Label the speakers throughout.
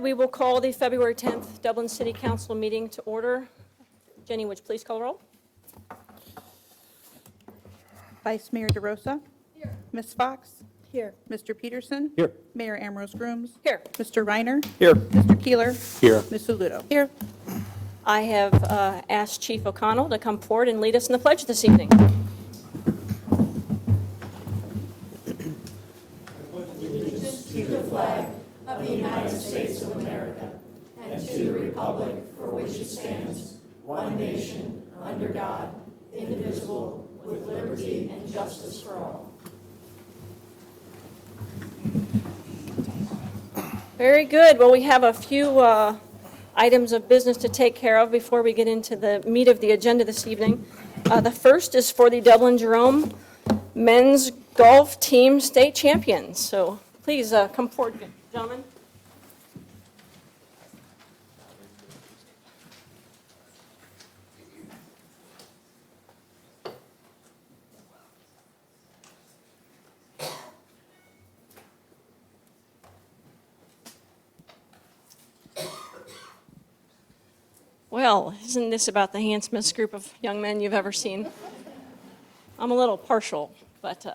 Speaker 1: We will call the February 10th Dublin City Council meeting to order. Jenny, would you please call the roll?
Speaker 2: Vice Mayor DeRosa.
Speaker 1: Here.
Speaker 2: Ms. Fox.
Speaker 1: Here.
Speaker 2: Mr. Peterson.
Speaker 3: Here.
Speaker 2: Mayor Ambrose Grooms.
Speaker 1: Here.
Speaker 2: Mr. Reiner.
Speaker 3: Here.
Speaker 2: Mr. Keeler.
Speaker 3: Here.
Speaker 2: Ms. Soluto. Here.
Speaker 1: I have asked Chief O'Connell to come forward and lead us in the pledge this evening.
Speaker 4: To the flag of the United States of America and to the republic for which it stands, one nation, under God, indivisible, with liberty and justice for all.
Speaker 1: Very good. Well, we have a few items of business to take care of before we get into the meat of the agenda this evening. The first is for the Dublin Jerome men's golf team state champions. So please come forward, gentlemen. Well, isn't this about the handsomest group of young men you've ever seen? I'm a little partial, but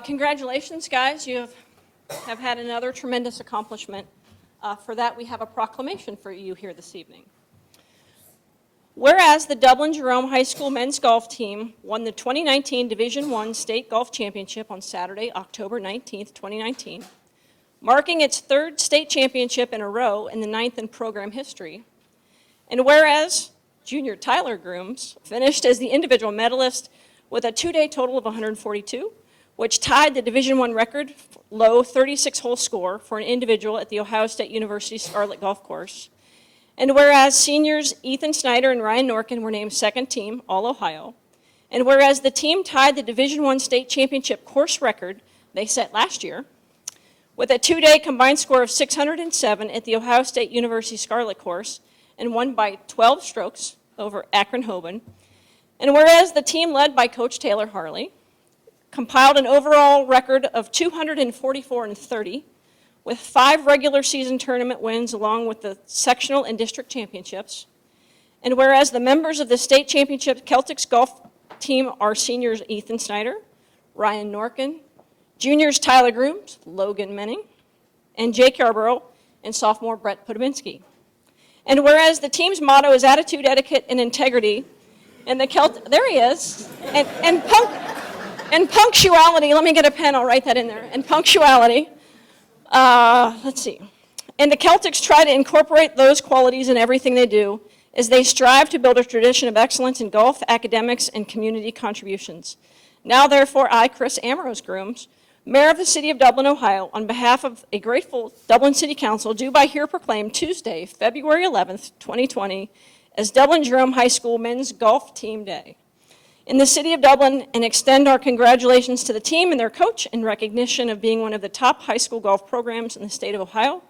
Speaker 1: congratulations, guys. You have had another tremendous accomplishment. For that, we have a proclamation for you here this evening. Whereas the Dublin Jerome High School men's golf team won the 2019 Division I State Golf Championship on Saturday, October 19th, 2019, marking its third state championship in a row in the ninth in program history. And whereas junior Tyler Grooms finished as the individual medalist with a two-day total of 142, which tied the Division I record low 36-hole score for an individual at the Ohio State University Scarlet Golf Course. And whereas seniors Ethan Snyder and Ryan Norkin were named second team All-Ohio, and whereas the team tied the Division I state championship course record they set last year, with a two-day combined score of 607 at the Ohio State University Scarlet Course and won by 12 strokes over Akron-Hoban. And whereas the team led by Coach Taylor Harley compiled an overall record of 244-30 with 5 regular season tournament wins along with the sectional and district championships. And whereas the members of the state championship Celtics golf team are seniors Ethan Snyder, Ryan Norkin, juniors Tyler Grooms, Logan Menning, and Jake Yarborough, and sophomore Brett Podobinski. And whereas the team's motto is attitude, etiquette, and integrity, and there he is, and punctuality, let me get a pen, I'll write that in there, and punctuality, let's see. And the Celtics try to incorporate those qualities in everything they do as they strive to build a tradition of excellence in golf, academics, and community contributions. Now, therefore, I, Chris Ambrose Grooms, Mayor of the City of Dublin, Ohio, on behalf of a grateful Dublin City Council, do by here proclaim Tuesday, February 11th, 2020, as Dublin Jerome High School Men's Golf Team Day in the City of Dublin, and extend our congratulations to the team and their coach in recognition of being one of the top high school golf programs in the state of Ohio,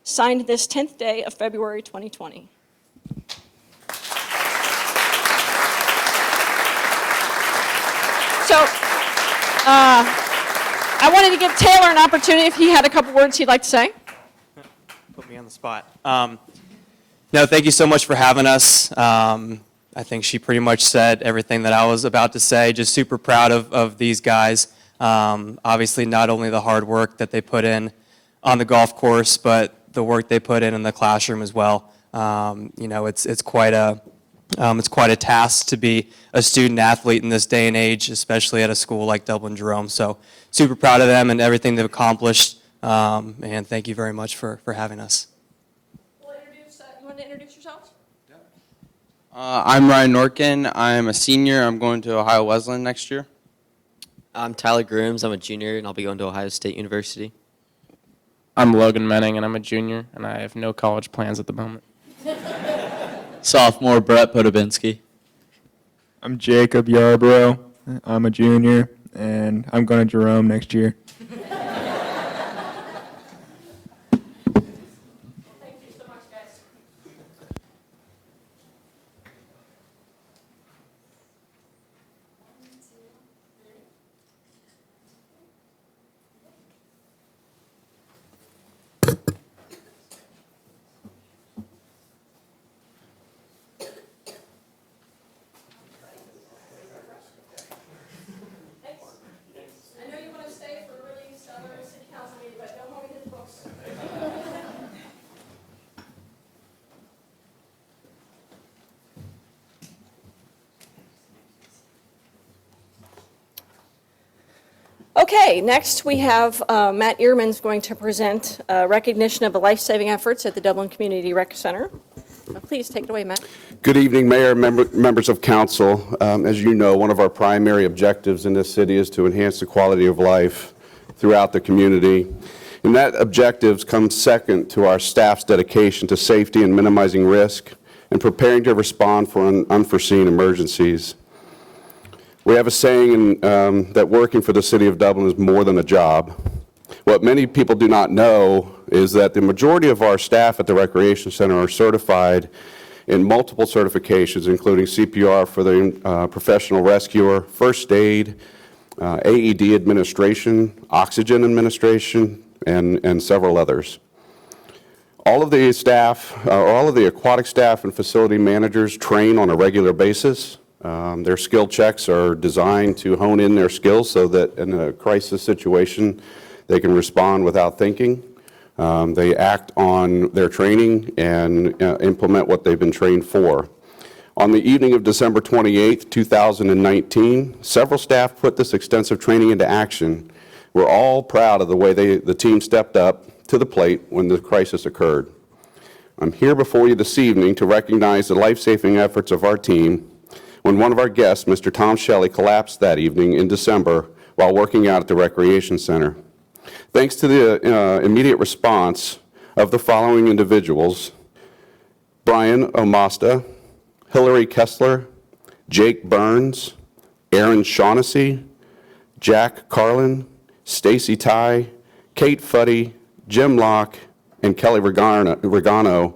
Speaker 1: signed this 10th day of February 2020. So, I wanted to give Taylor an opportunity if he had a couple words he'd like to say.
Speaker 5: Put me on the spot. No, thank you so much for having us. I think she pretty much said everything that I was about to say. Just super proud of these guys. Obviously, not only the hard work that they put in on the golf course, but the work they put in the classroom as well. It's quite a task to be a student athlete in this day and age, especially at a school like Dublin Jerome. So super proud of them and everything they've accomplished. And thank you very much for having us.
Speaker 1: Well, you want to introduce yourselves?
Speaker 6: I'm Ryan Norkin. I'm a senior. I'm going to Ohio Wesleyan next year.
Speaker 7: I'm Tyler Grooms. I'm a junior, and I'll be going to Ohio State University.
Speaker 8: I'm Logan Menning, and I'm a junior, and I have no college plans at the moment.
Speaker 7: Sophomore Brett Podobinski.
Speaker 3: I'm Jacob Yarborough. I'm a junior, and I'm going to Jerome next year.
Speaker 1: Thank you so much, guys. Okay, next we have Matt Ehrman's going to present recognition of the life-saving efforts at the Dublin Community Rec Center. Please take it away, Matt.
Speaker 9: Good evening, Mayor, members of council. As you know, one of our primary objectives in this city is to enhance the quality of life throughout the community. And that objective comes second to our staff's dedication to safety and minimizing risk and preparing to respond for unforeseen emergencies. We have a saying that working for the city of Dublin is more than a job. What many people do not know is that the majority of our staff at the Recreation Center are certified in multiple certifications, including CPR for the professional rescuer, first aid, AED administration, oxygen administration, and several others. All of the staff, all of the aquatic staff and facility managers train on a regular basis. Their skill checks are designed to hone in their skills so that in a crisis situation, they can respond without thinking. They act on their training and implement what they've been trained for. On the evening of December 28th, 2019, several staff put this extensive training into action. We're all proud of the way the team stepped up to the plate when the crisis occurred. I'm here before you this evening to recognize the life-saving efforts of our team when one of our guests, Mr. Tom Shelley, collapsed that evening in December while working out at the Recreation Center. Thanks to the immediate response of the following individuals: Brian Omasta, Hillary Kessler, Jake Burns, Aaron Shaughnessy, Jack Carlin, Stacy Ty, Kate Fuddy, Jim Locke, and Kelly Regano.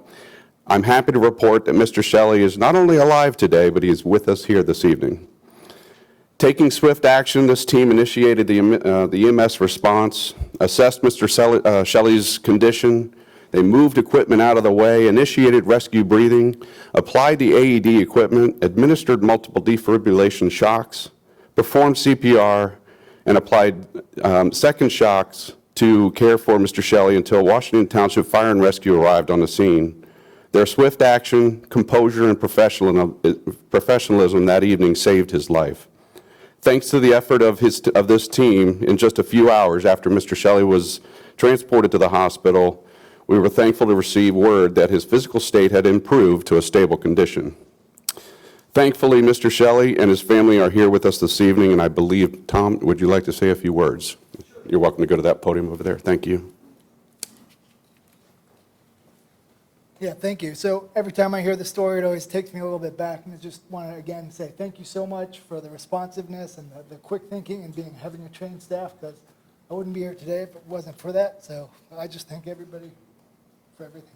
Speaker 9: I'm happy to report that Mr. Shelley is not only alive today, but he is with us here this evening. Taking swift action, this team initiated the EMS response, assessed Mr. Shelley's condition. They moved equipment out of the way, initiated rescue breathing, applied the AED equipment, administered multiple defibrillation shocks, performed CPR, and applied second shocks to care for Mr. Shelley until Washington Township Fire and Rescue arrived on the scene. Their swift action, composure, and professionalism that evening saved his life. Thanks to the effort of this team, in just a few hours after Mr. Shelley was transported to the hospital, we were thankful to receive word that his physical state had improved to a stable condition. Thankfully, Mr. Shelley and his family are here with us this evening, and I believe, Tom, would you like to say a few words? You're welcome to go to that podium over there. Thank you.
Speaker 10: Yeah, thank you. So every time I hear the story, it always takes me a little bit back, and I just want to again say thank you so much for the responsiveness and the quick thinking and having a trained staff, because I wouldn't be here today if it wasn't for that. So I just thank everybody for everything.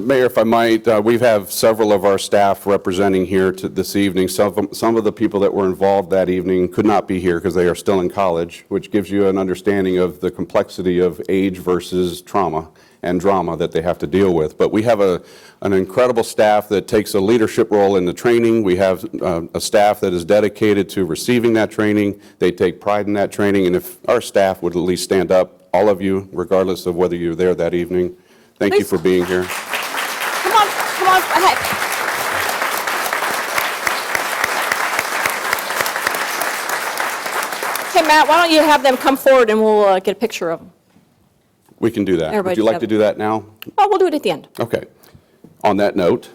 Speaker 9: Mayor, if I might, we have several of our staff representing here this evening. Some of the people that were involved that evening could not be here because they are still in college, which gives you an understanding of the complexity of age versus trauma and drama that they have to deal with. But we have an incredible staff that takes a leadership role in the training. We have a staff that is dedicated to receiving that training. They take pride in that training. And if our staff would at least stand up, all of you, regardless of whether you're there that evening, thank you for being here.
Speaker 1: Come on, ahead. Hey, Matt, why don't you have them come forward and we'll get a picture of them.
Speaker 9: We can do that.
Speaker 1: Everybody
Speaker 9: Would you like
Speaker 1: have-
Speaker 9: to do that now?
Speaker 1: Oh, we'll do it at the end.
Speaker 9: Okay. On that note,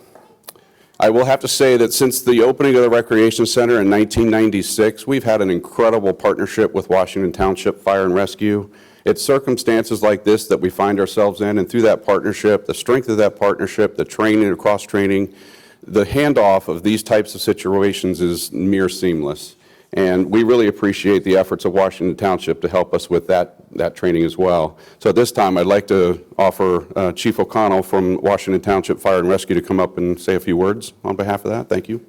Speaker 9: I will have to say that since the opening of the Recreation Center in 1996, we've had an incredible partnership with Washington Township Fire and Rescue. It's circumstances like this that we find ourselves in, and through that partnership, the strength of that partnership, the training and cross-training, the handoff of these types of situations is near seamless. And we really appreciate the efforts of Washington Township to help us with that training as well. So at this time, I'd like to offer Chief O'Connell from Washington Township Fire and Rescue to come up and say a few words on behalf of that. Thank you.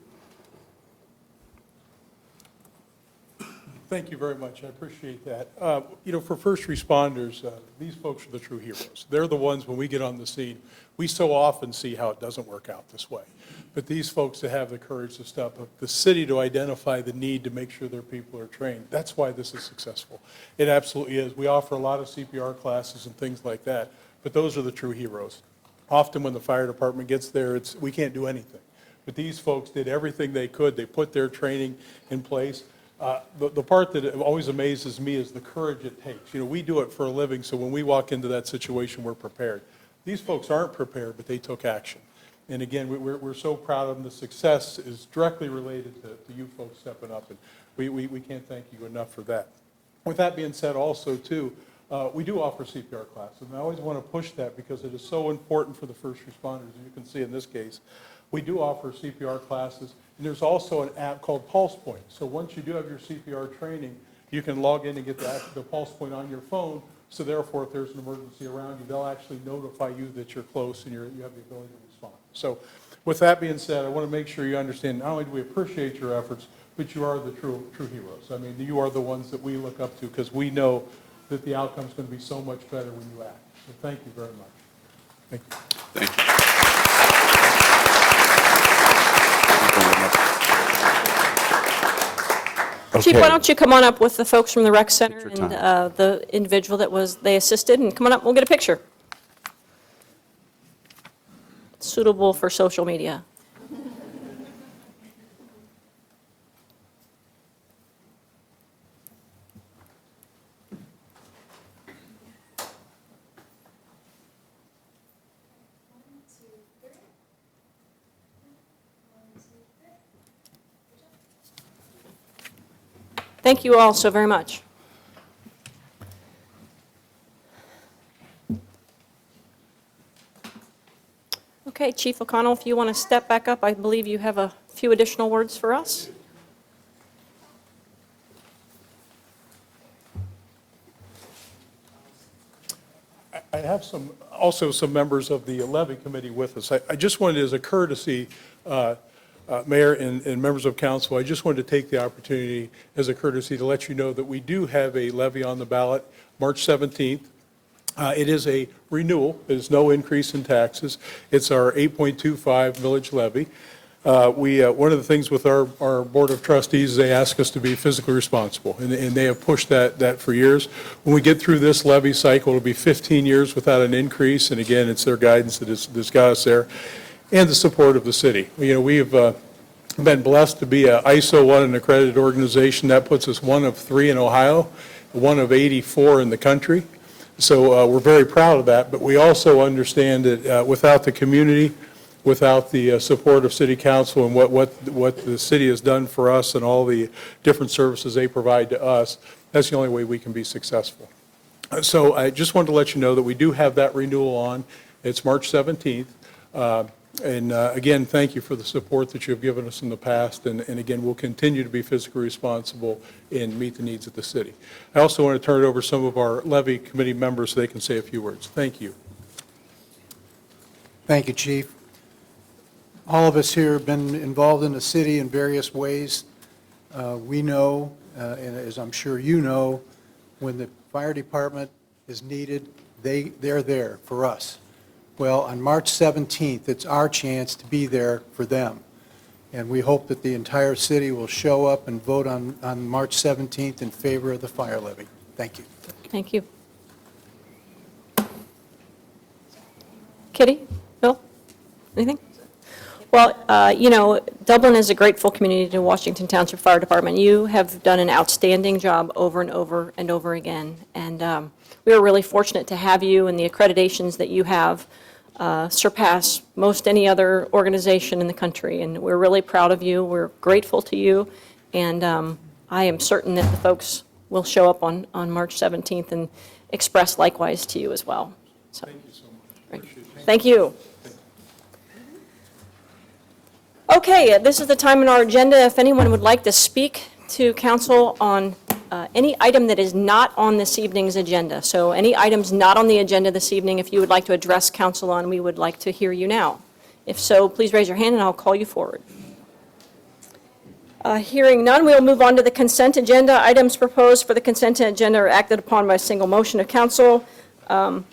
Speaker 11: Thank you very much. I appreciate that. You know, for first responders, these folks are the true heroes. They're the ones, when we get on the scene, we so often see how it doesn't work out this way. But these folks that have the courage to step up, the city to identify the need to make sure their people are trained, that's why this is successful. It absolutely is. We offer a lot of CPR classes and things like that, but those are the true heroes. Often when the fire department gets there, we can't do anything. But these folks did everything they could. They put their training in place. The part that always amazes me is the courage it takes. You know, we do it for a living, so when we walk into that situation, we're prepared. These folks aren't prepared, but they took action. And again, we're so proud of them. The success is directly related to you folks stepping up, and we can't thank you enough for that. With that being said, also, too, we do offer CPR classes, and I always want to push that because it is so important for the first responders. As you can see in this case, we do offer CPR classes, and there's also an app called Pulse Point. So once you do have your CPR training, you can log in and get the Pulse Point on your phone, so therefore, if there's an emergency around you, they'll actually notify you that you're close and you have the ability to respond. So with that being said, I want to make sure you understand, not only do we appreciate your efforts, but you are the true heroes. I mean, you are the ones that we look up to because we know that the outcome is going to be so much better when you act. So thank you very much. Thank you.
Speaker 9: Thank you.
Speaker 1: Chief, why don't you come on up with the folks from the rec center
Speaker 9: Take your
Speaker 1: and the individual that they assisted, and come on up, we'll get a picture. Suitable for social media. Thank you all so very much. Okay, Chief O'Connell, if you want to step back up, I believe you have a few additional words for us.
Speaker 11: I have also some members of the levy committee with us. I just wanted, as a courtesy, Mayor and members of council, I just wanted to take the opportunity as a courtesy to let you know that we do have a levy on the ballot March 17th. It is a renewal. It is no increase in taxes. It's our 8.25 millage levy. One of the things with our Board of Trustees is they ask us to be fiscally responsible, and they have pushed that for years. When we get through this levy cycle, it'll be 15 years without an increase, and again, it's their guidance that's got us there, and the support of the city. You know, we've been blessed to be a ISO 1 accredited organization. That puts us one of 3 in Ohio, one of 84 in the country. So we're very proud of that, but we also understand that without the community, without the support of City Council and what the city has done for us and all the different services they provide to us, that's the only way we can be successful. So I just wanted to let you know that we do have that renewal on. It's March 17th. And again, thank you for the support that you have given us in the past. And again, we'll continue to be fiscally responsible and meet the needs of the city. I also want to turn it over to some of our levy committee members so they can say a few words. Thank you.
Speaker 12: Thank you, Chief. All of us here have been involved in the city in various ways. We know, and as I'm sure you know, when the fire department is needed, they're there for us. Well, on March 17th, it's our chance to be there for them. And we hope that the entire city will show up and vote on March 17th in favor of the fire levy. Thank you.
Speaker 1: Thank you. Kitty? Bill? Anything? Well, you know, Dublin is a grateful community to Washington Township Fire Department. You have done an outstanding job over and over and over again. And we are really fortunate to have you, and the accreditations that you have surpass most any other organization in the country. And we're really proud of you. We're grateful to you. And I am certain that the folks will show up on March 17th and express likewise to you as well. So,
Speaker 11: Thank you so much.
Speaker 1: Right. Thank you. Okay, this is the time in our agenda. If anyone would like to speak to council on any item that is not on this evening's agenda. So any items not on the agenda this evening, if you would like to address council on, we would like to hear you now. If so, please raise your hand and I'll call you forward. Hearing none, we'll move on to the consent agenda. Items proposed for the consent agenda are acted upon by single motion of council.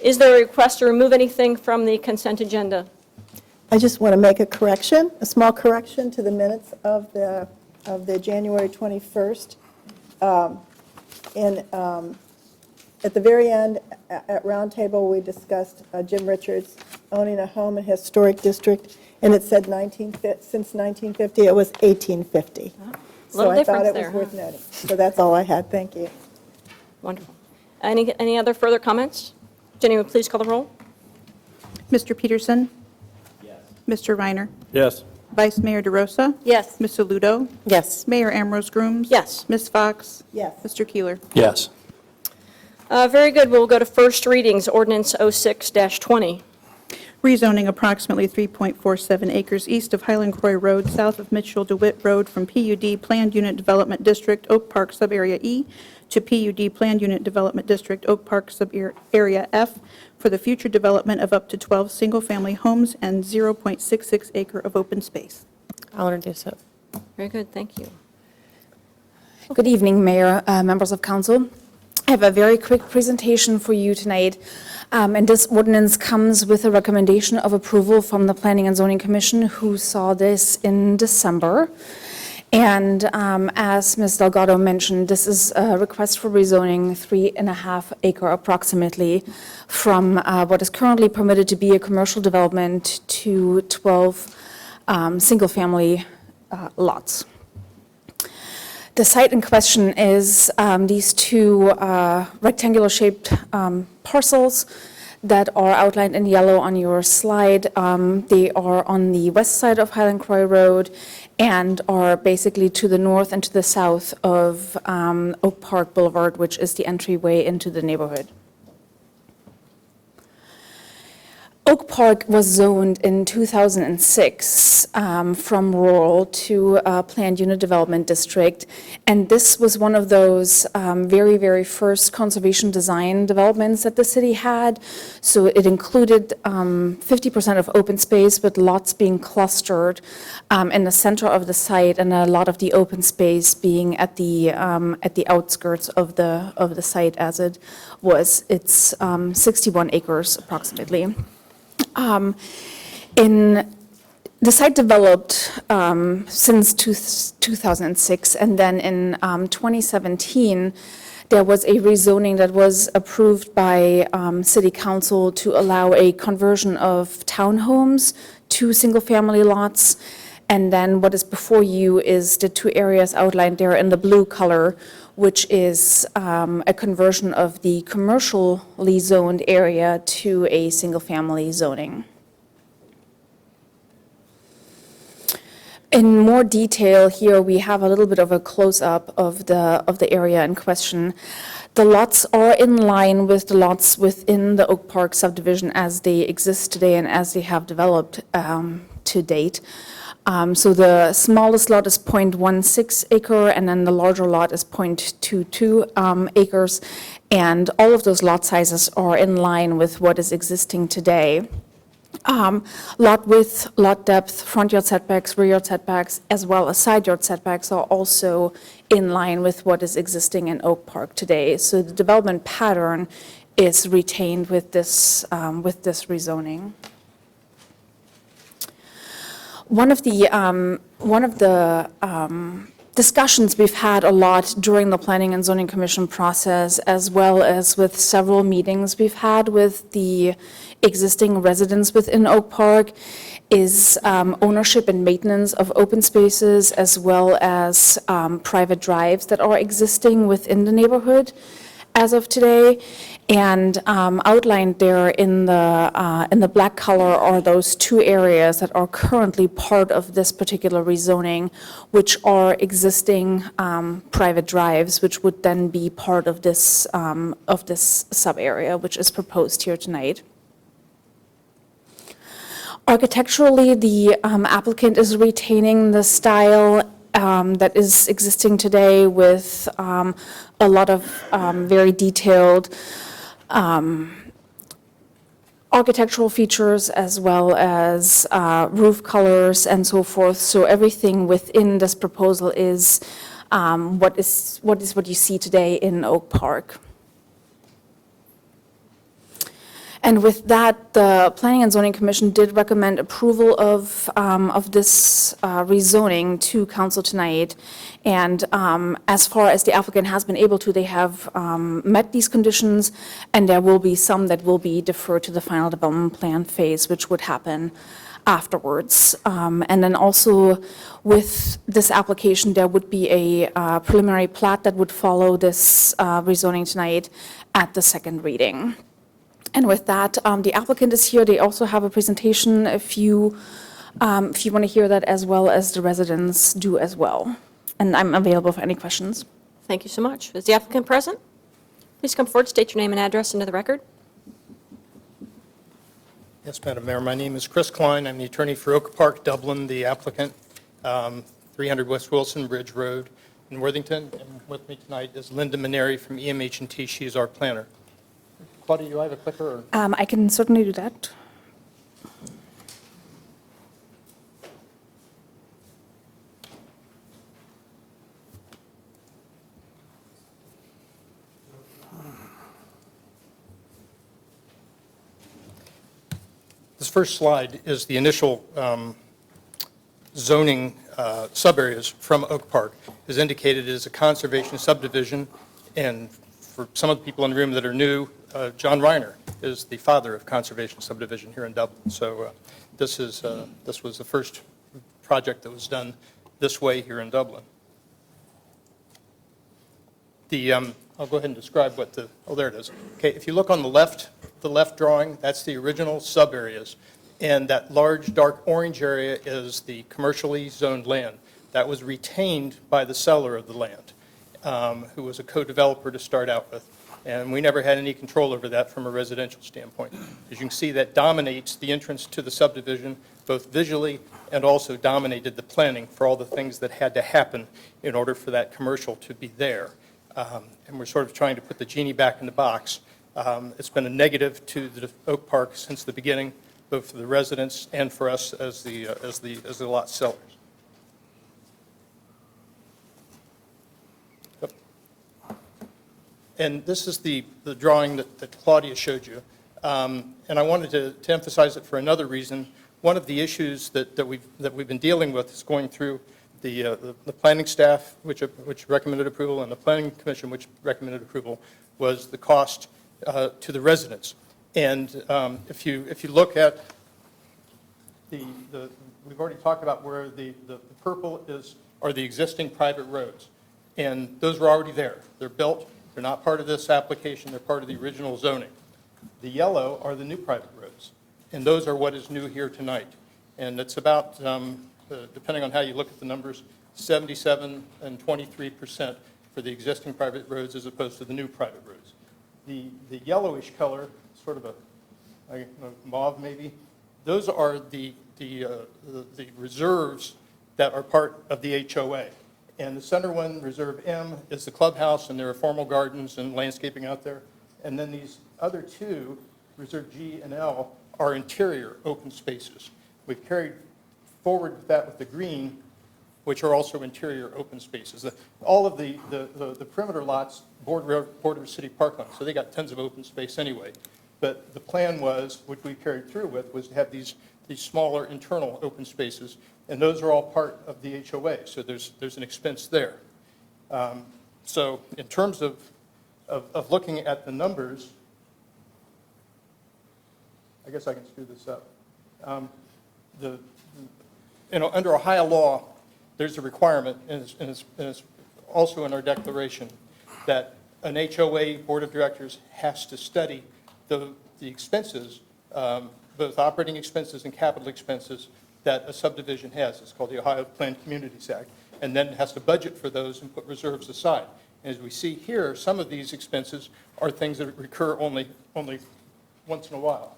Speaker 1: Is there a request to remove anything from the consent agenda?
Speaker 13: I just want to make a correction, a small correction to the minutes of the January 21st. In At the very end, at roundtable, we discussed Jim Richards owning a home in a historic district, and it said since 1950, it was 1850. So
Speaker 1: Little
Speaker 13: I thought
Speaker 1: difference
Speaker 13: it
Speaker 1: there,
Speaker 13: was worth
Speaker 1: huh?
Speaker 13: noting. So that's all I had. Thank you.
Speaker 1: Wonderful. Any other further comments? Jenny, would please call the roll?
Speaker 2: Mr. Peterson? Yes. Mr. Reiner?
Speaker 8: Yes.
Speaker 2: Vice Mayor DeRosa?
Speaker 1: Yes.
Speaker 2: Ms. Aludo?
Speaker 13: Yes.
Speaker 2: Mayor Ambrose Grooms?
Speaker 1: Yes.
Speaker 2: Ms. Fox?
Speaker 13: Yes.
Speaker 2: Mr. Keeler?
Speaker 8: Yes.
Speaker 1: Very good. We'll go to first readings, ordinance 06-20.
Speaker 2: Rezoning approximately 3.47 acres east of Highland Croy Road, south of Mitchell DeWitt Road from PUD Planned Unit Development District, Oak Park Subarea E, to PUD Planned Unit Development District, Oak Park Subarea F, for the future development of up to 12 single-family homes and 0.66 acre of open space.
Speaker 14: I'll introduce it.
Speaker 1: Very good. Thank you.
Speaker 14: Good evening, Mayor, members of council. I have a very quick presentation for you tonight, and this ordinance comes with a recommendation of approval from the Planning and Zoning Commission, who saw this in December. And as Ms. Delgado mentioned, this is a request for rezoning 3.5 acre approximately from what is currently permitted to be a commercial development to 12 single-family lots. The site in question is these two rectangular-shaped parcels that are outlined in yellow on your slide. They are on the west side of Highland Croy Road and are basically to the north and to the south of Oak Park Boulevard, which is the entryway into the neighborhood. Oak Park was zoned in 2006 from rural to a planned unit development district, and this was one of those very, very first conservation design developments that the city had. So it included 50% of open space, with lots being clustered in the center of the site, and a lot of the open space being at the outskirts of the site, as it was. It's 61 acres approximately. The site developed since 2006, and then in 2017, there was a rezoning that was approved by City Council to allow a conversion of townhomes to single-family lots. And then what is before you is the two areas outlined there in the blue color, which is a conversion of the commercially zoned area to a single-family zoning. In more detail here, we have a little bit of a close-up of the area in question. The lots are in line with the lots within the Oak Park subdivision as they exist today and as they have developed to date. So the smallest lot is 0.16 acre, and then the larger lot is 0.22 acres, and all of those lot sizes are in line with what is existing today. Lot width, lot depth, front yard setbacks, rear yard setbacks, as well as side yard setbacks are also in line with what is existing in Oak Park today. So the development pattern is retained with this rezoning. One of the discussions we've had a lot during the Planning and Zoning Commission process, as well as with several meetings we've had with the existing residents within Oak Park, is ownership and maintenance of open spaces, as well as private drives that are existing within the neighborhood as of today. And outlined there in the black color are those two areas that are currently part of this particular rezoning, which are existing private drives, which would then be part of this sub-area, which is proposed here tonight. Architecturally, the applicant is retaining the style that is existing today, with a lot of very detailed architectural features, as well as roof colors and so forth. So everything within this proposal is what you see today in Oak Park. And with that, the Planning and Zoning Commission did recommend approval of this rezoning to council tonight. And as far as the applicant has been able to, they have met these conditions, and there will be some that will be deferred to the final development plan phase, which would happen afterwards. And then also with this application, there would be a preliminary plat that would follow this rezoning tonight at the second reading. And with that, the applicant is here. They also have a presentation if you want to hear that, as well as the residents do as well. And I'm available for any questions.
Speaker 1: Thank you so much. Is the applicant present? Please come forward, state your name and address into the record.
Speaker 15: Yes, Madam Mayor, my name is Chris Klein. I'm the attorney for Oak Park, Dublin, the applicant, 300 West Wilson Bridge Road in Worthington. And with me tonight is Linda Maneri from EMH&T. She is our planner. Claudia, do I have a clicker? Or?
Speaker 14: I can certainly do that.
Speaker 15: This first slide is the initial zoning subareas from Oak Park. As indicated, it is a conservation subdivision, and for some of the people in the room that are new, John Reiner is the father of conservation subdivision here in Dublin. So this was the first project that was done this way here in Dublin. I'll go ahead and describe what there it is. Okay, if you look on the left drawing, that's the original subareas. And that large dark orange area is the commercially zoned land. That was retained by the seller of the land, who was a co-developer to start out with. And we never had any control over that from a residential standpoint. As you can see, that dominates the entrance to the subdivision, both visually and also dominated the planning for all the things that had to happen in order for that commercial to be there. And we're sort of trying to put the genie back in the box. It's been a negative to the Oak Park since the beginning, both for the residents and for us as the lot sellers. Yep. And this is the drawing that Claudia showed you. And I wanted to emphasize it for another reason. One of the issues that we've been dealing with is going through the planning staff, which recommended approval, and the planning commission, which recommended approval, was the cost to the residents. And if you look at we've already talked about where the purple are the existing private roads, and those were already there. They're built. They're not part of this application. They're part of the original zoning. The yellow are the new private roads, and those are what is new here tonight. And it's about, depending on how you look at the numbers, 77 and 23% for the existing private roads as opposed to the new private roads. The yellowish color, sort of a mauve maybe, those are the reserves that are part of the HOA. And the center one, Reserve M, is the clubhouse, and there are formal gardens and landscaping out there. And then these other two, Reserve G and L, are interior open spaces. We've carried forward with that with the green, which are also interior open spaces. All of the perimeter lots border city parkland, so they got tons of open space anyway. But the plan was, which we carried through with, was to have these smaller internal open spaces, and those are all part of the HOA, so there's an expense there. So in terms of looking at the numbers, I guess I can screw this up. Under Ohio law, there's a requirement, and it's also in our declaration, that an HOA board of directors has to study the expenses, both operating expenses and capital expenses that a subdivision has. It's called the Ohio Planned Communities Act, and then has to budget for those and put reserves aside. And as we see here, some of these expenses are things that recur only once in a while.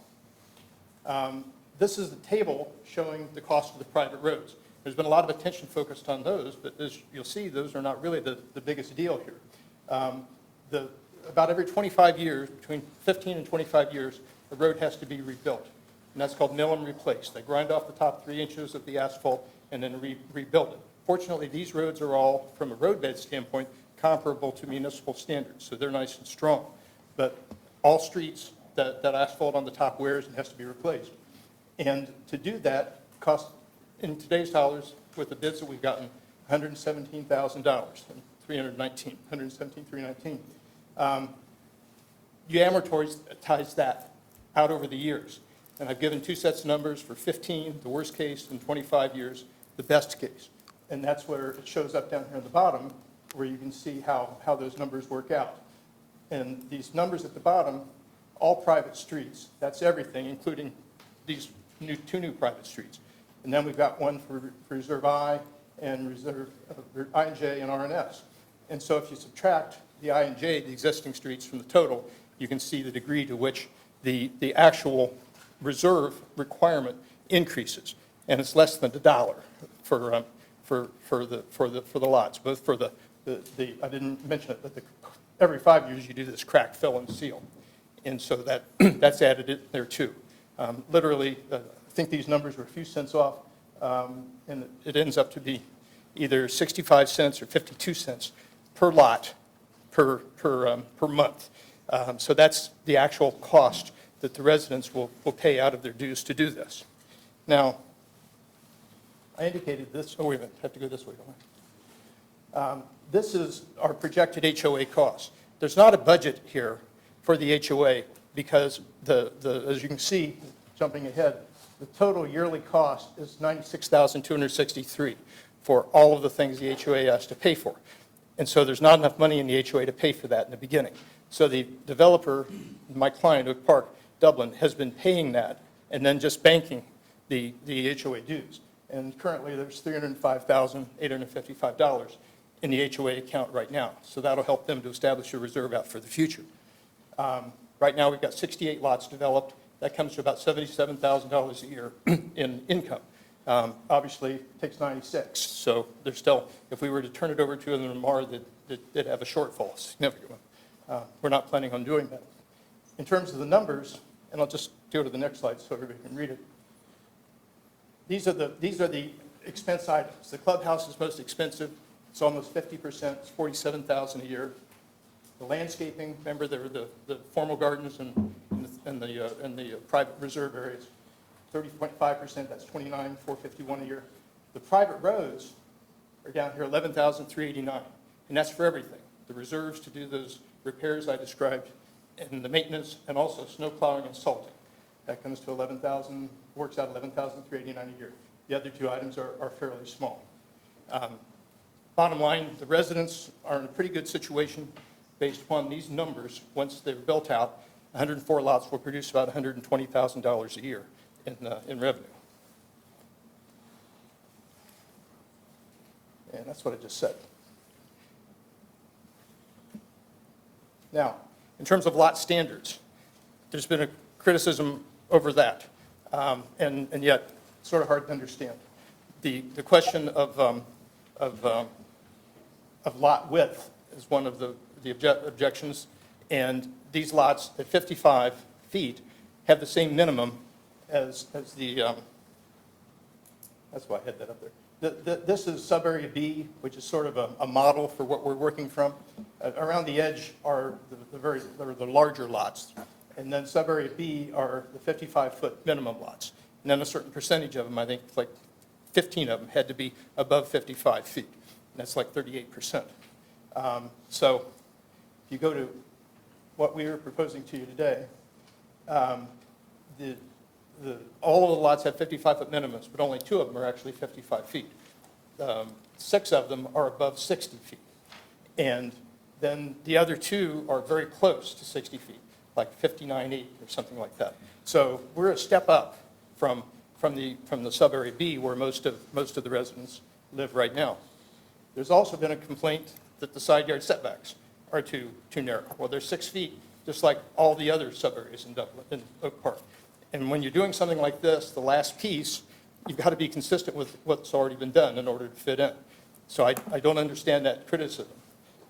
Speaker 15: This is the table showing the cost of the private roads. There's been a lot of attention focused on those, but as you'll see, those are not really the biggest deal here. About every 25 years, between 15 and 25 years, a road has to be rebuilt, and that's called mill and replace. They grind off the top 3 inches of the asphalt and then rebuild it. Fortunately, these roads are all, from a roadbed standpoint, comparable to municipal standards, so they're nice and strong. But all streets, that asphalt on the top wears and has to be replaced. And to do that costs, in today's dollars, with the bids that we've gotten, $117,000, $117,319. You amortize that out over the years. And I've given two sets of numbers for 15, the worst case, and 25 years, the best case. And that's where it shows up down here at the bottom, where you can see how those numbers work out. And these numbers at the bottom, all private streets. That's everything, including these two new private streets. And then we've got one for Reserve I and Reserve I and J and RNS. And so if you subtract the I and J, the existing streets, from the total, you can see the degree to which the actual reserve requirement increases. And it's less than $1 for the lots, both for the I didn't mention it, but every 5 years you do this crack, fill, and seal. And so that's added in there too. Literally, I think these numbers were a few cents off, and it ends up to be either 65 cents or 52 cents per lot per month. So that's the actual cost that the residents will pay out of their dues to do this. Now, I indicated this. Oh, wait a minute. I have to go this way, don't I? This is our projected HOA cost. There's not a budget here for the HOA because as you can see, jumping ahead, the total yearly cost is $96,263 for all of the things the HOA has to pay for. And so there's not enough money in the HOA to pay for that in the beginning. So the developer, my client, Oak Park, Dublin, has been paying that and then just banking the HOA dues. And currently there's $305,855 in the HOA account right now. So that'll help them to establish a reserve out for the future. Right now we've got 68 lots developed. That comes to about $77,000 a year in income. Obviously, it takes 96. So there's still, if we were to turn it over to them tomorrow, they'd have a shortfall, a significant one. We're not planning on doing that. In terms of the numbers, and I'll just go to the next slide so everybody can read it. These are the expense items. The clubhouse is most expensive. It's almost 50%. It's $47,000 a year. The landscaping, remember, there are the formal gardens and the private reserve areas. 30.5%. That's $29,451 a year. The private roads are down here, $11,389, and that's for everything. The reserves to do those repairs I described, and the maintenance, and also snow plowing and salting. That comes to $11,000, works out $11,389 a year. The other two items are fairly small. Bottom line, the residents are in a pretty good situation based upon these numbers. Once they're built out, 104 lots will produce about $120,000 a year in revenue. And that's what I just said. Now, in terms of lot standards, there's been a criticism over that, and yet it's sort of hard to understand. The question of lot width is one of the objections, and these lots at 55 feet have the same minimum as the, that's why I had that up there. This is sub-area B, which is sort of a model for what we're working from. Around the edge are the larger lots, and then sub-area B are the 55-foot minimum lots. And then a certain percentage of them, I think like 15 of them, had to be above 55 feet. And that's like 38%. So if you go to what we are proposing to you today, all of the lots have 55-foot minimums, but only 2 of them are actually 55 feet. 6 of them are above 60 feet. And then the other 2 are very close to 60 feet, like 59.8 or something like that. So we're a step up from the sub-area B, where most of the residents live right now. There's also been a complaint that the side yard setbacks are too narrow. Well, they're 6 feet, just like all the other sub-areas in Dublin, in Oak Park. And when you're doing something like this, the last piece, you've got to be consistent with what's already been done in order to fit in. So I don't understand that criticism.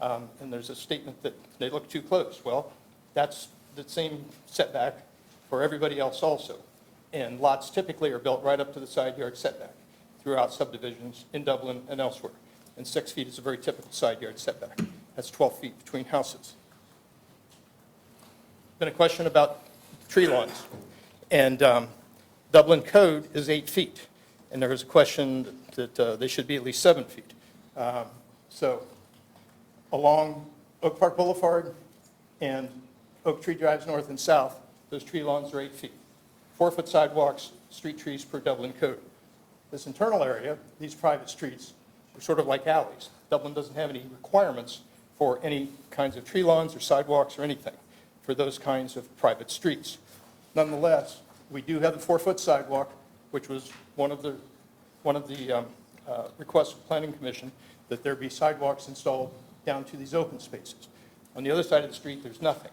Speaker 15: And there's a statement that they look too close. Well, that's the same setback for everybody else also. And lots typically are built right up to the side yard setback throughout subdivisions in Dublin and elsewhere. And 6 feet is a very typical side yard setback. That's 12 feet between houses. Been a question about tree lawns. And Dublin code is 8 feet. And there was a question that they should be at least 7 feet. So along Oak Park Boulevard and Oak Tree Drives north and south, those tree lawns are 8 feet. 4-foot sidewalks, street trees per Dublin code. This internal area, these private streets, are sort of like alleys. Dublin doesn't have any requirements for any kinds of tree lawns or sidewalks or anything for those kinds of private streets. Nonetheless, we do have the 4-foot sidewalk, which was one of the requests of the Planning Commission, that there be sidewalks installed down to these open spaces. On the other side of the street, there's nothing.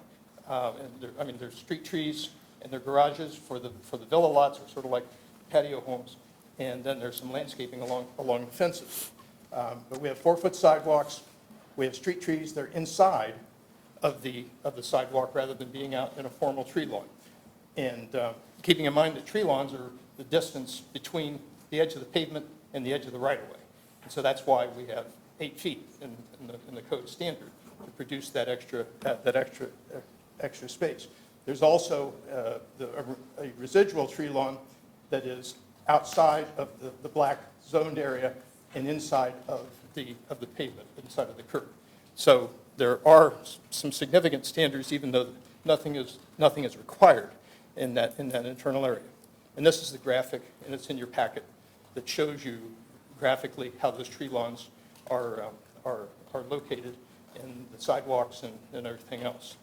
Speaker 15: There's street trees and their garages for the villa lots are sort of like patio homes. And then there's some landscaping along the fences. But we have 4-foot sidewalks. We have street trees. They're inside of the sidewalk rather than being out in a formal tree lawn. And keeping in mind that tree lawns are the distance between the edge of the pavement and the edge of the right-of-way. And so that's why we have 8 feet in the code standard to produce that extra space. There's also a residual tree lawn that is outside of the black zoned area and inside of the pavement, inside of the curb. So there are some significant standards, even though nothing is required in that internal area. And this is the graphic, and it's in your packet, that shows you graphically how those tree lawns are located and the sidewalks and everything else.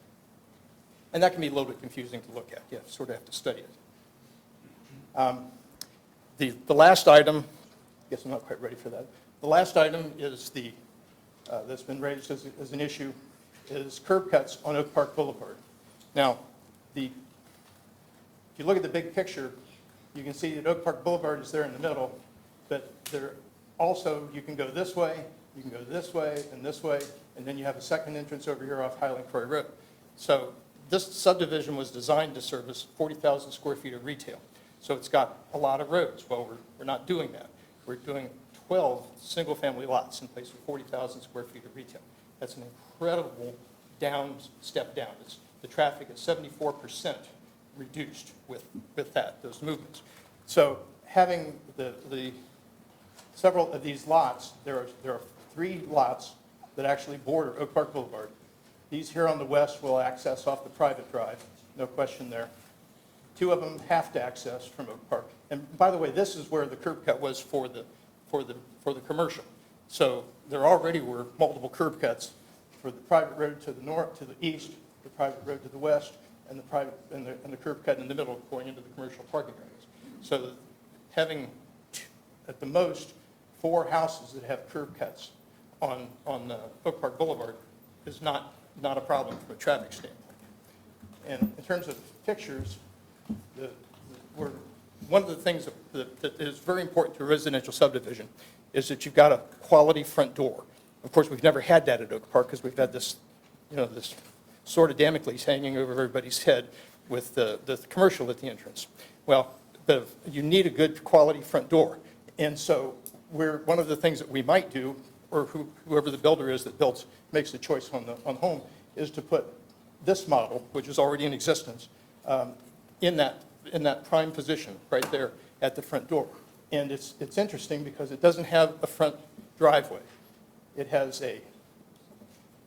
Speaker 15: And that can be a little bit confusing to look at. You sort of have to study it. The last item, I guess I'm not quite ready for that. The last item is that's been raised as an issue is curb cuts on Oak Park Boulevard. Now, if you look at the big picture, you can see that Oak Park Boulevard is there in the middle, but there also, you can go this way, you can go this way, and then you have a second entrance over here off Highland Quarry Road. So this subdivision was designed to service 40,000 square feet of retail. So it's got a lot of roads. Well, we're not doing that. We're doing 12 single-family lots in place of 40,000 square feet of retail. That's an incredible step down. The traffic is 74% reduced with those movements. So having several of these lots, there are 3 lots that actually border Oak Park Boulevard. These here on the west will access off the private drive, no question there. 2 of them have to access from Oak Park. And by the way, this is where the curb cut was for the commercial. So there already were multiple curb cuts for the private road to the north, to the east, the private road to the west, and the curb cut in the middle going into the commercial parking areas. So having at the most 4 houses that have curb cuts on Oak Park Boulevard is not a problem from a traffic standpoint. And in terms of pictures, one of the things that is very important to a residential subdivision is that you've got a quality front door. Of course, we've never had that at Oak Park because we've had this sword of Damocles hanging over everybody's head with the commercial at the entrance. Well, you need a good quality front door. And so one of the things that we might do, or whoever the builder is that makes the choice on the home, is to put this model, which is already in existence, in that prime position right there at the front door. And it's interesting because it doesn't have a front driveway. It has a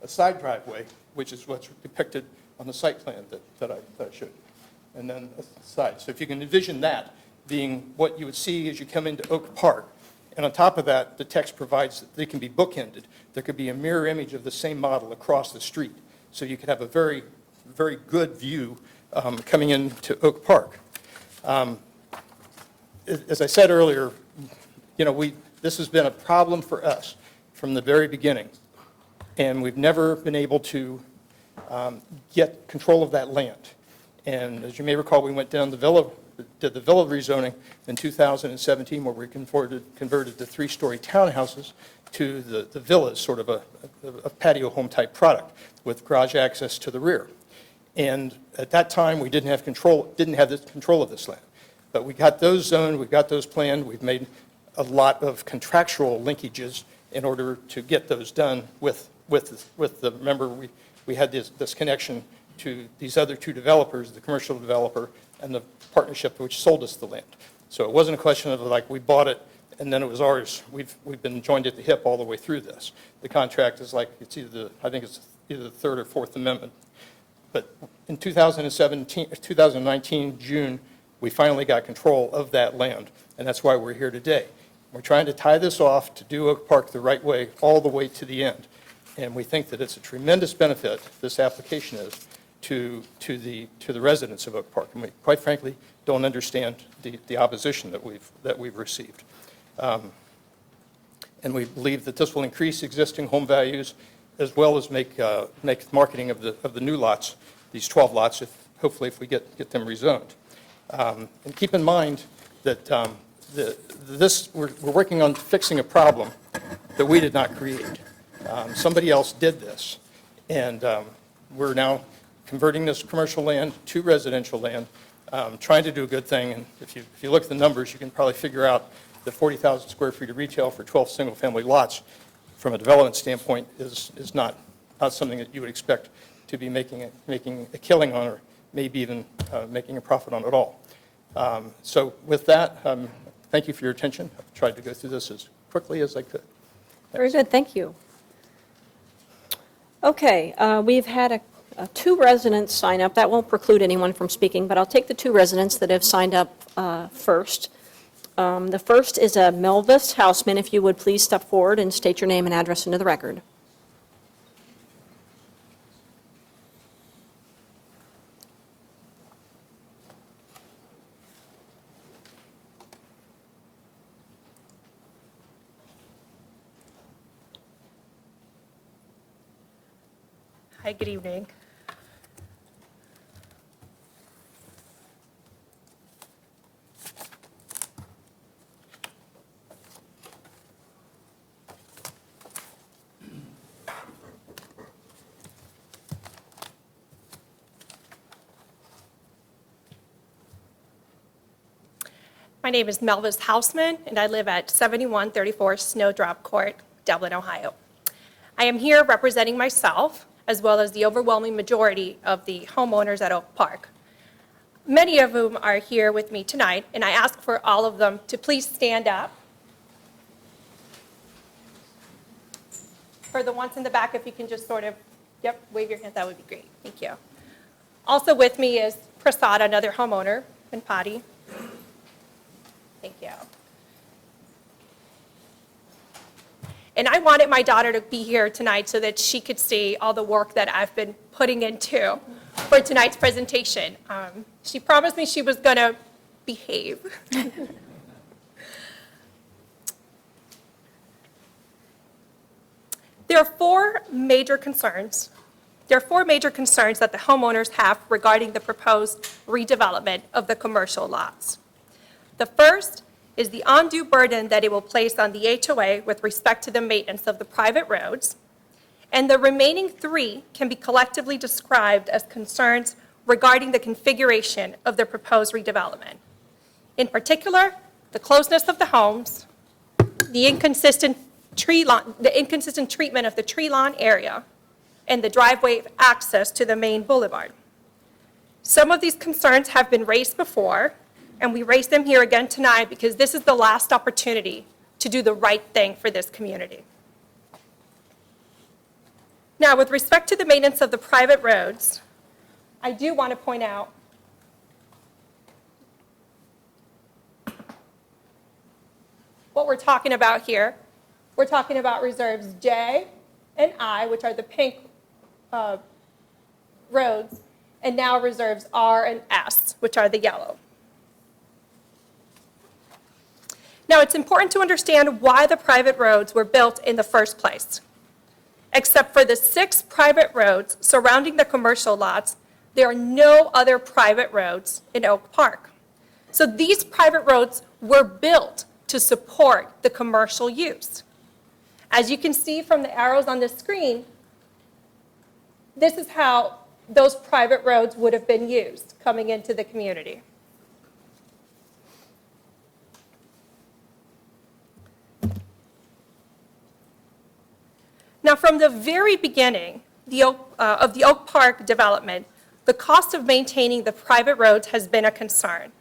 Speaker 15: side driveway, which is what's depicted on the site plan that I showed you, and then a side. So if you can envision that being what you would see as you come into Oak Park, and on top of that, the text provides that they can be bookended. There could be a mirror image of the same model across the street. So you could have a very, very good view coming into Oak Park. As I said earlier, this has been a problem for us from the very beginning. And we've never been able to get control of that land. And as you may recall, we went down did the villa rezoning in 2017, where we converted the 3-story townhouses to the villas, sort of a patio home type product with garage access to the rear. And at that time, we didn't have control of this land. But we got those zoned, we got those planned, we've made a lot of contractual linkages in order to get those done with remember, we had this connection these other two developers, the commercial developer and the partnership which sold us the land. So it wasn't a question of like we bought it and then it was ours. We've been joined at the hip all the way through this. The contract is like, it's either, I think it's either the third or fourth amendment. But in 2019, June, we finally got control of that land, and that's why we're here today. We're trying to tie this off to do Oak Park the right way, all the way to the end. And we think that it's a tremendous benefit, this application is, to the residents of Oak Park. And we, quite frankly, don't understand the opposition that we've received. And we believe that this will increase existing home values as well as make marketing of the new lots, these 12 lots, hopefully if we get them rezoned. And keep in mind that we're working on fixing a problem that we did not create. Somebody else did this, and we're now converting this commercial land to residential land, trying to do a good thing. And if you look at the numbers, you can probably figure out that 40,000 square feet of retail for 12 single-family lots from a development standpoint is not something that you would expect to be making a killing on, or maybe even making a profit on at all. So with that, thank you for your attention. I've tried to go through this as quickly as I could.
Speaker 1: Very good, thank you. Okay, we've had two residents sign up. That won't preclude anyone from speaking, but I'll take the two residents that have signed up first. The first is a Melvis Houseman. If you would please step forward and state your name and address into the record.
Speaker 16: Hi, good evening. My name is Melvis Houseman, and I live at 7134 Snowdrop Court, Dublin, Ohio. I am here representing myself, as well as the overwhelming majority of the homeowners at Oak Park, many of whom are here with me tonight, and I ask for all of them to please stand up. For the ones in the back, if you can just sort of, wave your hand, that would be great. Thank you. Also with me is Prasad, another homeowner, and Patty. Thank you. And I wanted my daughter to be here tonight so that she could see all the work that I've been putting into for tonight's presentation. She promised me she was going to behave. There are four major concerns that the homeowners have regarding the proposed redevelopment of the commercial lots. The first is the undue burden that it will place on the HOA with respect to the maintenance of the private roads, and the remaining three can be collectively described as concerns regarding the configuration of the proposed redevelopment. In particular, the closeness of the homes, the inconsistent treatment of the tree lawn area, and the driveway access to the main boulevard. Some of these concerns have been raised before, and we raise them here again tonight because this is the last opportunity to do the right thing for this community. Now, with respect to the maintenance of the private roads, I do want to point out what we're talking about here. We're talking about reserves J and I, which are the pink roads, and now reserves R and S, which are the yellow. Now, it's important to understand why the private roads were built in the first place. Except for the 6 private roads surrounding the commercial lots, there are no other private roads in Oak Park. So these private roads were built to support the commercial use. As you can see from the arrows on the screen, this is how those private roads would have been used coming into the community. Now, from the very beginning of the Oak Park development, the cost of maintaining the private roads has been a concern.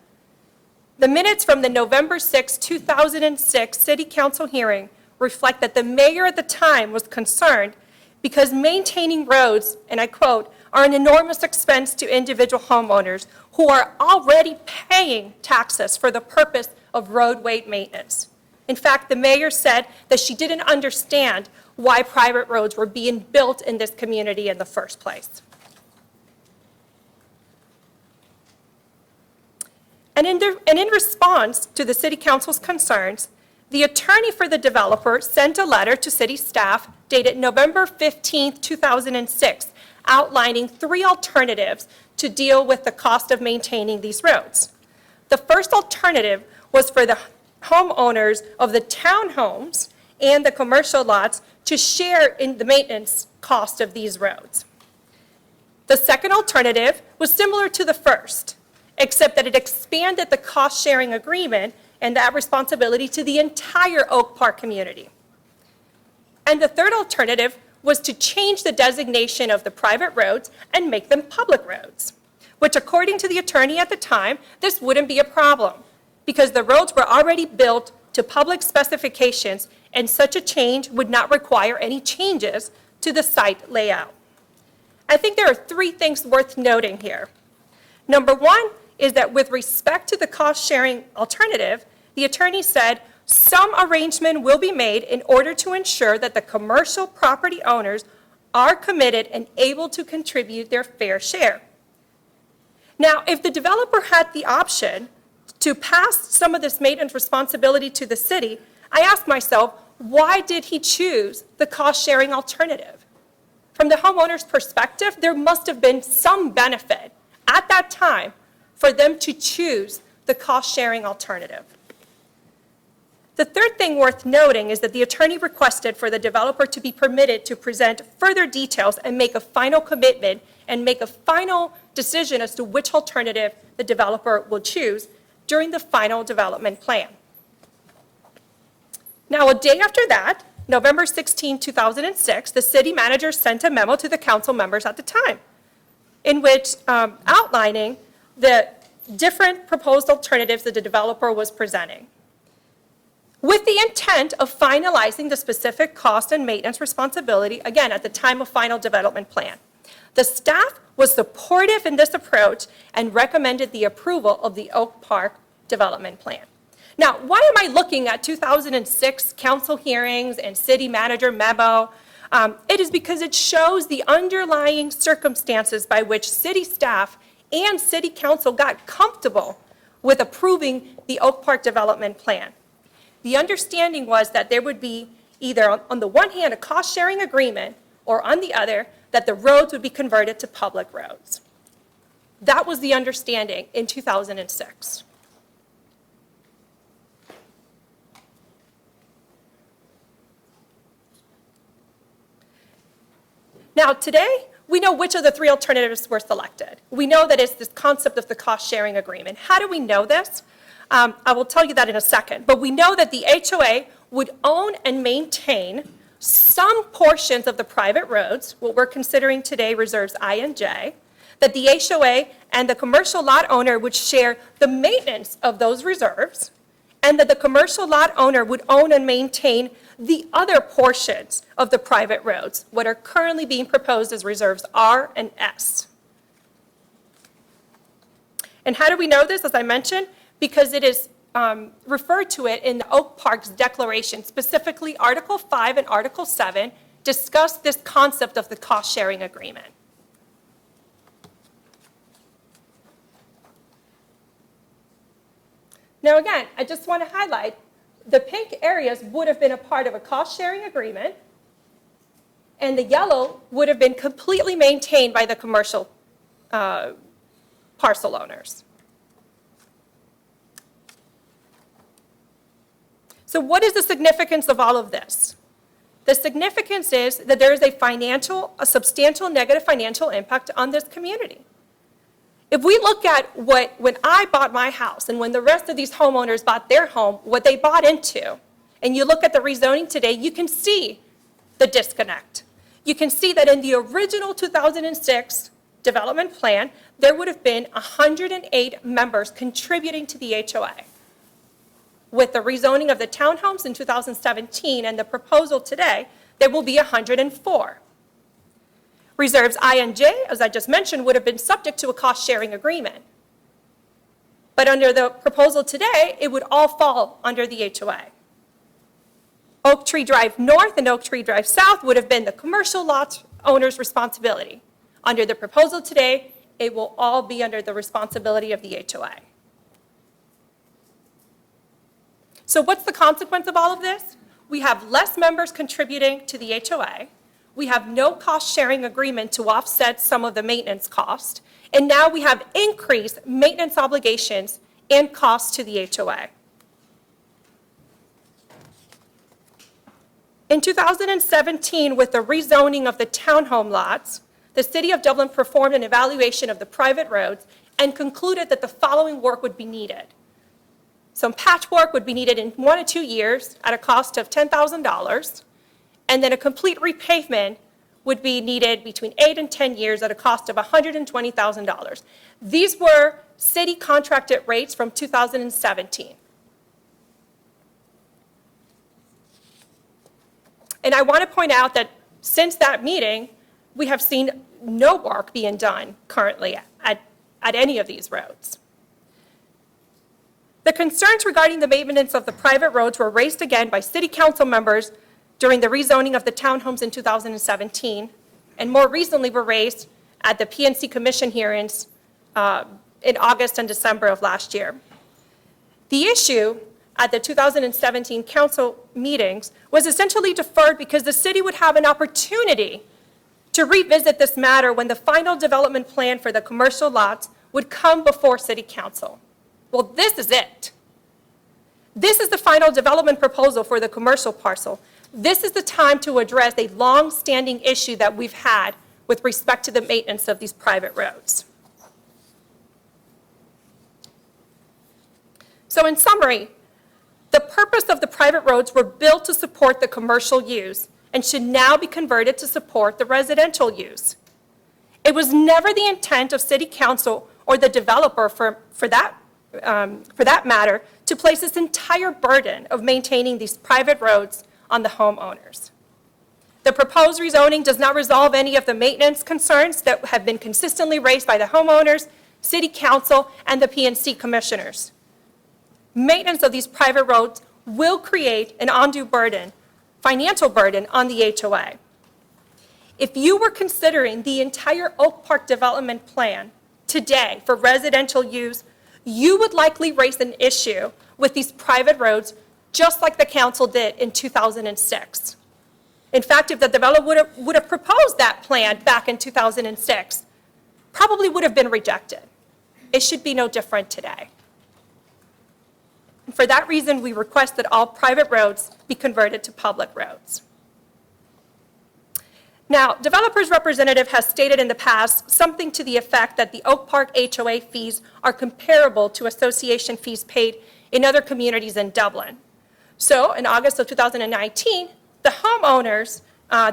Speaker 16: The minutes from the November 6, 2006 City Council hearing reflect that the mayor at the time was concerned because maintaining roads, and I quote, are an enormous expense to individual homeowners who are already paying taxes for the purpose of roadway maintenance. In fact, the mayor said that she didn't understand why private roads were being built in this community in the first place. And in response to the City Council's concerns, the attorney for the developer sent a letter to city staff dated November 15, 2006, outlining 3 alternatives to deal with the cost of maintaining these roads. The first alternative was for the homeowners of the townhomes and the commercial lots to share in the maintenance cost of these roads. The second alternative was similar to the first, except that it expanded the cost-sharing agreement and that responsibility to the entire Oak Park community. And the third alternative was to change the designation of the private roads and make them public roads, which according to the attorney at the time, this wouldn't be a problem because the roads were already built to public specifications and such a change would not require any changes to the site layout. I think there are 3 things worth noting here. Number 1 is that with respect to the cost-sharing alternative, the attorney said some arrangement will be made in order to ensure that the commercial property owners are committed and able to contribute their fair share. Now, if the developer had the option to pass some of this maintenance responsibility to the city, I asked myself, why did he choose the cost-sharing alternative? From the homeowner's perspective, there must have been some benefit at that time for them to choose the cost-sharing alternative. The third thing worth noting is that the attorney requested for the developer to be permitted to present further details and make a final commitment and make a final decision as to which alternative the developer will choose during the final development plan. Now, a day after that, November 16, 2006, the city manager sent a memo to the council members at the time in which outlining the different proposed alternatives that the developer was presenting, with the intent of finalizing the specific cost and maintenance responsibility, again, at the time of final development plan. The staff was supportive in this approach and recommended the approval of the Oak Park development plan. Now, why am I looking at 2006 council hearings and city manager memo? It is because it shows the underlying circumstances by which city staff and city council got comfortable with approving the Oak Park development plan. The understanding was that there would be either, on the one hand, a cost-sharing agreement, or on the other, that the roads would be converted to public roads. That was the understanding in 2006. Now, today, we know which of the 3 alternatives were selected. We know that it's this concept of the cost-sharing agreement. How do we know this? I will tell you that in a second. But we know that the HOA would own and maintain some portions of the private roads, what we're considering today reserves I and J, that the HOA and the commercial lot owner would share the maintenance of those reserves, and that the commercial lot owner would own and maintain the other portions of the private roads, what are currently being proposed as reserves R and S. And how do we know this, as I mentioned? Because it is referred to it in the Oak Park's declaration, specifically Article 5 and Article 7 discuss this concept of the cost-sharing agreement. Now again, I just want to highlight the pink areas would have been a part of a cost-sharing agreement, and the yellow would have been completely maintained by the commercial parcel owners. So what is the significance of all of this? The significance is that there is a substantial negative financial impact on this community. If we look at when I bought my house and when the rest of these homeowners bought their home, what they bought into, and you look at the rezoning today, you can see the disconnect. You can see that in the original 2006 development plan, there would have been 108 members contributing to the HOA. With the rezoning of the townhomes in 2017 and the proposal today, there will be 104. Reserves I and J, as I just mentioned, would have been subject to a cost-sharing agreement. But under the proposal today, it would all fall under the HOA. Oak Tree Drive North and Oak Tree Drive South would have been the commercial lot owner's responsibility. Under the proposal today, it will all be under the responsibility of the HOA. So what's the consequence of all of this? We have less members contributing to the HOA. We have no cost-sharing agreement to offset some of the maintenance cost. And now we have increased maintenance obligations and costs to the HOA. In 2017, with the rezoning of the townhome lots, the City of Dublin performed an evaluation of the private roads and concluded that the following work would be needed. Some patchwork would be needed in 1 to 2 years at a cost of $10,000, and then a complete repavement would be needed between 8 and 10 years at a cost of $120,000. These were city contracted rates from 2017. And I want to point out that since that meeting, we have seen no work being done currently at any of these roads. The concerns regarding the maintenance of the private roads were raised again by city council members during the rezoning of the townhomes in 2017, and more recently were raised at the PNC Commission hearings in August and December of last year. The issue at the 2017 council meetings was essentially deferred because the city would have an opportunity to revisit this matter when the final development plan for the commercial lots would come before City Council. Well, this is it. This is the final development proposal for the commercial parcel. This is the time to address a long-standing issue that we've had with respect to the maintenance of these private roads. So in summary, the purpose of the private roads were built to support the commercial use and should now be converted to support the residential use. It was never the intent of City Council or the developer for that matter to place this entire burden of maintaining these private roads on the homeowners. The proposed rezoning does not resolve any of the maintenance concerns that have been consistently raised by the homeowners, City Council, and the PNC commissioners. Maintenance of these private roads will create an undue burden, financial burden on the HOA. If you were considering the entire Oak Park development plan today for residential use, you would likely raise an issue with these private roads just like the council did in 2006. In fact, if the developer would have proposed that plan back in 2006, probably would have been rejected. It should be no different today. And for that reason, we request that all private roads be converted to public roads. Now, developers' representative has stated in the past something to the effect that the Oak Park HOA fees are comparable to association fees paid in other communities in Dublin. So in August of 2019, the homeowners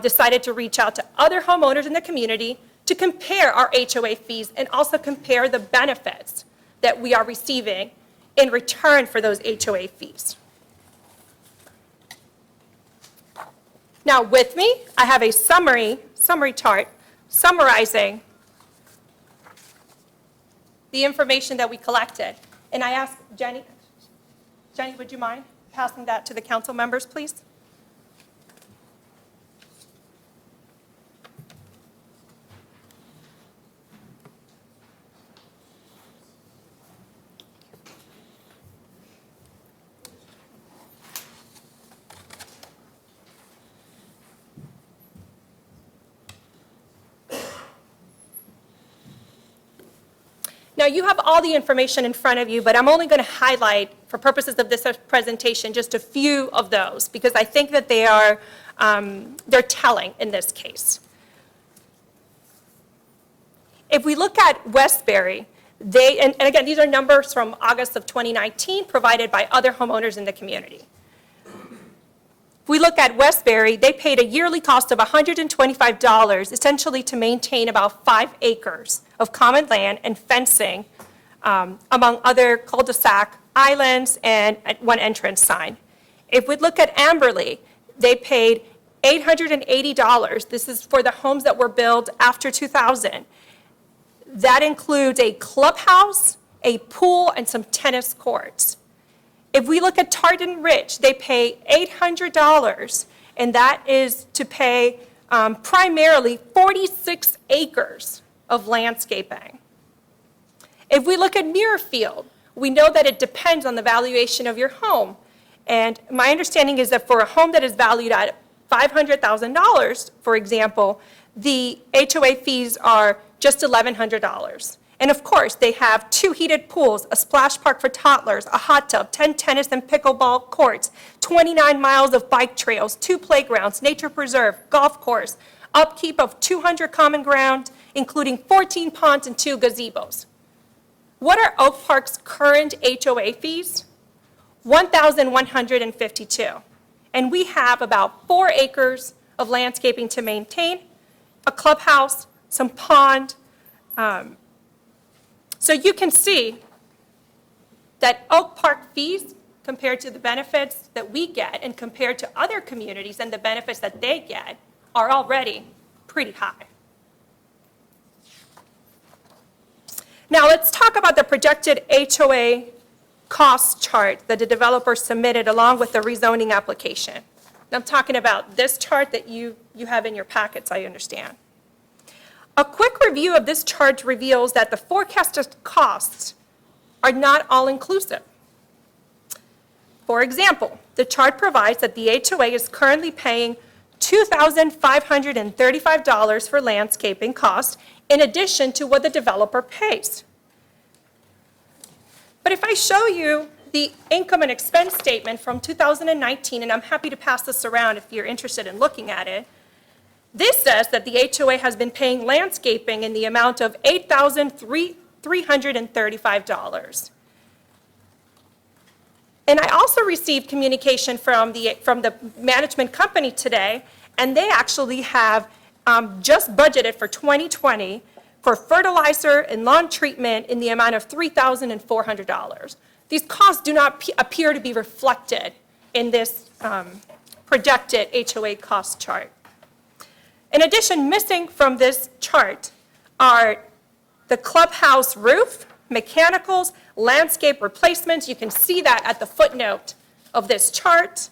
Speaker 16: decided to reach out to other homeowners in the community to compare our HOA fees and also compare the benefits that we are receiving in return for those HOA fees. Now with me, I have a summary chart summarizing the information that we collected. And I asked Jenny, would you mind passing that to the council members, please? Now, you have all the information in front of you, but I'm only going to highlight, for purposes of this presentation, just a few of those, because I think that they are, they're telling in this case. If we look at Westbury, and again, these are numbers from August of 2019 provided by other homeowners in the community. If we look at Westbury, they paid a yearly cost of $125 essentially to maintain about 5 acres of common land and fencing, among other cul-de-sac islands and one entrance sign. If we look at Amberley, they paid $880. This is for the homes that were built after 2000. That includes a clubhouse, a pool, and some tennis courts. If we look at Terton Ridge, they pay $800, and that is to pay primarily 46 acres of landscaping. If we look at Muirfield, we know that it depends on the valuation of your home. And my understanding is that for a home that is valued at $500,000, for example, the HOA fees are just $1,100. And of course, they have 2 heated pools, a splash park for toddlers, a hot tub, 10 tennis and pickleball courts, 29 miles of bike trails, 2 playgrounds, nature preserve, golf course, upkeep of 200 common ground, including 14 ponds and 2 gazebos. What are Oak Park's current HOA fees? $1,152. And we have about 4 acres of landscaping to maintain, a clubhouse, some pond. So you can see that Oak Park fees compared to the benefits that we get and compared to other communities and the benefits that they get are already pretty high. Now let's talk about the projected HOA cost chart that the developer submitted along with the rezoning application. And I'm talking about this chart that you have in your packets, I understand. A quick review of this chart reveals that the forecasted costs are not all-inclusive. For example, the chart provides that the HOA is currently paying $2,535 for landscaping costs in addition to what the developer pays. But if I show you the income and expense statement from 2019, and I'm happy to pass this around if you're interested in looking at it, this says that the HOA has been paying landscaping in the amount of $8,335. And I also received communication from the management company today, and they actually have just budgeted for 2020 for fertilizer and lawn treatment in the amount of $3,400. These costs do not appear to be reflected in this projected HOA cost chart. In addition, missing from this chart are the clubhouse roof, mechanicals, landscape replacements. You can see that at the footnote of this chart.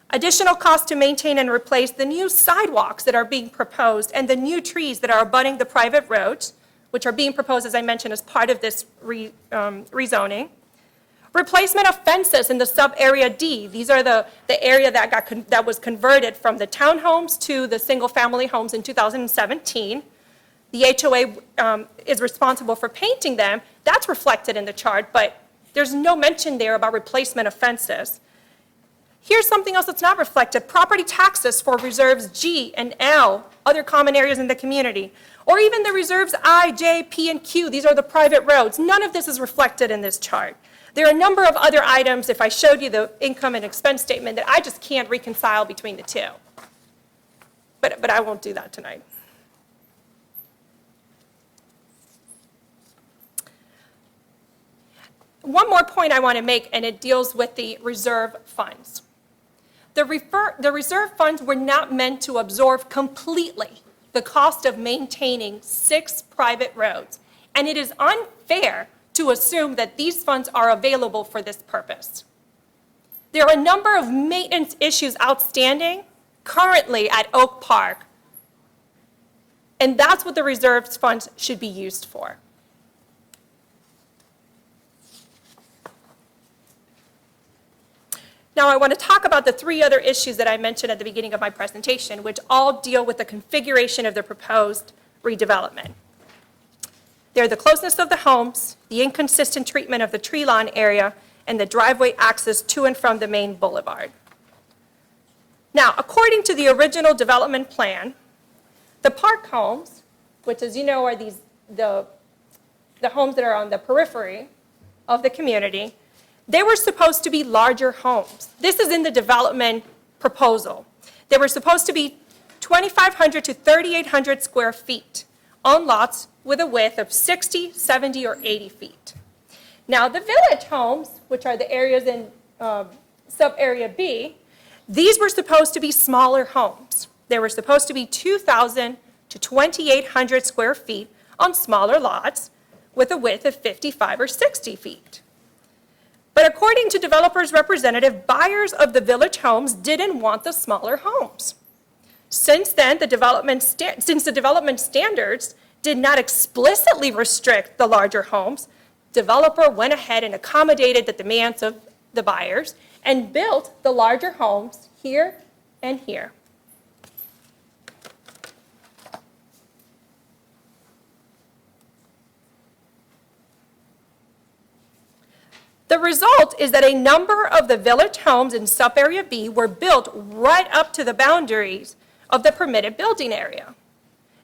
Speaker 16: Additional costs to maintain and replace the new sidewalks that are being proposed and the new trees that are abutting the private roads, which are being proposed, as I mentioned, as part of this rezoning. Replacement of fences in the sub-area D. These are the area that was converted from the townhomes to the single-family homes in 2017. The HOA is responsible for painting them. That's reflected in the chart, but there's no mention there about replacement of fences. Here's something else that's not reflected: property taxes for reserves G and L, other common areas in the community, or even the reserves I, J, P, and Q. These are the private roads. None of this is reflected in this chart. There are a number of other items, if I showed you the income and expense statement, that I just can't reconcile between the two. But I won't do that tonight. One more point I want to make, and it deals with the reserve funds. The reserve funds were not meant to absorb completely the cost of maintaining 6 private roads, and it is unfair to assume that these funds are available for this purpose. There are a number of maintenance issues outstanding currently at Oak Park, and that's what the reserves funds should be used for. Now, I want to talk about the 3 other issues that I mentioned at the beginning of my presentation, which all deal with the configuration of the proposed redevelopment. They're the closeness of the homes, the inconsistent treatment of the tree lawn area, and the driveway access to and from the main boulevard. Now, according to the original development plan, the park homes, which, as you know, are the homes that are on the periphery of the community, they were supposed to be larger homes. This is in the development proposal. They were supposed to be 2,500 to 3,800 square feet on lots with a width of 60, 70, or 80 feet. Now, the village homes, which are the areas in sub-area B, these were supposed to be smaller homes. They were supposed to be 2,000 to 2,800 square feet on smaller lots with a width of 55 or 60 feet. But according to developers' representative, buyers of the village homes didn't want the smaller homes. Since then, since the development standards did not explicitly restrict the larger homes, developer went ahead and accommodated the demands of the buyers and built the larger homes here and here. The result is that a number of the village homes in sub-area B were built right up to the boundaries of the permitted building area.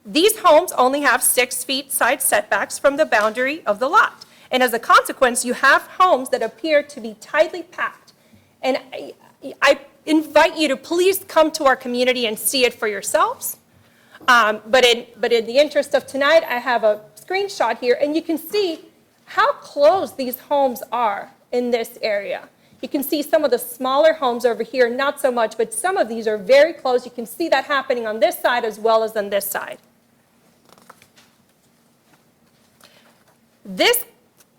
Speaker 16: These homes only have 6 feet side setbacks from the boundary of the lot. And as a consequence, you have homes that appear to be tightly packed. And I invite you to please come to our community and see it for yourselves. But in the interest of tonight, I have a screenshot here, and you can see how close these homes are in this area. You can see some of the smaller homes over here, not so much, but some of these are very close. You can see that happening on this side as well as on this side. This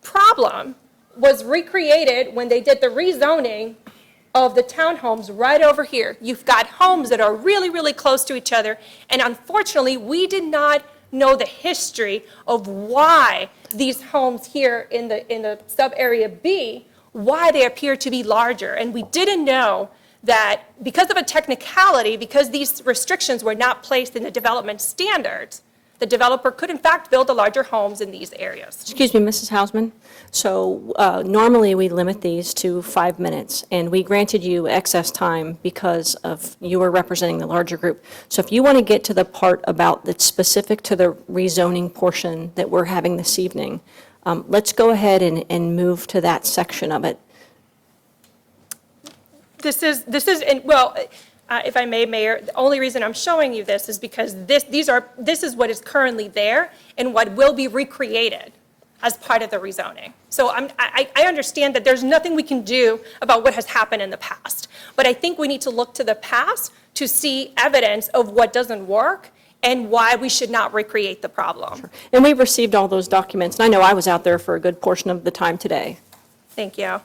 Speaker 16: problem was recreated when they did the rezoning of the townhomes right over here. You've got homes that are really, really close to each other, and unfortunately, we did not know the history of why these homes here in the sub-area B, why they appear to be larger. And we didn't know that because of a technicality, because these restrictions were not placed in the development standards, the developer could in fact build the larger homes in these areas.
Speaker 1: Excuse me, Mrs. Hausman. So normally we limit these to 5 minutes, and we granted you excess time because of you were representing the larger group. So if you want to get to the part about that's specific to the rezoning portion that we're having this evening, let's go ahead and move to that section of it.
Speaker 16: This is if I may, Mayor, the only reason I'm showing you this is because this is what is currently there and what will be recreated as part of the rezoning. So I understand that there's nothing we can do about what has happened in the past, but I think we need to look to the past to see evidence of what doesn't work and why we should not recreate the problem.
Speaker 1: Sure. And we've received all those documents, and I know I was out there for a good portion of the time today.
Speaker 16: Thank you.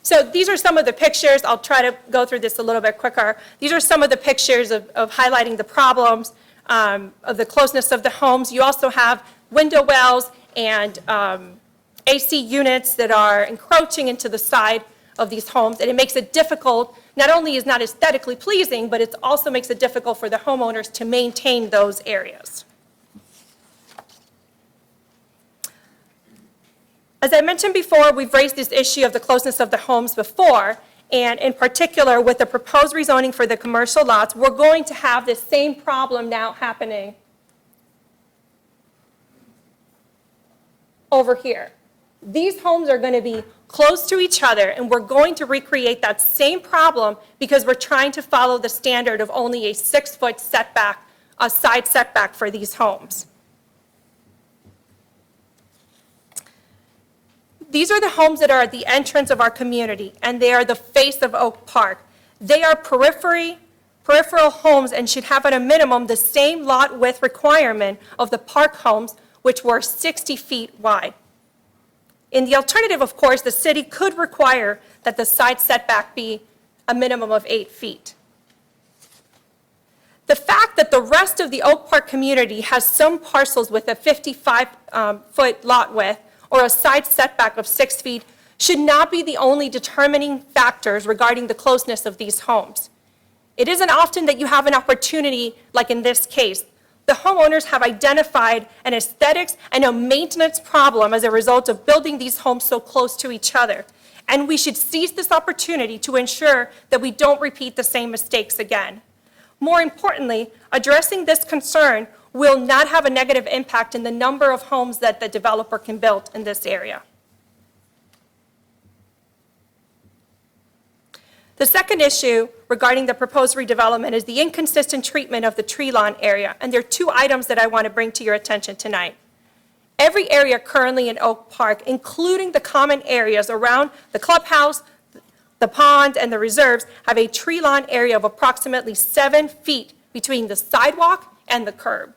Speaker 16: So these are some of the pictures. I'll try to go through this a little bit quicker. These are some of the pictures of highlighting the problems, of the closeness of the homes. You also have window wells and AC units that are encroaching into the side of these homes, and it makes it difficult. Not only is not aesthetically pleasing, but it also makes it difficult for the homeowners to maintain those areas. As I mentioned before, we've raised this issue of the closeness of the homes before, and in particular with the proposed rezoning for the commercial lots, we're going to have this same problem now happening over here. These homes are going to be close to each other, and we're going to recreate that same problem because we're trying to follow the standard of only a 6-foot setback, a side setback for these homes. These are the homes that are at the entrance of our community, and they are the face of Oak Park. They are peripheral homes and should have at a minimum the same lot width requirement of the park homes, which were 60 feet wide. In the alternative, of course, the city could require that the side setback be a minimum of 8 feet. The fact that the rest of the Oak Park community has some parcels with a 55-foot lot width or a side setback of 6 feet should not be the only determining factors regarding the closeness of these homes. It isn't often that you have an opportunity, like in this case. The homeowners have identified an aesthetics and a maintenance problem as a result of building these homes so close to each other. And we should seize this opportunity to ensure that we don't repeat the same mistakes again. More importantly, addressing this concern will not have a negative impact in the number of homes that the developer can build in this area. The second issue regarding the proposed redevelopment is the inconsistent treatment of the tree lawn area, and there are two items that I want to bring to your attention tonight. Every area currently in Oak Park, including the common areas around the clubhouse, the pond, and the reserves, have a tree lawn area of approximately 7 feet between the sidewalk and the curb.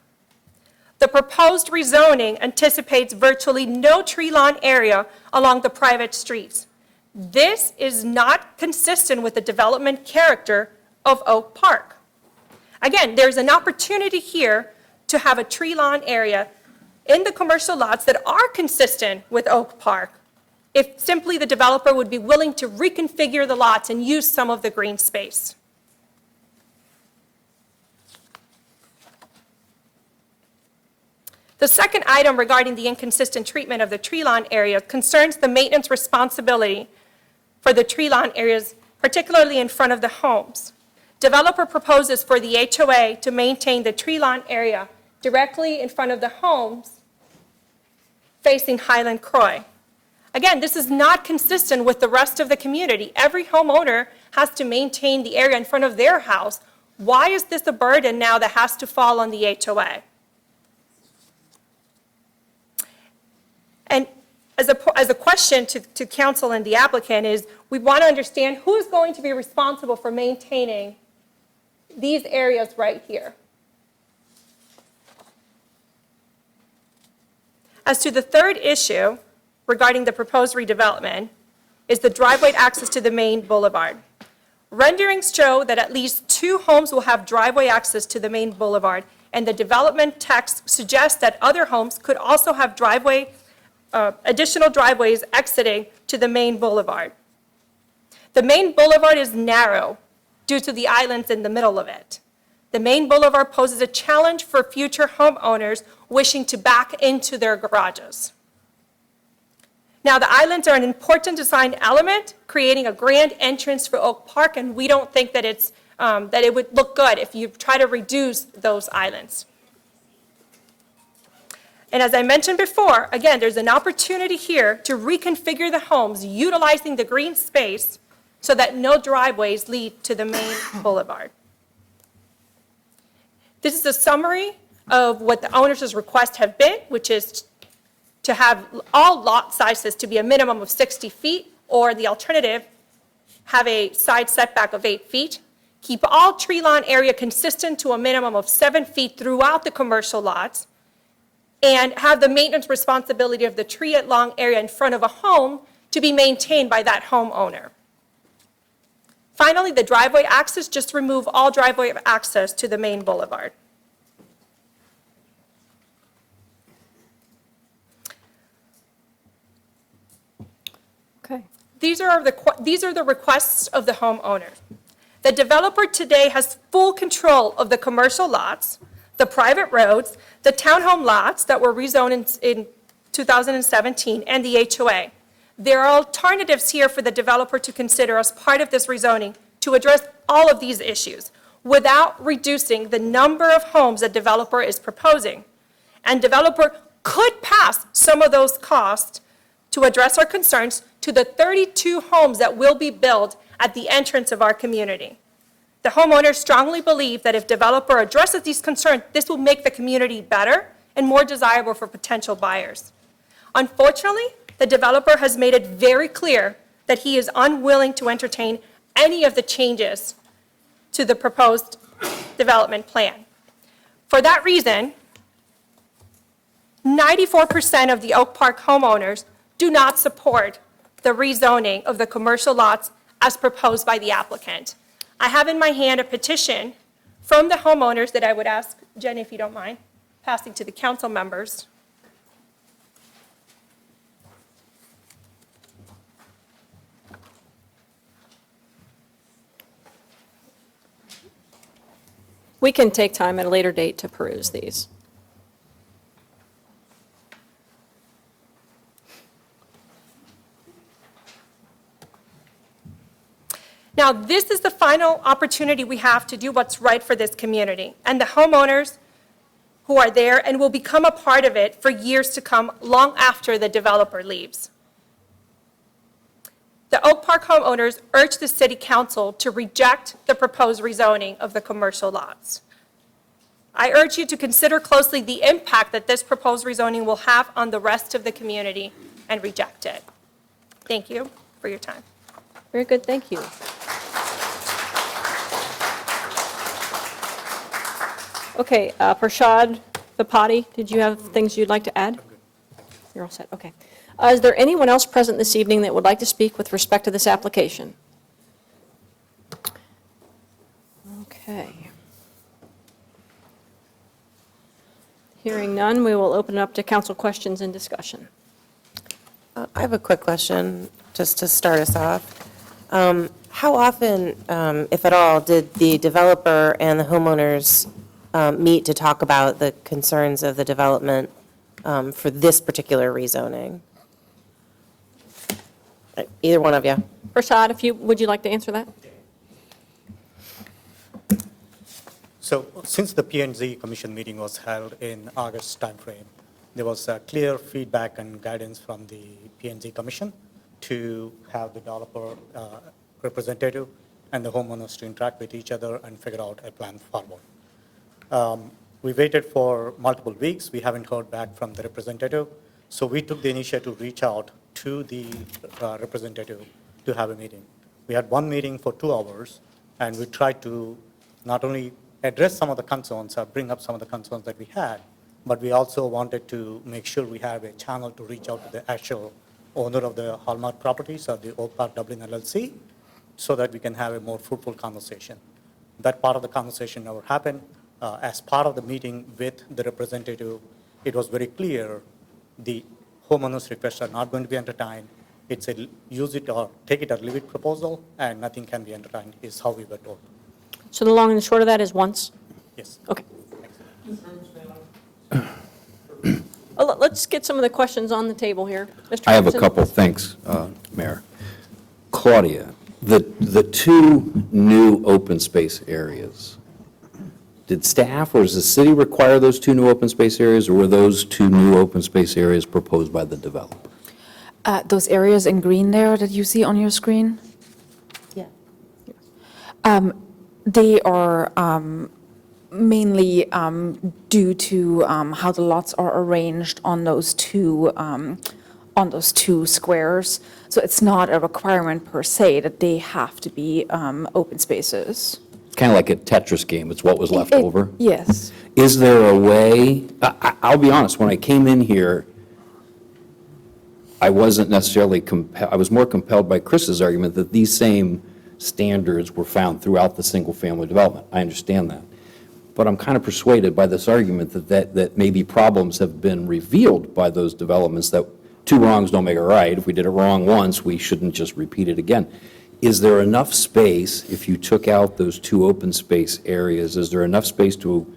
Speaker 16: The proposed rezoning anticipates virtually no tree lawn area along the private streets. This is not consistent with the development character of Oak Park. Again, there's an opportunity here to have a tree lawn area in the commercial lots that are consistent with Oak Park, if simply the developer would be willing to reconfigure the lots and use some of the green space. The second item regarding the inconsistent treatment of the tree lawn area concerns the maintenance responsibility for the tree lawn areas, particularly in front of the homes. Developer proposes for the HOA to maintain the tree lawn area directly in front of the homes facing Highland Croy. Again, this is not consistent with the rest of the community. Every homeowner has to maintain the area in front of their house. Why is this a burden now that has to fall on the HOA? And as a question to council and the applicant is, we want to understand who's going to be responsible for maintaining these areas right here. As to the third issue regarding the proposed redevelopment is the driveway access to the main boulevard. Renderings show that at least 2 homes will have driveway access to the main boulevard, and the development text suggests that other homes could also have additional driveways exiting to the main boulevard. The main boulevard is narrow due to the islands in the middle of it. The main boulevard poses a challenge for future homeowners wishing to back into their garages. Now, the islands are an important design element, creating a grand entrance for Oak Park, and we don't think that it would look good if you try to reduce those islands. And as I mentioned before, again, there's an opportunity here to reconfigure the homes utilizing the green space so that no driveways lead to the main boulevard. This is a summary of what the owners' requests have been, which is to have all lot sizes to be a minimum of 60 feet, or the alternative, have a side setback of 8 feet, keep all tree lawn area consistent to a minimum of 7 feet throughout the commercial lots, and have the maintenance responsibility of the tree lawn area in front of a home to be maintained by that homeowner. Finally, the driveway access, just remove all driveway access to the main boulevard.
Speaker 1: Okay.
Speaker 16: These are the requests of the homeowner. The developer today has full control of the commercial lots, the private roads, the townhome lots that were rezoned in 2017, and the HOA. There are alternatives here for the developer to consider as part of this rezoning to address all of these issues without reducing the number of homes the developer is proposing. And developer could pass some of those costs to address our concerns to the 32 homes that will be built at the entrance of our community. The homeowners strongly believe that if developer addresses these concerns, this will make the community better and more desirable for potential buyers. Unfortunately, the developer has made it very clear that he is unwilling to entertain any of the changes to the proposed development plan. For that reason, 94% of the Oak Park homeowners do not support the rezoning of the commercial lots as proposed by the applicant. I have in my hand a petition from the homeowners that I would ask, Jenny, if you don't mind, passing to the council members.
Speaker 1: We can take time at a later date to peruse these.
Speaker 16: Now, this is the final opportunity we have to do what's right for this community. And the homeowners who are there and will become a part of it for years to come, long after the developer leaves. The Oak Park homeowners urge the City Council to reject the proposed rezoning of the commercial lots. I urge you to consider closely the impact that this proposed rezoning will have on the rest of the community and reject it. Thank you for your time.
Speaker 1: Very good, thank you. Okay, Prashad Vipati, did you have things you'd like to add? You're all set, okay. Is there anyone else present this evening that would like to speak with respect to this application? Okay. Hearing none, we will open it up to council questions and discussion.
Speaker 17: I have a quick question, just to start us off. How often, if at all, did the developer and the homeowners meet to talk about the concerns of the development for this particular rezoning? Either one of you.
Speaker 1: Prashad, would you like to answer that?
Speaker 18: So since the P&Z Commission meeting was held in August timeframe, there was clear feedback and guidance from the P&Z Commission to have the developer representative and the homeowners to interact with each other and figure out a plan forward. We waited for multiple weeks. We haven't heard back from the representative. So we took the initiative to reach out to the representative to have a meeting. We had one meeting for 2 hours, and we tried to not only address some of the concerns or bring up some of the concerns that we had, but we also wanted to make sure we have a channel to reach out to the actual owner of the Hallmark properties or the Oak Park Dublin LLC so that we can have a more fruitful conversation. That part of the conversation never happened. As part of the meeting with the representative, it was very clear the homeowners' requests are not going to be entertained. It's a use it or take it or leave it proposal, and nothing can be entertained, is how we were told.
Speaker 1: So the long and short of that is once?
Speaker 18: Yes.
Speaker 1: Okay. Let's get some of the questions on the table here. Mr.
Speaker 19: I have a
Speaker 1: Thompson?
Speaker 19: couple, thanks, Mayor. Claudia, the two new open space areas, did staff or does the city require those two new open space areas, or were those two new open space areas proposed by the developer?
Speaker 14: Those areas in green there that you see on your screen?
Speaker 17: Yeah.
Speaker 14: They are mainly due to how the lots are arranged on those two squares. So it's not a requirement per se that they have to be open spaces.
Speaker 19: Kind of like a Tetris game, it's what was left over?
Speaker 14: Yes.
Speaker 19: Is there a way, I'll be honest, when I came in here, I wasn't necessarily I was more compelled by Chris's argument that these same standards were found throughout the single-family development. I understand that. But I'm kind of persuaded by this argument that maybe problems have been revealed by those developments, that two wrongs don't make a right. If we did it wrong once, we shouldn't just repeat it again. Is there enough space, if you took out those two open space areas, is there enough space to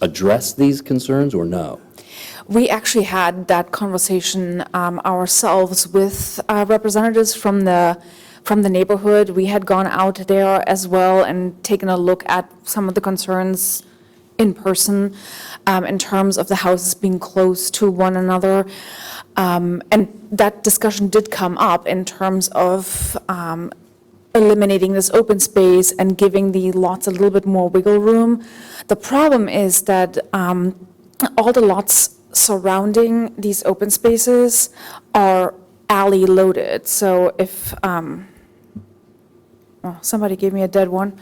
Speaker 19: address these concerns or no?
Speaker 14: We actually had that conversation ourselves with representatives from the neighborhood. We had gone out there as well and taken a look at some of the concerns in person in terms of the houses being close to one another. And that discussion did come up in terms of eliminating this open space and giving the lots a little bit more wiggle room. The problem is that all the lots surrounding these open spaces are alley loaded. So if, somebody gave me a dead one.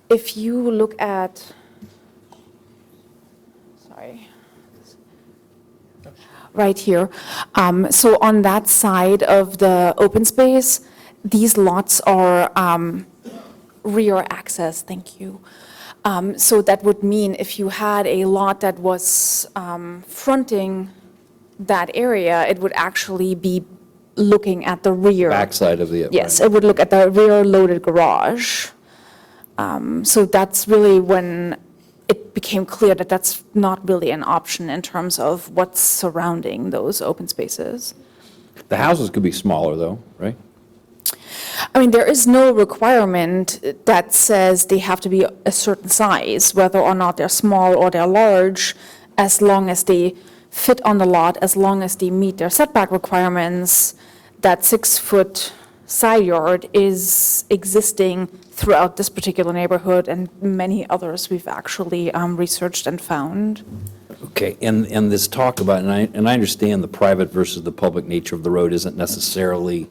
Speaker 14: If you look at, sorry, right here. So on that side of the open space, these lots are rear access, thank you. So that would mean if you had a lot that was fronting that area, it would actually be looking at the rear.
Speaker 19: Backside of the.
Speaker 14: Yes, it would look at the rear loaded garage. So that's really when it became clear that that's not really an option in terms of what's surrounding those open spaces.
Speaker 19: The houses could be smaller though, right?
Speaker 14: I mean, there is no requirement that says they have to be a certain size, whether or not they're small or they're large, as long as they fit on the lot, as long as they meet their setback requirements, that 6-foot side yard is existing throughout this particular neighborhood and many others we've actually researched and found.
Speaker 19: Okay, and this talk about, and I understand the private versus the public nature of the road isn't necessarily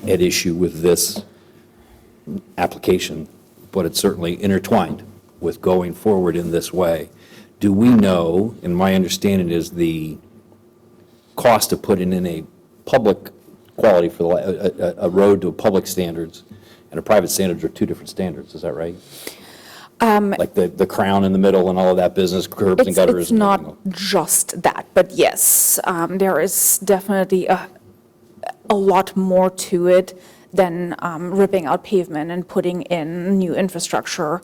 Speaker 19: at issue with this application, but it's certainly intertwined with going forward in this way. Do we know, and my understanding is the cost of putting in a public quality for a road to a public standards and a private standards are two different standards, is that right? Like the crown in the middle and all of that business, curbs and gutters?
Speaker 14: It's not just that, but yes, there is definitely a lot more to it than ripping out pavement and putting in new infrastructure.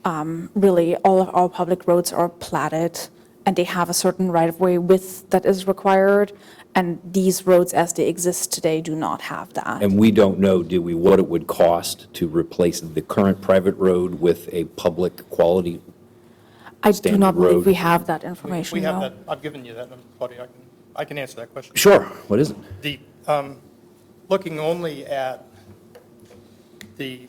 Speaker 14: Really, all of our public roads are platted, and they have a certain right-of-way width that is required, and these roads as they exist today do not have that.
Speaker 19: And we don't know, do we, what it would cost to replace the current private road with a public quality
Speaker 14: I do
Speaker 19: standard
Speaker 14: not believe
Speaker 19: road?
Speaker 14: we have that information,
Speaker 15: We have
Speaker 14: no.
Speaker 15: that, I've given you that, Claudia, I can answer that question.
Speaker 19: Sure, what is it?
Speaker 15: The, looking only at the,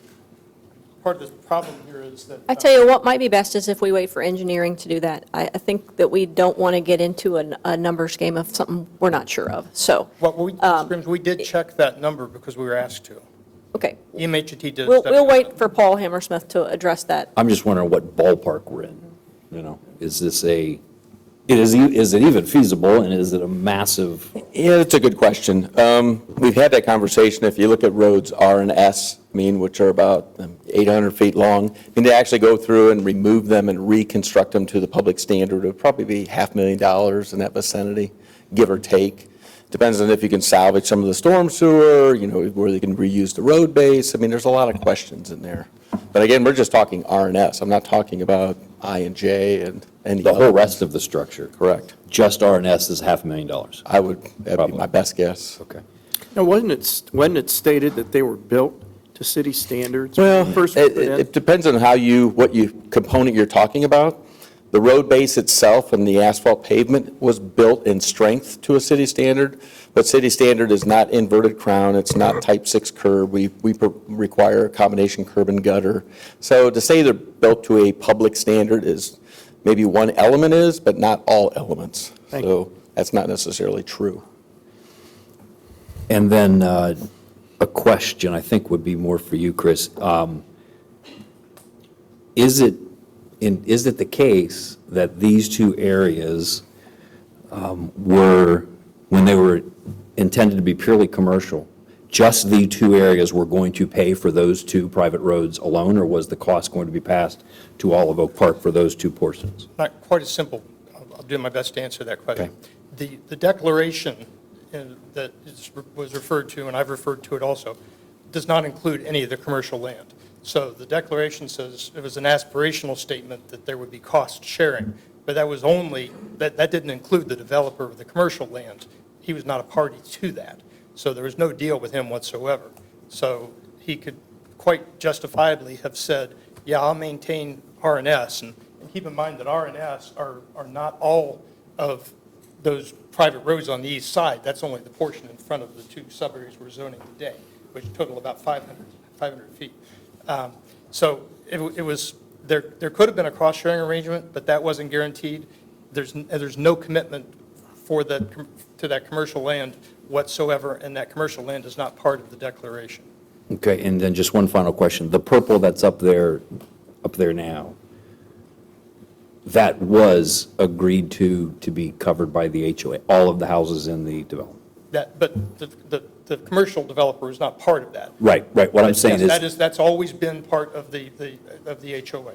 Speaker 15: part of the problem here is that.
Speaker 1: I tell you what might be best is if we wait for engineering to do that. I think that we don't want to get into a numbers game of something we're not sure of, so.
Speaker 15: We did check that number because we were asked to.
Speaker 1: Okay.
Speaker 15: EMHT did a
Speaker 1: We'll
Speaker 15: study.
Speaker 1: wait for Paul Hammersmith to address that.
Speaker 19: I'm just wondering what ballpark we're in, you know? Is this is it even feasible, and is it a massive?
Speaker 20: Yeah, that's a good question. We've had that conversation. If you look at roads R and S, which are about 800 feet long, to actually go through and remove them and reconstruct them to the public standard, it would probably be $500,000 in that vicinity, give or take. Depends on if you can salvage some of the storm sewer, where they can reuse the road base. There's a lot of questions in there. But again, we're just talking R and S. I'm not talking about I and J and any
Speaker 19: The
Speaker 20: other.
Speaker 19: whole rest of the structure?
Speaker 20: Correct.
Speaker 19: Just R&S is $500,000?
Speaker 20: That'd be my best guess.
Speaker 19: Okay.
Speaker 21: Now, wasn't it stated that they were built to city standards?
Speaker 20: Well,
Speaker 21: First,
Speaker 20: it depends on what component you're talking about. The road base itself and the asphalt pavement was built in strength to a city standard, but city standard is not inverted crown, it's not type 6 curb. We require a combination curb and gutter. So to say they're built to a public standard is, maybe one element is, but not all elements. So that's not necessarily true.
Speaker 19: And then a question I think would be more for you, Chris. Is it the case that these two areas were, when they were intended to be purely commercial, just the two areas were going to pay for those two private roads alone, or was the cost going to be passed to all of Oak Park for those two portions?
Speaker 15: Not quite as simple. I'll do my best to answer that question. The declaration that was referred to, and I've referred to it also, does not include any of the commercial land. So the declaration says it was an aspirational statement that there would be cost sharing, but that was only, that didn't include the developer of the commercial land. He was not a party to that. So there was no deal with him whatsoever. So he could quite justifiably have said, yeah, I'll maintain R&S. And keep in mind that R&S are not all of those private roads on the east side. That's only the portion in front of the two sub-areas we're zoning today, which total about 500 feet. So it was, there could have been a cost-sharing arrangement, but that wasn't guaranteed. There's no commitment to that commercial land whatsoever, and that commercial land is not part of the declaration.
Speaker 19: Okay, and then just one final question. The purple that's up there now, that was agreed to be covered by the HOA, all of the houses in the development?
Speaker 15: But the commercial developer is not part of that.
Speaker 19: Right. What I'm saying is.
Speaker 15: That's always been part of the HOA.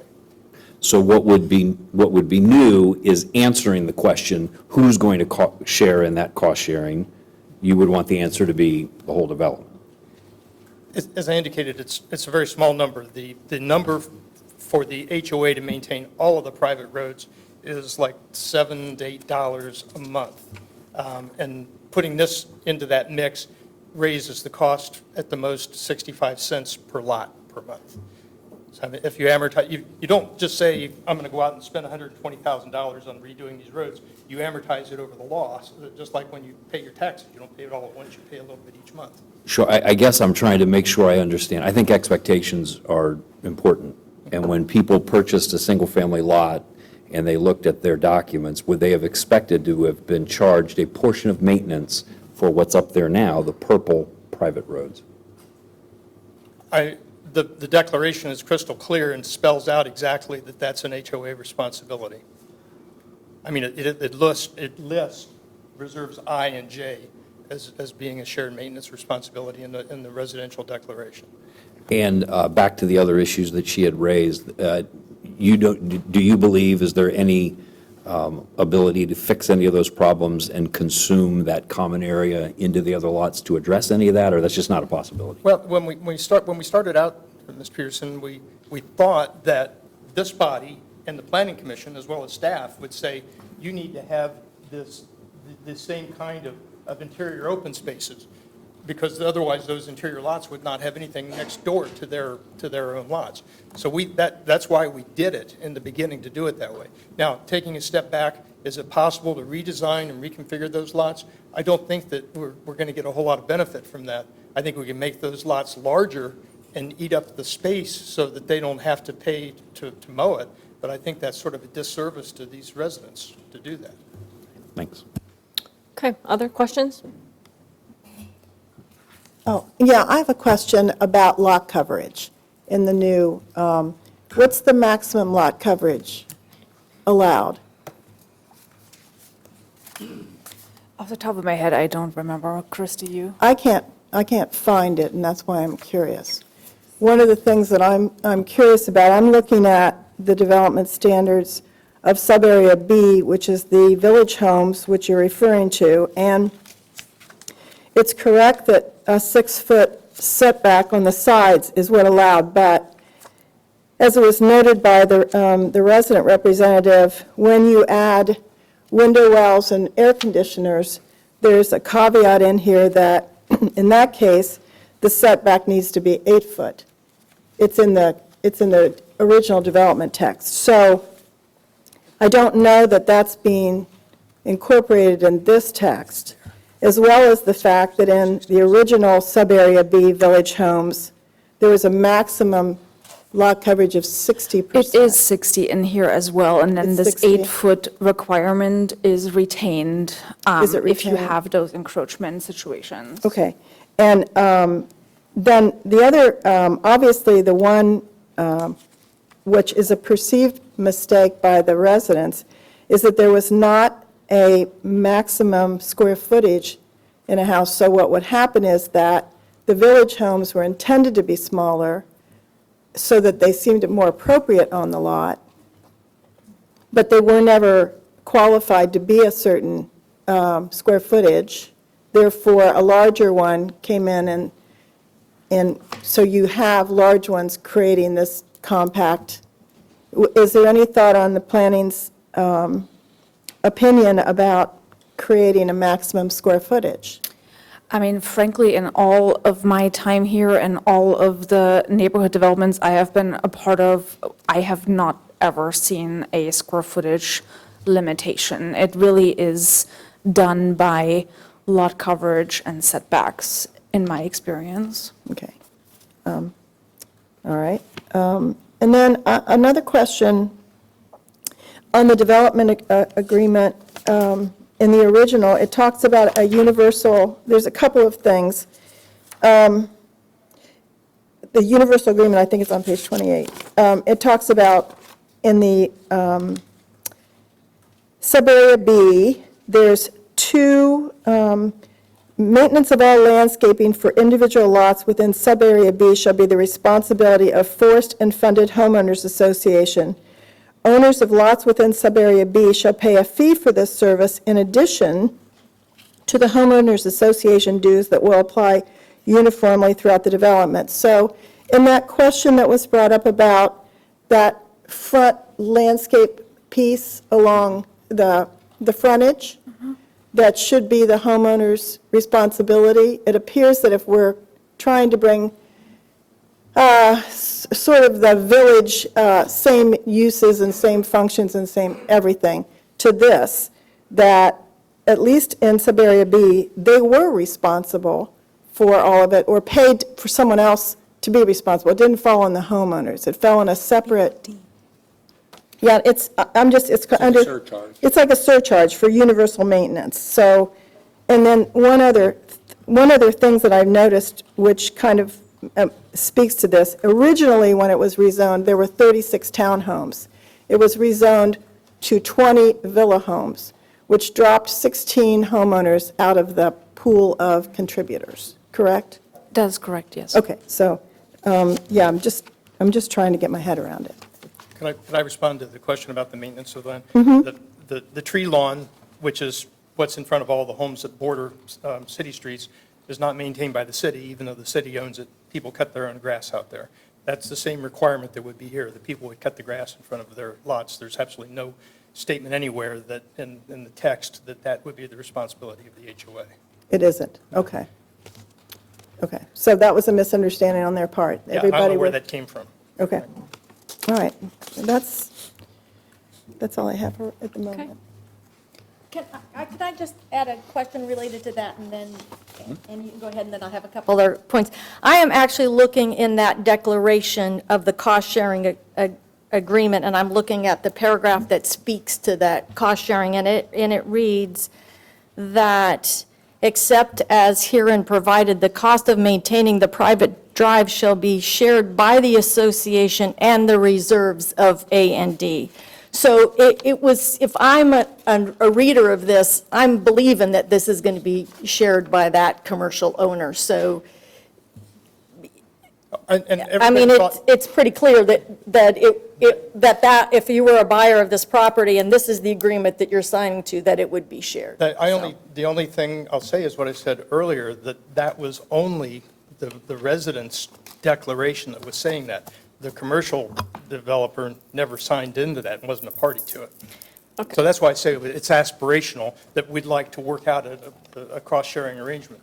Speaker 19: So what would be new is answering the question, who's going to share in that cost sharing? You would want the answer to be the whole development.
Speaker 15: As I indicated, it's a very small number. The number for the HOA to maintain all of the private roads is like $7 to $8 a month. And putting this into that mix raises the cost at the most 65 cents per lot per month. So, I mean, if you amortize, you don't just say, I'm going to go out and spend $120,000 on redoing these roads. You amortize it over the law, so that just like when you pay your taxes, you don't pay it all at once, you pay a little bit each month.
Speaker 19: Sure, I guess I'm trying to make sure I understand. I think expectations are important. And when people purchased a single-family lot and they looked at their documents, would they have expected to have been charged a portion of maintenance for what's up there now, the purple private roads?
Speaker 15: The declaration is crystal clear and spells out exactly that that's an HOA responsibility. I mean, it lists reserves I and J as being a shared maintenance responsibility in the residential declaration.
Speaker 19: And back to the other issues that she had raised, do you believe, is there any ability to fix any of those problems and consume that common area into the other lots to address any of that, or that's just not a possibility?
Speaker 15: Well, when we started out, Ms. Pearson, we thought that this body and the Planning Commission, as well as staff, would say, you need to have this same kind of interior open spaces, because otherwise those interior lots would not have anything next door to their own lots. So that's why we did it in the beginning, to do it that way. Now, taking a step back, is it possible to redesign and reconfigure those lots? I don't think that we're going to get a whole lot of benefit from that. I think we can make those lots larger and eat up the space so that they don't have to pay to mow it. But I think that's sort of a disservice to these residents to do that.
Speaker 19: Thanks.
Speaker 1: Okay, other questions?
Speaker 13: Oh, yeah, I have a question about lot coverage in the new, what's the maximum lot coverage allowed?
Speaker 14: Off the top of my head, I don't remember. Chris, do you?
Speaker 13: I can't find it, and that's why I'm curious. One of the things that I'm curious about, I'm looking at the development standards of subarea B, which is the village homes, which you're referring to, and it's correct that a 6-foot setback on the sides is what allowed, but as it was noted by the resident representative, when you add window wells and air conditioners, there's a caveat in here that, in that case, the setback needs to be 8 foot. It's in the original development text. So I don't know that that's being incorporated in this text, as well as the fact that in the original subarea B village homes, there was a maximum lot coverage of 60%.
Speaker 14: It is 60 in here as well, and then
Speaker 13: It's
Speaker 14: this
Speaker 13: 60.
Speaker 14: 8-foot requirement is retained
Speaker 13: Is it
Speaker 14: if you
Speaker 13: retained?
Speaker 14: have those encroachment situations.
Speaker 13: Okay. And then the other, obviously, the one which is a perceived mistake by the residents is that there was not a maximum square footage in a house. So what would happen is that the village homes were intended to be smaller so that they seemed more appropriate on the lot, but they were never qualified to be a certain square footage. Therefore, a larger one came in, and so you have large ones creating this compact. Is there any thought on the planning's opinion about creating a maximum square footage?
Speaker 14: I mean, frankly, in all of my time here and all of the neighborhood developments I have been a part of, I have not ever seen a square footage limitation. It really is done by lot coverage and setbacks, in my experience.
Speaker 13: Okay. All right. And then another question on the development agreement. In the original, it talks about a universal, there's a couple of things. The universal agreement, I think it's on page 28. It talks about in the subarea B, there's 2, maintenance of all landscaping for individual lots within subarea B shall be the responsibility of forced and funded homeowners association. Owners of lots within subarea B shall pay a fee for this service in addition to the homeowners association dues that will apply uniformly throughout the development. So in that question that was brought up about that front landscape piece along the frontage, that should be the homeowner's responsibility. It appears that if we're trying to bring sort of the village, same uses and same functions and same everything, to this, that at least in Sub-Area B, they were responsible for all of it, or paid for someone else to be responsible. It didn't fall on the homeowners. It fell on a separate, yeah, it's under,
Speaker 11: surcharge.
Speaker 13: it's like a surcharge for universal maintenance. So, and then one other thing that I've noticed, which kind of speaks to this, originally when it was rezoned, there were 36 townhomes. It was rezoned to 20 villa homes, which dropped 16 homeowners out of the pool of contributors, correct?
Speaker 14: That's correct, yes.
Speaker 13: Okay, so, yeah, I'm just trying to get my head around it.
Speaker 15: Can I respond to the question about the maintenance of land?
Speaker 13: Mhm.
Speaker 15: The tree lawn, which is what's in front of all the homes that border city streets, is not maintained by the city, even though the city owns it. People cut their own grass out there. That's the same requirement that would be here. The people would cut the grass in front of their lots. There's absolutely no statement anywhere that, in the text, that would be the responsibility of the HOA.
Speaker 13: It isn't, okay. Okay, so that was a misunderstanding on their part.
Speaker 15: Yeah, I don't know where that came from.
Speaker 13: Okay, all right. That's all I have at the moment.
Speaker 4: Can I just add a question related to that, and then, and you can go ahead, and then I'll have a couple other points. I am actually looking in that declaration of the cost-sharing agreement, and I'm looking at the paragraph that speaks to that cost-sharing, and it reads that, except as herein provided, the cost of maintaining the private drive shall be shared by the association and the reserves of A and D. So it was, if I'm a reader of this, I'm believing that this is going to be shared by that commercial owner. So, I mean, it's pretty clear that if you were a buyer of this property and this is the agreement that you're signing to, that it would be shared.
Speaker 15: The only thing I'll say is what I said earlier, that was only the resident's declaration that was saying that. The commercial developer never signed into that and wasn't a party to it.
Speaker 1: Okay.
Speaker 15: So that's why I say it's aspirational, that we'd like to work out a cost-sharing arrangement.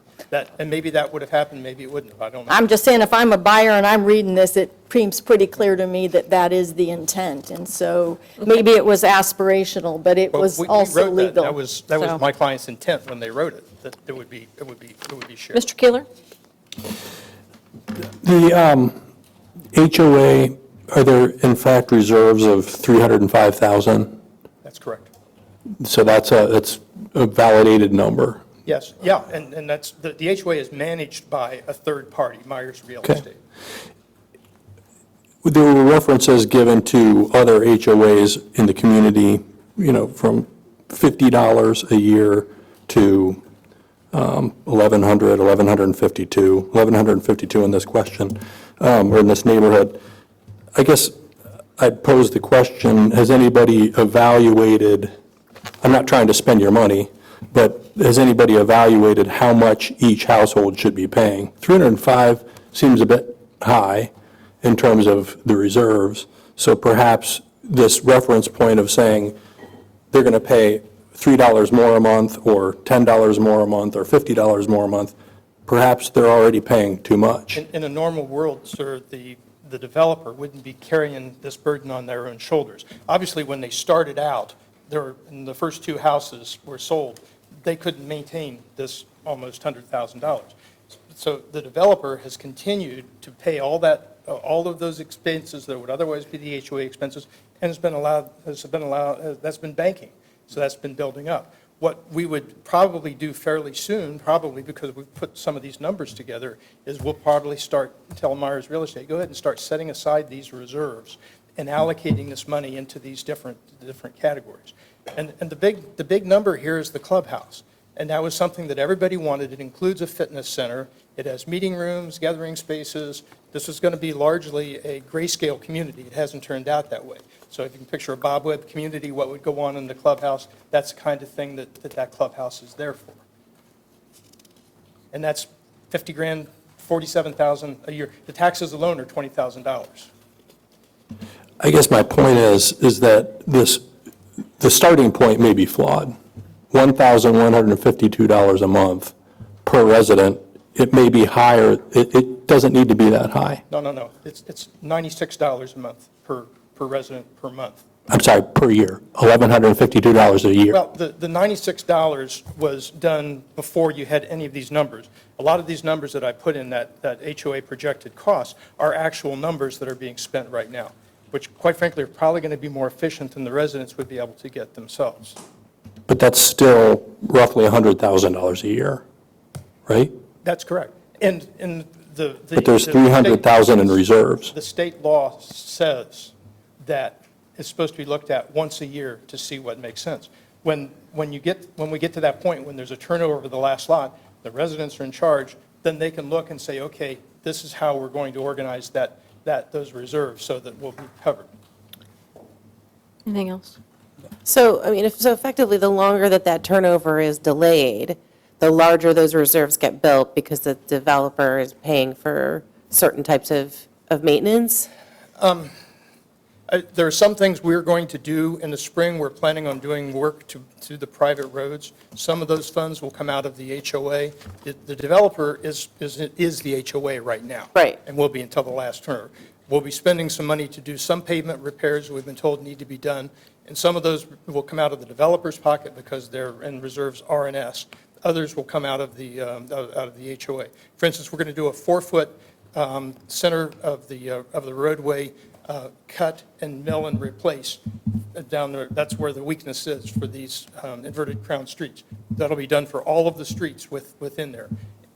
Speaker 15: And maybe that would have happened, maybe it wouldn't have, I don't know.
Speaker 4: I'm just saying, if I'm a buyer and I'm reading this, it seems pretty clear to me that that is the intent. And so maybe it was aspirational, but it was
Speaker 15: We
Speaker 4: also
Speaker 15: wrote
Speaker 4: legal.
Speaker 15: That was my client's intent when they wrote it, that it would be shared.
Speaker 1: Mr. Keeler?
Speaker 22: The HOA, are there in fact reserves of $305,000?
Speaker 15: That's correct.
Speaker 22: So that's a validated number.
Speaker 15: Yes, yeah, and that's, the HOA is managed by a third party, Myers Real
Speaker 22: Okay.
Speaker 15: Estate.
Speaker 22: There were references given to other HOAs in the community, from $50 a year to $1,152 in this question, or in this neighborhood. I guess I'd pose the question, has anybody evaluated, I'm not trying to spend your money, but has anybody evaluated how much each household should be paying? 305 seems a bit high in terms of the reserves, so perhaps this reference point of saying they're going to pay $3 more a month, or $10 more a month, or $50 more a month, perhaps they're already paying too much.
Speaker 15: In a normal world, sir, the developer wouldn't be carrying this burden on their own shoulders. Obviously, when they started out, and the first two houses were sold, they couldn't maintain this almost $100,000. So the developer has continued to pay all of those expenses that would otherwise be the HOA expenses, and that's been banking. So that's been building up. What we would probably do fairly soon, probably because we've put some of these numbers together, is we'll probably tell Myers Real Estate, go ahead and start setting aside these reserves and allocating this money into these different categories. And the big number here is the clubhouse. And that was something that everybody wanted. It includes a fitness center. It has meeting rooms, gathering spaces. This is going to be largely a grayscale community. It hasn't turned out that way. So if you can picture a Bob Webb community, what would go on in the clubhouse, that's the kind of thing that clubhouse is there for. And that's $50,000, $47,000 a year. The taxes alone are $20,000.
Speaker 22: I guess my point is that the starting point may be flawed. $1,152 a month per resident, it may be higher. doesn't need to be that high.
Speaker 15: No. It's $96 a month per resident per month.
Speaker 22: I'm sorry, per year, $1,152 a year.
Speaker 15: Well, the $96 was done before you had any of these numbers. A lot of these numbers that I put in that HOA projected costs are actual numbers that are being spent right now, which quite frankly are probably going to be more efficient than the residents would be able to get themselves.
Speaker 22: But that's still roughly $100,000 a year, right?
Speaker 15: That's correct. And
Speaker 22: But there's 300,000 in reserves.
Speaker 15: The state law says that it's supposed to be looked at once a year to see what makes sense. When we get to that point, when there's a turnover of the last lot, the residents are in charge, then they can look and say, okay, this is how we're going to organize those reserves so that we'll be covered.
Speaker 4: Anything else?
Speaker 17: So, I mean, so effectively, the longer that turnover is delayed, the larger those reserves get built because the developer is paying for certain types of maintenance?
Speaker 15: There are some things we're going to do in the spring. We're planning on doing work to the private roads. Some of those funds will come out of the HOA. The developer is the HOA right now.
Speaker 17: Right.
Speaker 15: And will be until the last turnover. We'll be spending some money to do some pavement repairs we've been told need to be done, and some of those will come out of the developer's pocket because they're in reserves R&S. Others will come out of the HOA. For instance, we're going to do a 4-foot center of the roadway cut and mill and replace down there. That's where the weakness is for these inverted crown streets. That'll be done for all of the streets within there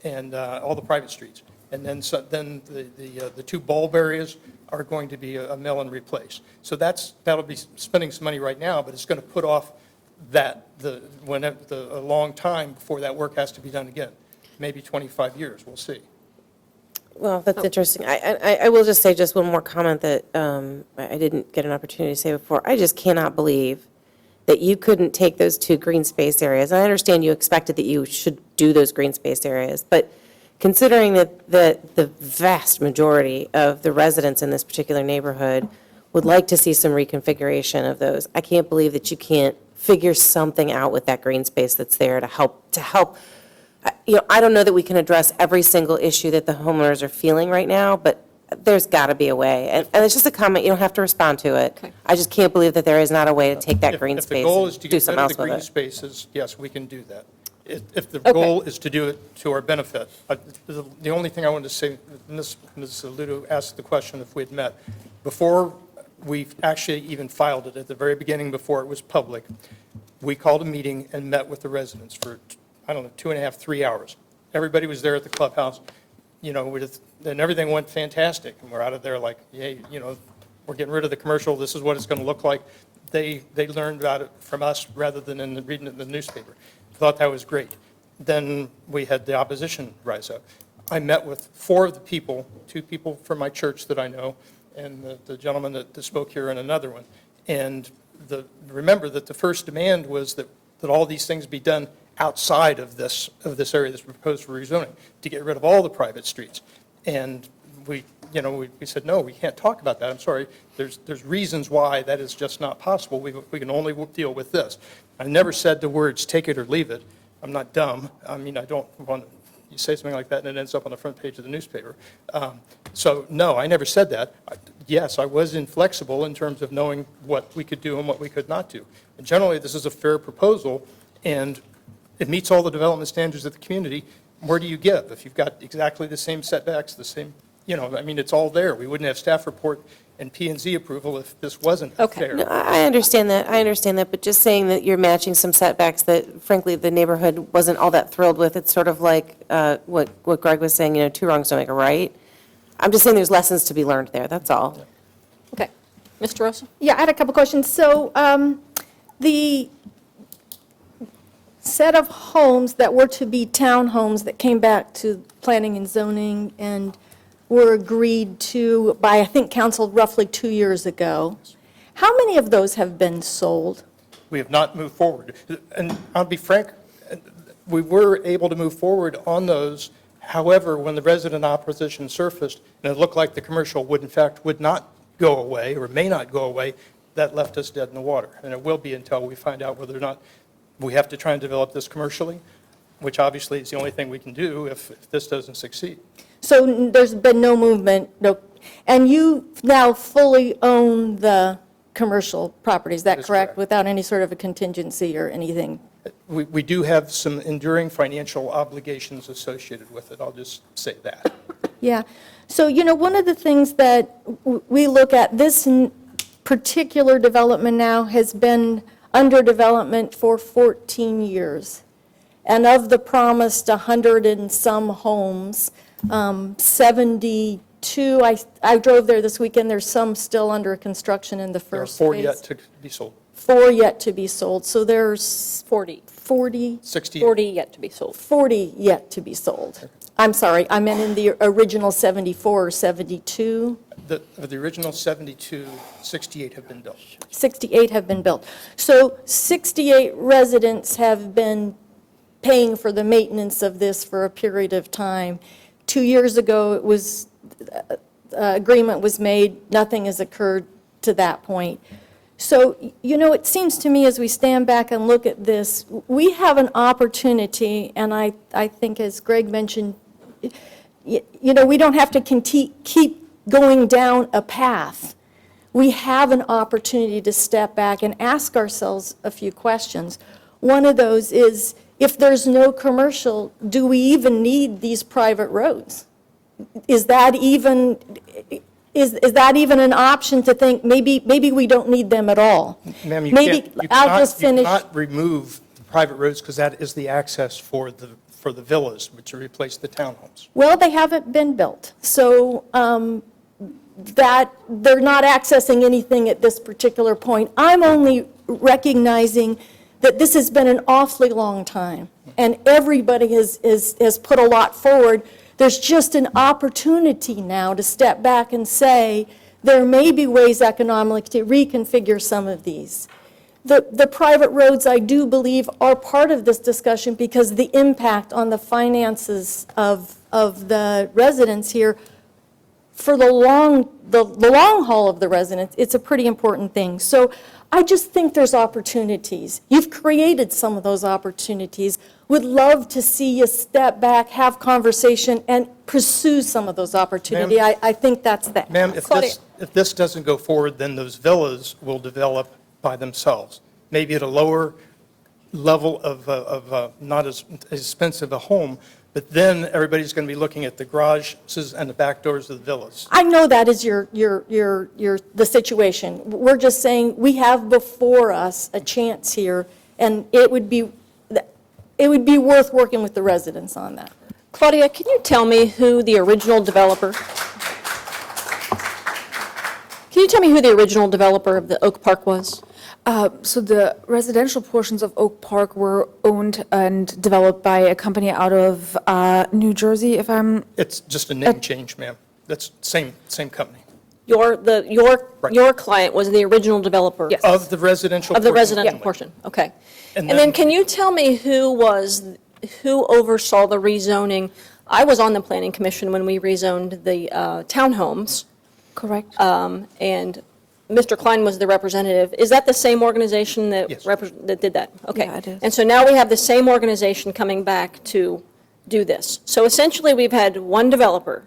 Speaker 15: and all the private streets. And then the 2 bulb areas are going to be a mill and replace. So that'll be spending some money right now, but it's going to put off a long time before that work has to be done again. Maybe 25 years, we'll see.
Speaker 17: Well, that's interesting. I will just say just one more comment that I didn't get an opportunity to say before. I just cannot believe that you couldn't take those 2 green space areas. I understand you expected that you should do those green space areas, but considering that the vast majority of the residents in this particular neighborhood would like to see some reconfiguration of those, I can't believe that you can't figure something out with that green space that's there to help. You know, I don't know that we can address every single issue that the homeowners are feeling right now, but there's got to be a way. And it's just a comment. You don't have to respond to it.
Speaker 4: Okay.
Speaker 17: I just can't believe that there is not a way to take that green
Speaker 15: If the
Speaker 17: space
Speaker 15: goal is
Speaker 17: and
Speaker 15: to
Speaker 17: do
Speaker 15: get rid
Speaker 17: something
Speaker 15: of
Speaker 17: else
Speaker 15: the
Speaker 17: with
Speaker 15: green
Speaker 17: it.
Speaker 15: spaces, yes, we can do that. If the goal is to do it to our benefit. The only thing I wanted to say, and Ms. Ludo asked the question if we had met, before we actually even filed it, at the very beginning, before it was public, we called a meeting and met with the residents for, 2.5, 3 hours. Everybody was there at the clubhouse, and everything went fantastic. And we're out of there like, yay, we're getting rid of the commercial. This is what it's going to look like. They learned about it from us rather than reading it in the newspaper. Thought that was great. Then we had the opposition rise up. I met with 4 of the people, 2 people from my church that I know, and the gentleman that spoke here and another one. And remember that the first demand was that all these things be done outside of this area that's proposed for rezoning, to get rid of all the private streets. And we said, no, we can't talk about that. I'm sorry. There's reasons why that is just not possible. We can only deal with this. I never said the words, take it or leave it. I'm not dumb. I mean, I don't want you say something like that and it ends up on the front page of the newspaper. So no, I never said that. Yes, I was inflexible in terms of knowing what we could do and what we could not do. And generally, this is a fair proposal, and it meets all the development standards of the community. Where do you give? If you've got exactly the same setbacks, the same, it's all there. We wouldn't have staff report and P&Z approval if this wasn't fair.
Speaker 17: No, I understand that, but just saying that you're matching some setbacks that frankly the neighborhood wasn't all that thrilled with, it's sort of like what Greg was saying, 2 wrongs don't make a right. I'm just saying there's lessons to be learned there, that's all.
Speaker 1: Okay. Mr. Russell?
Speaker 4: Yeah, I had a couple questions. So the set of homes that were to be townhomes that came back to planning and zoning and were agreed to by, I think, council roughly 2 years ago, how many of those have been sold?
Speaker 15: We have not moved forward. And I'll be frank, we were able to move forward on those. However, when the resident opposition surfaced, and it looked like the commercial would not go away or may not go away, that left us dead in the water. And it will be until we find out whether or not we have to try and develop this commercially, which obviously is the only thing we can do if this doesn't succeed.
Speaker 4: So there's been no movement, no, and you now fully own the commercial property, is that
Speaker 15: That's
Speaker 4: correct?
Speaker 15: correct.
Speaker 4: Without any sort of a contingency or anything?
Speaker 15: We do have some enduring financial obligations associated with it, I'll just say that.
Speaker 4: Yeah. So, one of the things that we look at, this particular development now has been under development for 14 years. And of the promised 100 and some homes, 72, I drove there this weekend, there's some still under construction in the
Speaker 15: There are
Speaker 4: first
Speaker 15: 4
Speaker 4: phase.
Speaker 15: yet to be sold.
Speaker 4: 4 yet to be sold. So there's
Speaker 1: 40.
Speaker 15: 60.
Speaker 1: 40 yet to be sold.
Speaker 4: 40 yet to be sold. I'm sorry, I meant in the original 74 or 72.
Speaker 15: Of the original 72, 68 have been built.
Speaker 4: 68 have been built. So 68 residents have been paying for the maintenance of this for a period of time. 2 years ago, it was, agreement was made, nothing has occurred to that point. So, it seems to me as we stand back and look at this, we have an opportunity, and I think as Greg mentioned, we don't have to keep going down a path. We have an opportunity to step back and ask ourselves a few questions. One of those is, if there's no commercial, do we even need these private roads? Is that even an option to think maybe we don't need them at all?
Speaker 15: Ma'am, you
Speaker 4: Maybe-
Speaker 15: can't, you
Speaker 4: I'll just finish.
Speaker 15: cannot remove the private roads because that is the access for the villas, which replace the townhomes.
Speaker 4: Well, they haven't been built, so that they're not accessing anything at this particular point. I'm only recognizing that this has been an awfully long time, and everybody has put a lot forward. There's just an opportunity now to step back and say, there may be ways economically to reconfigure some of these. The private roads, I do believe, are part of this discussion because the impact on the finances of the residents here, for the long haul of the residents, it's a pretty important thing. So I just think there's opportunities. You've created some of those opportunities. Would love to see you step back, have conversation, and pursue some of those opportunities.
Speaker 15: Ma'am?
Speaker 4: I think that's that.
Speaker 15: Ma'am, if this doesn't go forward, then those villas will develop by themselves, maybe at a lower level of not as expensive a home, but then everybody's going to be looking at the garages and the back doors of the villas.
Speaker 4: I know that is the situation. We're just saying we have before us a chance here, and it would be worth working with the residents on that.
Speaker 1: Claudia, can you tell me who the original developer? Can you tell me who the original developer of the Oak Park was?
Speaker 14: So the residential portions of Oak Park were owned and developed by a company out of New Jersey, if I'm...
Speaker 15: It's just a name change, ma'am. That's same company.
Speaker 1: Your client was the original developer?
Speaker 14: Yes.
Speaker 15: Of the residential
Speaker 1: Of the
Speaker 15: portion
Speaker 1: residential
Speaker 15: only.
Speaker 1: portion, okay.
Speaker 15: And
Speaker 1: And then can you tell me who oversaw the rezoning? I was on the planning commission when we rezoned the townhomes.
Speaker 14: Correct.
Speaker 1: And Mr. Klein was the representative. Is that the same organization that
Speaker 15: Yes.
Speaker 1: that did that? Okay.
Speaker 14: Yeah, it is.
Speaker 1: And so now we have the same organization coming back to do this. So essentially, we've had one developer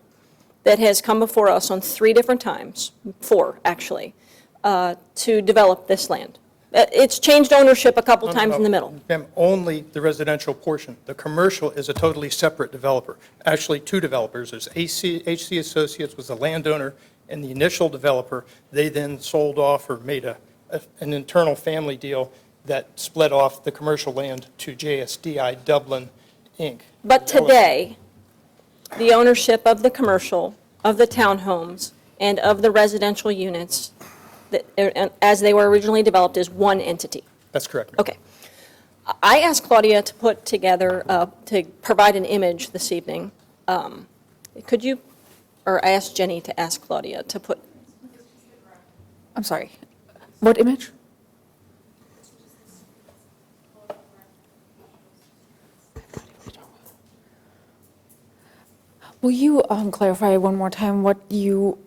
Speaker 1: that has come before us on 3 different times, 4 actually, to develop this land. It's changed ownership a couple times in the middle.
Speaker 15: Ma'am, only the residential portion. The commercial is a totally separate developer. Actually, 2 developers. There's HC Associates was the landowner and the initial developer. They then sold off or made an internal family deal that split off the commercial land to JSDI Dublin, Inc.
Speaker 1: But today, the ownership of the commercial, of the townhomes, and of the residential units, as they were originally developed, is one entity.
Speaker 15: That's correct, ma'am.
Speaker 1: Okay. I asked Claudia to put together, to provide an image this evening. Could you, or I asked Jenny to ask Claudia to put,
Speaker 14: I'm sorry. What image? Will you clarify one more time what you...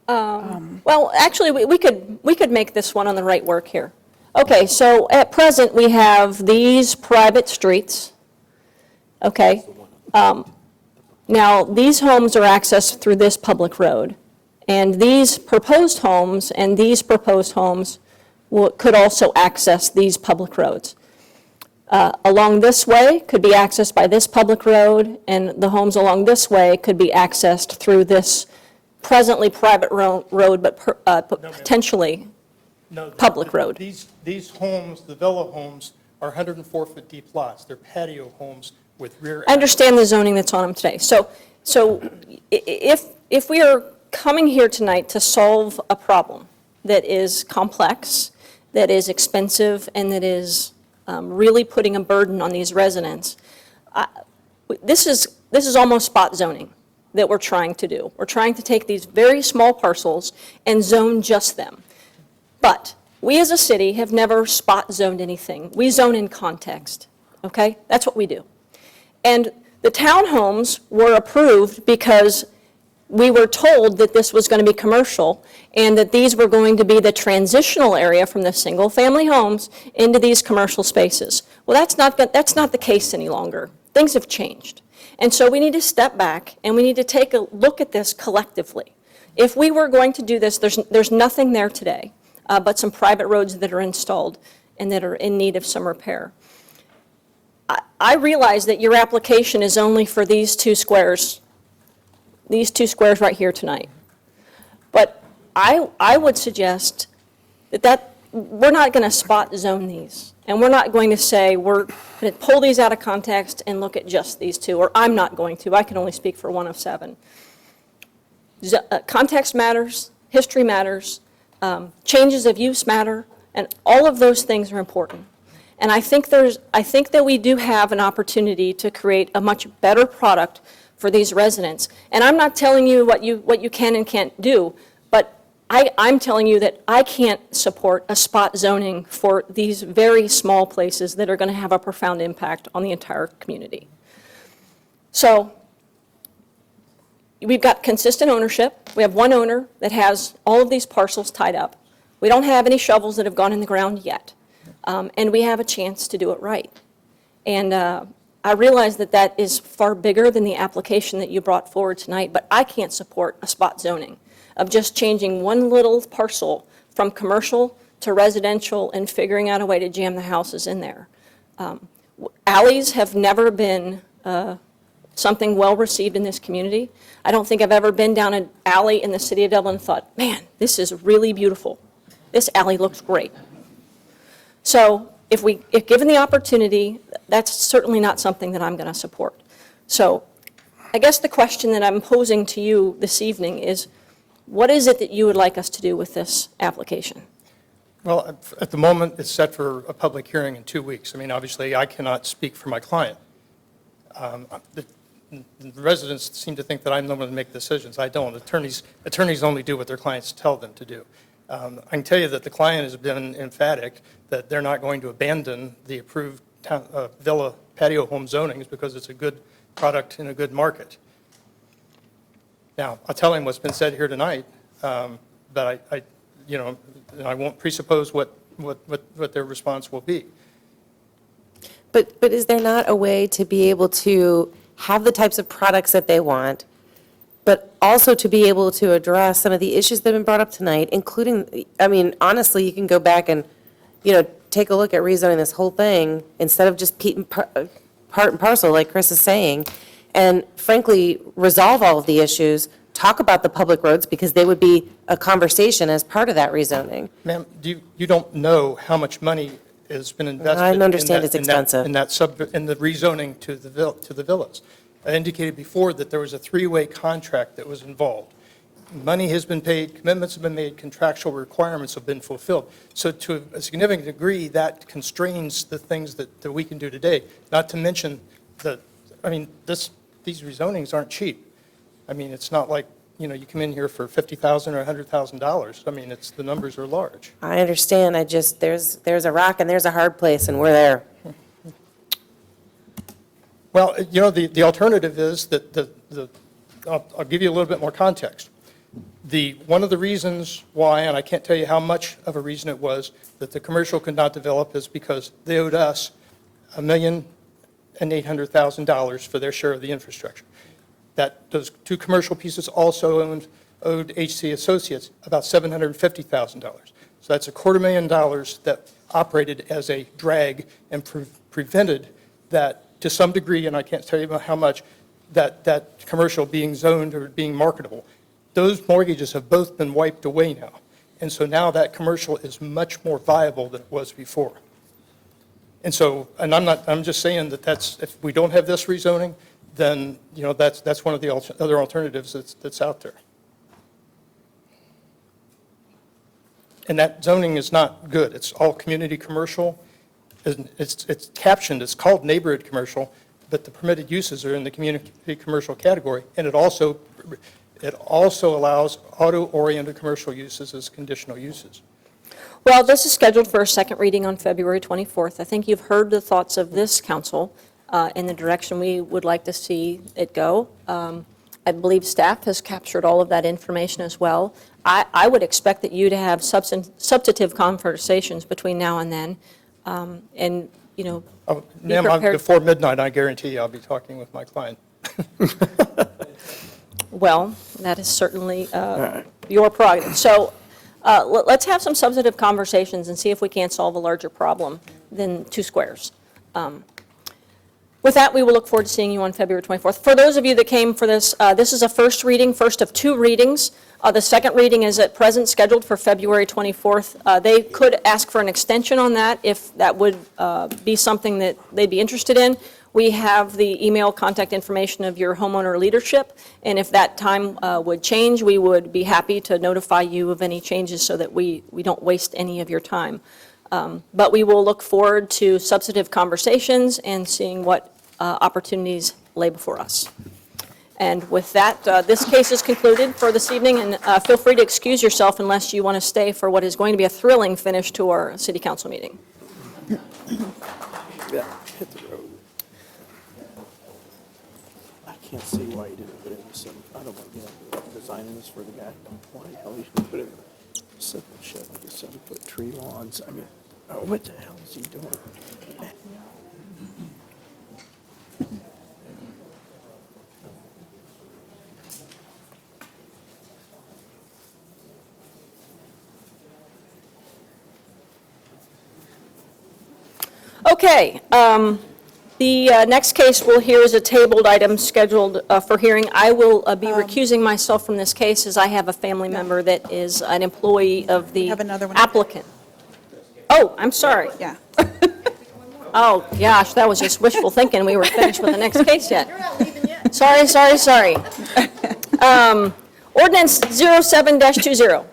Speaker 1: well, actually, we could make this one on the right work here. Okay, so at present, we have these private streets, okay? Now, these homes are accessed through this public road, and these proposed homes could also access these public roads. Along this way could be accessed by this public road, and the homes along this way could be accessed through this presently private road, but potentially public road.
Speaker 15: These homes, the villa homes, are 104-foot deep lots. They're patio homes with rear.
Speaker 1: I understand the zoning that's on them today. So if we are coming here tonight to solve a problem that is complex, that is expensive, and that is really putting a burden on these residents, this is almost spot zoning that we're trying to do. We're trying to take these very small parcels and zone just them. But we as a city have never spot zoned anything. We zone in context, okay? That's what we do. And the townhomes were approved because we were told that this was going to be commercial and that these were going to be the transitional area from the single-family homes into these commercial spaces. Well, that's not the case any longer. Things have changed. And so we need to step back and we need to take a look at this collectively. If we were going to do this, there's nothing there today but some private roads that are installed and that are in need of some repair. I realize that your application is only for these two squares right here tonight. But I would suggest that we're not going to spot zone these. And we're not going to say we're going to pull these out of context and look at just these two, or I'm not going to. I can only speak for one of seven. Context matters, history matters, changes of use matter, and all of those things are important. And I think that we do have an opportunity to create a much better product for these residents. And I'm not telling you what you can and can't do, but I'm telling you that I can't support a spot zoning for these very small places that are going to have a profound impact on the entire community. So we've got consistent ownership. We have one owner that has all of these parcels tied up. We don't have any shovels that have gone in the ground yet. And we have a chance to do it right. And I realize that that is far bigger than the application that you brought forward tonight, but I can't support a spot zoning of just changing one little parcel from commercial to residential and figuring out a way to jam the houses in there. Alleys have never been something well received in this community. I don't think I've ever been down an alley in the city of Dublin and thought, man, this is really beautiful. This alley looks great. So if given the opportunity, that's certainly not something that I'm going to support. So I guess the question that I'm posing to you this evening is, what is it that you would like us to do with this application?
Speaker 15: Well, at the moment, it's set for a public hearing in 2 weeks. I mean, obviously, I cannot speak for my client. The residents seem to think that I'm the one to make decisions. I don't. Attorneys only do what their clients tell them to do. I can tell you that the client has been emphatic that they're not going to abandon the approved villa patio home zonings because it's a good product in a good market. Now, I'll tell him what's been said here tonight, but I won't presuppose what their response will be.
Speaker 17: But is there not a way to be able to have the types of products that they want, but also to be able to address some of the issues that have been brought up tonight, including, I mean, honestly, you can go back and, take a look at rezoning this whole thing instead of just part and parcel, like Chris is saying, and frankly, resolve all of the issues, talk about the public roads, because they would be a conversation as part of that rezoning.
Speaker 15: Ma'am, you don't know how much money has been invested.
Speaker 17: I understand it's expensive.
Speaker 15: In the rezoning to the villas. I indicated before that there was a three-way contract that was involved. Money has been paid, commitments have been made, contractual requirements have been fulfilled. So to a significant degree, that constrains the things that we can do today, not to mention these rezonings aren't cheap. I mean, it's not like, you come in here for $50,000 or $100,000. I mean, the numbers are large.
Speaker 17: I understand. There's a rock and there's a hard place, and we're there.
Speaker 15: Well, the alternative is that I'll give you a little bit more context. One of the reasons why, and I can't tell you how much of a reason it was, that the commercial could not develop is because they owed us $1,800,000 for their share of the infrastructure. that those two commercial pieces also owed HC Associates about $750,000. So that's $250,000 that operated as a drag and prevented that, to some degree, and I can't tell you how much, that commercial being zoned or being marketable. Those mortgages have both been wiped away now. And so now that commercial is much more viable than it was before. And so, and I'm just saying that if we don't have this rezoning, then, that's one of the other alternatives that's out there. And that zoning is not good. It's all community commercial. It's captioned, it's called neighborhood commercial, but the permitted uses are in the community commercial category. And it also allows auto-oriented commercial uses as conditional uses.
Speaker 1: Well, this is scheduled for a second reading on February 24th. I think you've heard the thoughts of this council in the direction we would like to see it go. I believe staff has captured all of that information as well. I would expect that you to have substantive conversations between now and then, and, be
Speaker 15: Ma'am,
Speaker 1: prepared.
Speaker 15: before midnight, I guarantee you I'll be talking with my client.
Speaker 1: Well, that is certainly your prerogative. So let's have some substantive conversations and see if we can't solve a larger problem than two squares. With that, we will look forward to seeing you on February 24th. For those of you that came for this, this is a first reading, first of two readings. The second reading is at present scheduled for February 24th. They could ask for an extension on that if that would be something that they'd be interested in. We have the email contact information of your homeowner leadership, and if that time would change, we would be happy to notify you of any changes so that we don't waste any of your time. But we will look forward to substantive conversations and seeing what opportunities lay before us. And with that, this case is concluded for this evening, and feel free to excuse yourself unless you want to stay for what is going to be a thrilling finish to our city council meeting.
Speaker 21: Yeah, hit the road. I can't see why you didn't put in the simple. I don't want to designing this for the guy. Why the hell you should put in a simple shit like a 7-foot tree lawns? I mean, what the hell is he doing?
Speaker 1: Okay, the next case we'll hear is a tabled item scheduled for hearing. I will be recusing myself from this case as I have a family member that is an employee of the applicant. Oh, I'm sorry.
Speaker 2: Yeah.
Speaker 1: Oh, gosh, that was just wishful thinking. We were finished with the next case yet. Sorry. Ordinance 07-20.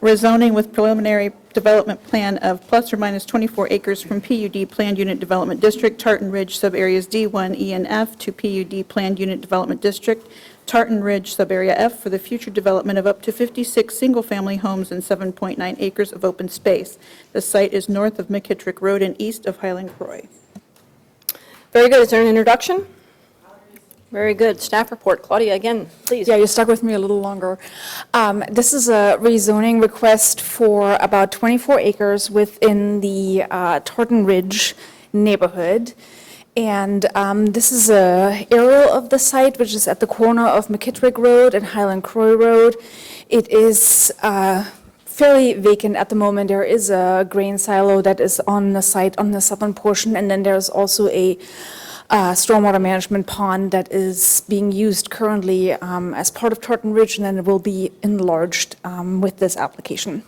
Speaker 2: Rezoning with preliminary development plan of plus or minus 24 acres from PUD Planned Unit Development District, Tartan Ridge Subareas D1, E, and F to PUD Planned Unit Development District, Tartan Ridge Subarea F for the future development of up to 56 single-family homes and 7.9 acres of open space. The site is north of McKittrick Road and east of Highland Croy.
Speaker 1: Very good. Is there an introduction? Very good. Staff report. Claudia, again, please.
Speaker 14: Yeah, you stuck with me a little longer. This is a rezoning request for about 24 acres within the Terton Ridge neighborhood. And this is a aerial of the site, which is at the corner of McKittrick Road and Highland Croy Road. It is fairly vacant at the moment. There is a grain silo that is on the site on the southern portion, and then there's also a stormwater management pond that is being used currently as part of Terton Ridge, and then it will be enlarged with this application.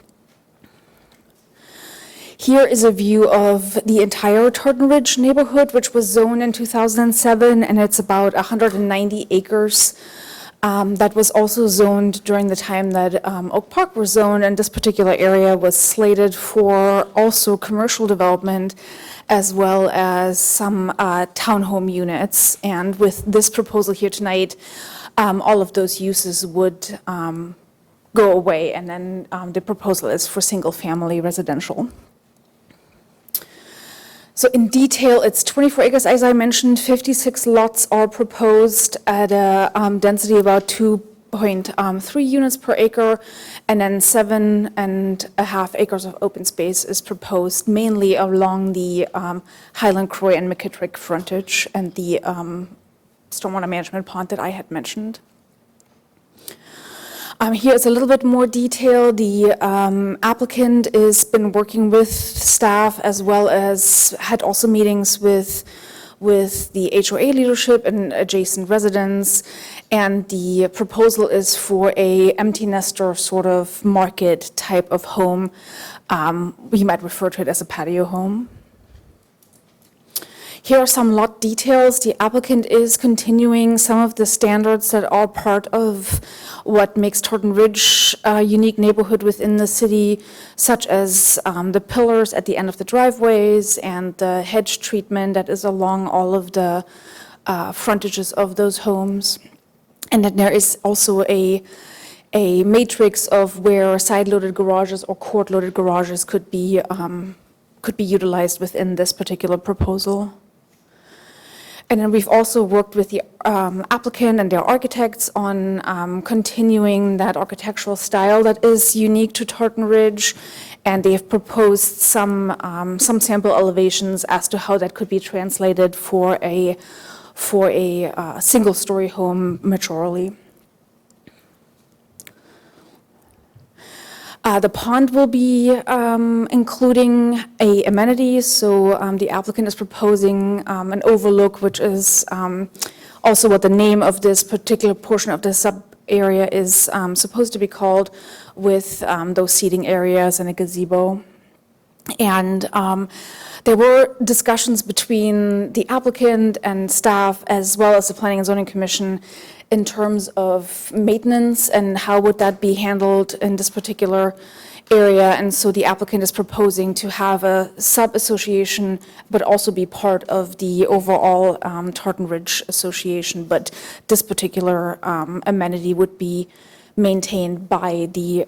Speaker 14: Here is a view of the entire Terton Ridge neighborhood, which was zoned in 2007, and it's about 190 acres. That was also zoned during the time that Oak Park was zoned, and this particular area was slated for also commercial development as well as some townhome units. And with this proposal here tonight, all of those uses would go away, and then the proposal is for single-family residential. So in detail, it's 24 acres, as I mentioned. 56 lots are proposed at a density of about 2.3 units per acre, and then 7.5 acres of open space is proposed, mainly along the Highland Croy and McKittrick frontage and the stormwater management pond that I had mentioned. Here's a little bit more detail. The applicant has been working with staff as well as had also meetings with the HOA leadership and adjacent residents. And the proposal is for a empty nester sort of market type of home. We might refer to it as a patio home. Here are some lot details. The applicant is continuing some of the standards that are part of what makes Terton Ridge a unique neighborhood within the city, such as the pillars at the end of the driveways and the hedge treatment that is along all of the frontages of those homes. And then there is also a matrix of where side-loaded garages or court-loaded garages could be utilized within this particular proposal. And then we've also worked with the applicant and their architects on continuing that architectural style that is unique to Terton Ridge, and they have proposed some sample elevations as to how that could be translated for a single-story home maturely. The pond will be including a amenity, so the applicant is proposing an overlook, which is also what the name of this particular portion of the sub-area is supposed to be called, with those seating areas and a gazebo. And there were discussions between the applicant and staff, as well as the Planning and Zoning Commission, in terms of maintenance and how would that be handled in this particular area. And so the applicant is proposing to have a sub-association, but also be part of the overall Terton Ridge Association. But this particular amenity would be maintained by the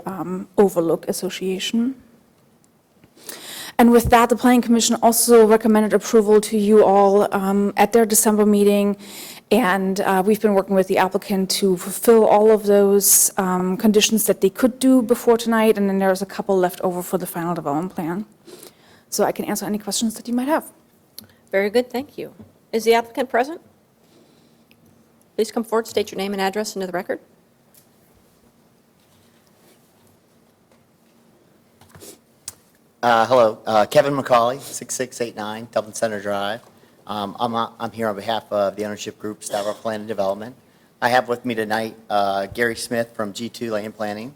Speaker 14: Overlook Association. And with that, the Planning Commission also recommended approval to you all at their December meeting. And we've been working with the applicant to fulfill all of those conditions that they could do before tonight. And then there's a couple left over for the final development plan. So I can answer any questions that you might have.
Speaker 1: Very good, thank you. Is the applicant present? Please come forward, state your name and address into the record.
Speaker 5: Hello, Kevin McCauley, 6689 Dublin Center Drive. I'm here on behalf of the ownership group, Stavro Plan and Development. I have with me tonight Gary Smith from G2 Land Planning,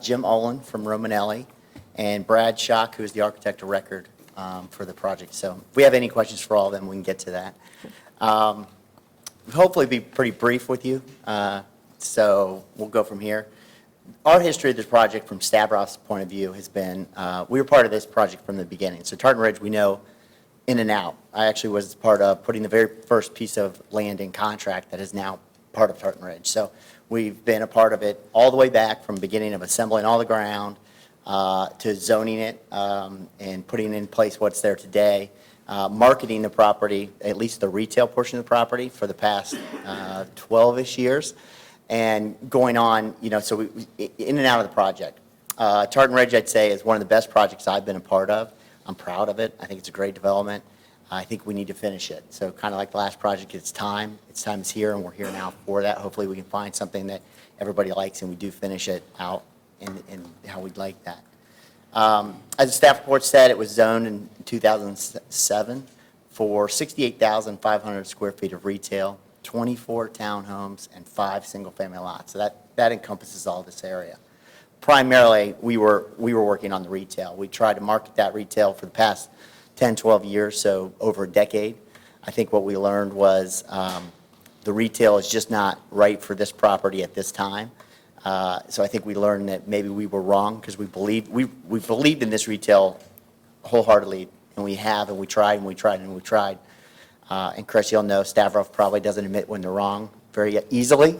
Speaker 5: Jim Olin from Romanelli, and Brad Schock, who is the architect of record for the project. So if we have any questions for all of them, we can get to that. Hopefully be pretty brief with you, so we'll go from here. Our history of this project from Stavros' point of view has been, we were part of this project from the beginning. So Terton Ridge, we know in and out. I actually was part of putting the very first piece of land in contract that is now part of Terton Ridge. So we've been a part of it all the way back from beginning of assembling all the ground to zoning it and putting in place what's there today, marketing the property, at least the retail portion of the property, for the past 12-ish years. And going on, so we in and out of the project. Terton Ridge, I'd say, is one of the best projects I've been a part of. I'm proud of it. I think it's a great development. I think we need to finish it. So kind of like the last project, it's time. It's time is here, and we're here now for that. Hopefully we can find something that everybody likes, and we do finish it out in how we'd like that. As the staff report said, it was zoned in 2007 for 68,500 square feet of retail, 24 townhomes, and 5 single-family lots. So that encompasses all this area. Primarily, we were working on the retail. We tried to market that retail for the past 10, 12 years, so over a decade. I think what we learned was the retail is just not right for this property at this time. So I think we learned that maybe we were wrong, because we believed in this retail wholeheartedly, and we have, and we tried, and we tried, and we tried. And Chris, you'll know, Stavros probably doesn't admit when they're wrong very easily.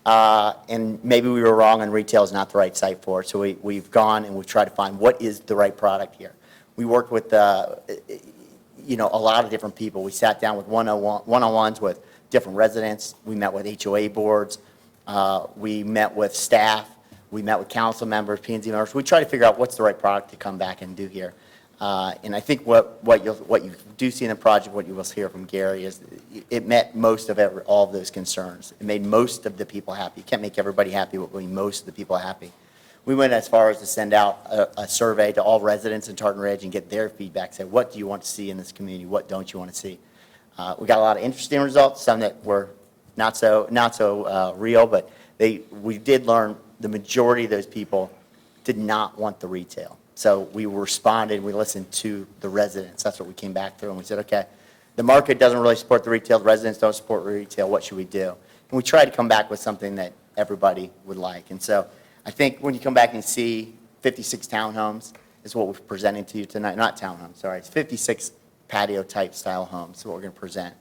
Speaker 5: And maybe we were wrong, and retail is not the right site for it. So we've gone and we've tried to find what is the right product here. We worked with, a lot of different people. We sat down with one-on-ones with different residents. We met with HOA boards. We met with staff. We met with council members, P&Z members. We tried to figure out what's the right product to come back and do here. And I think what you do see in the project, what you will hear from Gary, is it met most of all of those concerns. It made most of the people happy. You can't make everybody happy, but made most of the people happy. We went as far as to send out a survey to all residents in Tartan Ridge and get their feedback, say, what do you want to see in this community? What don't you want to see? We got a lot of interesting results, some that were not so real, but we did learn the majority of those people did not want the retail. So we responded, we listened to the residents. That's what we came back through, and we said, okay, the market doesn't really support the retail, the residents don't support retail, what should we do? And we tried to come back with something that everybody would like. And so I think when you come back and see 56 townhomes is what we're presenting to you tonight. Not townhomes, sorry. It's 56 patio-type style homes is what we're going to present.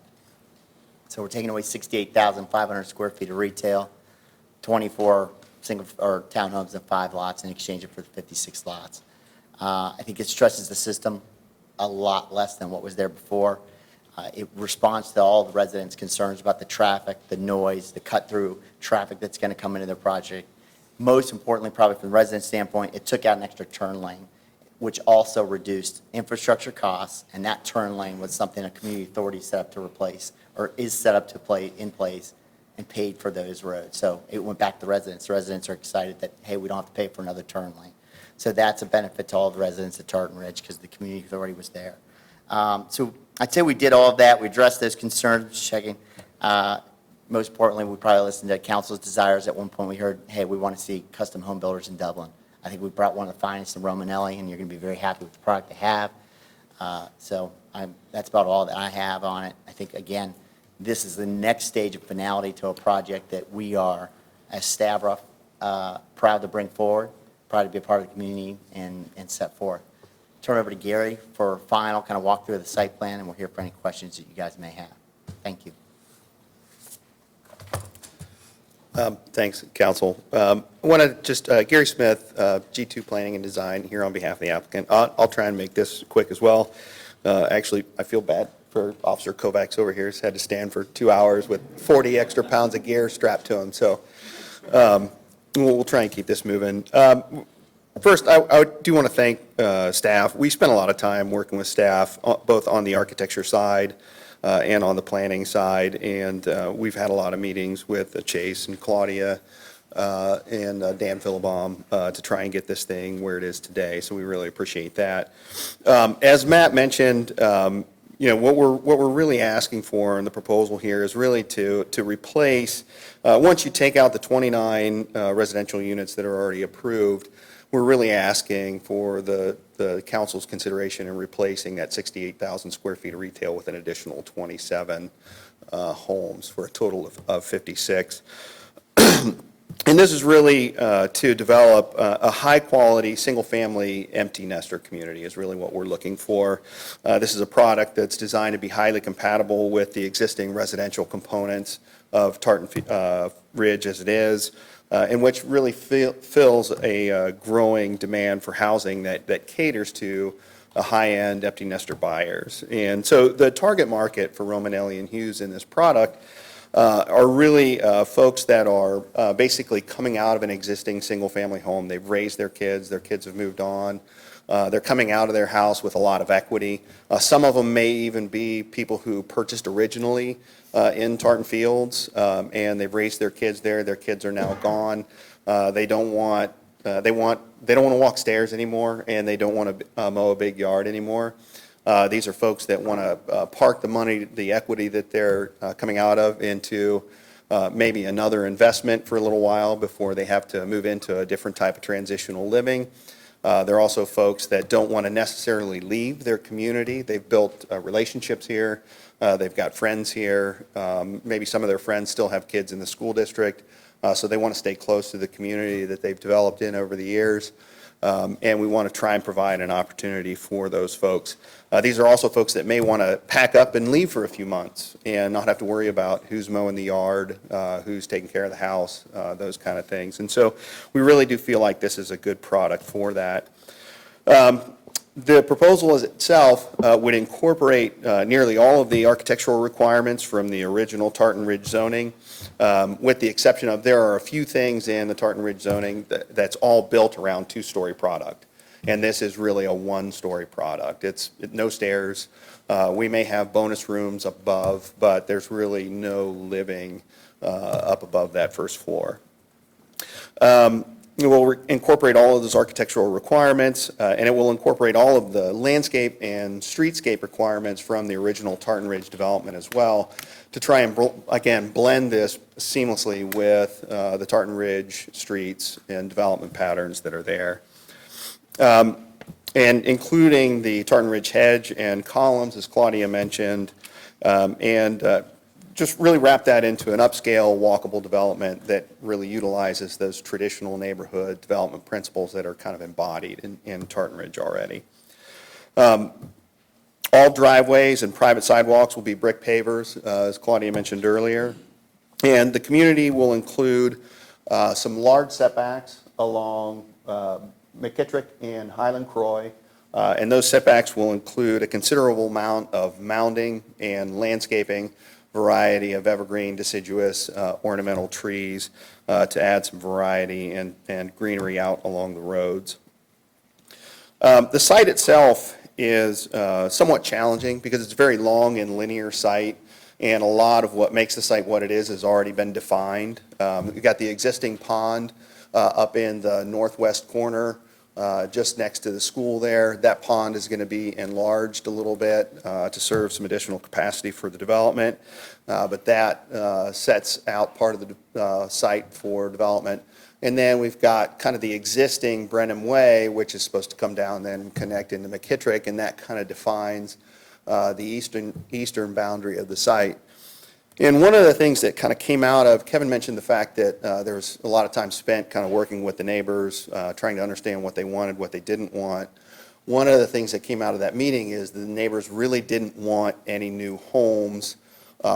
Speaker 5: So we're taking away 68,500 square feet of retail, 24 single or townhomes and 5 lots in exchange for the 56 lots. I think it stresses the system a lot less than what was there before. It responds to all the residents' concerns about the traffic, the noise, the cut-through traffic that's going to come into their project. Most importantly, probably from the resident standpoint, it took out an extra turn lane, which also reduced infrastructure costs, and that turn lane was something a community authority set up to replace, or is set up to in place and paid for those roads. So it went back to the residents. The residents are excited that, hey, we don't have to pay for another turn lane. So that's a benefit to all the residents at Tartan Ridge because the community authority was there. So I'd say we did all of that. We addressed those concerns, checking. Most importantly, we probably listened to council's desires. At one point, we heard, hey, we want to see custom home builders in Dublin. I think we brought one of the finest in Romanelli, and you're going to be very happy with the product they have. So that's about all that I have on it. I think, again, this is the next stage of finality to a project that we are, as Stavro, proud to bring forward, proud to be a part of the community and set forth. Turn over to Gary for a final kind of walk through of the site plan, and we're here for any questions that you guys may have. Thank you.
Speaker 6: Thanks, Council. I want to just, Gary Smith, G2 Planning and Design, here on behalf of the applicant. I'll try and make this quick as well. Actually, I feel bad for Officer Kovacs over here. He's had to stand for 2 hours with 40 extra pounds of gear strapped to him. So we'll try and keep this moving. First, I do want to thank staff. We spent a lot of time working with staff, both on the architecture side and on the planning side, and we've had a lot of meetings with Chase and Claudia and Dan Philbaum to try and get this thing where it is today, so we really appreciate that. As Matt mentioned, you know, what we're really asking for in the proposal here is really to replace, once you take out the 29 residential units that are already approved, we're really asking for the council's consideration in replacing that 68,000 square feet of retail with an additional 27 homes for a total of 56. And this is really to develop a high-quality, single-family empty nester community is really what we're looking for. This is a product that's designed to be highly compatible with the existing residential components of Tartan Ridge as it is, and which really fills a growing demand for housing that caters to a high-end empty nester buyers. And so the target market for Romanelli and Hughes in this product are really folks that are basically coming out of an existing single-family home. They've raised their kids have moved on. They're coming out of their house with a lot of equity. Some of them may even be people who purchased originally in Tartan Fields, and they've raised their kids there. Their kids are now gone. They don't want to walk stairs anymore, and they don't want to mow a big yard anymore. These are folks that want to park the money, the equity that they're coming out of into maybe another investment for a little while before they have to move into a different type of transitional living. There are also folks that don't want to necessarily leave their community. They've built relationships here. They've got friends here. Maybe some of their friends still have kids in the school district, so they want to stay close to the community that they've developed in over the years. And we want to try and provide an opportunity for those folks. These are also folks that may want to pack up and leave for a few months and not have to worry about who's mowing the yard, who's taking care of the house, those kind of things. And so we really do feel like this is a good product for that. The proposal as itself would incorporate nearly all of the architectural requirements from the original Tartan Ridge zoning, with the exception of there are a few things in the Tartan Ridge zoning that's all built around two-story product. and this is really a one-story product. It's no stairs. We may have bonus rooms above, but there's really no living up above that first floor. It will incorporate all of those architectural requirements, and it will incorporate all of the landscape and streetscape requirements from the original Tartan Ridge development as well, to try and, again, blend this seamlessly with the Tartan Ridge streets and development patterns that are there. And including the Tartan Ridge hedge and columns, as Claudia mentioned, and just really wrap that into an upscale, walkable development that really utilizes those traditional neighborhood development principles that are kind of embodied in Tartan Ridge already. All driveways and private sidewalks will be brick pavers, as Claudia mentioned earlier. And the community will include some large setbacks along McKittrick and Highland Croy. And those setbacks will include a considerable amount of mounding and landscaping, variety of evergreen, deciduous, ornamental trees to add some variety and greenery out along the roads. The site itself is somewhat challenging because it's a very long and linear site, and a lot of what makes the site what it is has already been defined. We've got the existing pond up in the northwest corner, just next to the school there. That pond is going to be enlarged a little bit to serve some additional capacity for the development, but that sets out part of the site for development. And then we've got kind of the existing Brenham Way, which is supposed to come down then connect into McKittrick, and that kind of defines the eastern boundary of the site. And one of the things that kind of came out of, Kevin mentioned the fact that there was a lot of time spent kind of working with the neighbors, trying to understand what they wanted, what they didn't want. One of the things that came out of that meeting is the neighbors really didn't want any new homes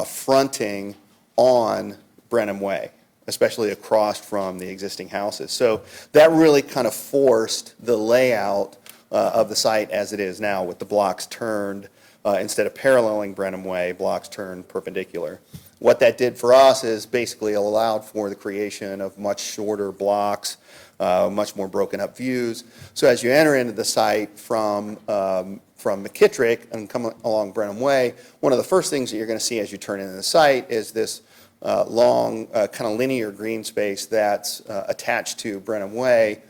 Speaker 6: fronting on Brenham Way, especially across from the existing houses. So that really kind of forced the layout of the site as it is now, with the blocks turned, instead of paralleling Brenham Way, blocks turned perpendicular. What that did for us is basically allowed for the creation of much shorter blocks, much more broken up views. So as you enter into the site from McKittrick and come along Brenham Way, one of the first things that you're going to see as you turn into the site is this long kind of linear green space that's attached to Brenham Way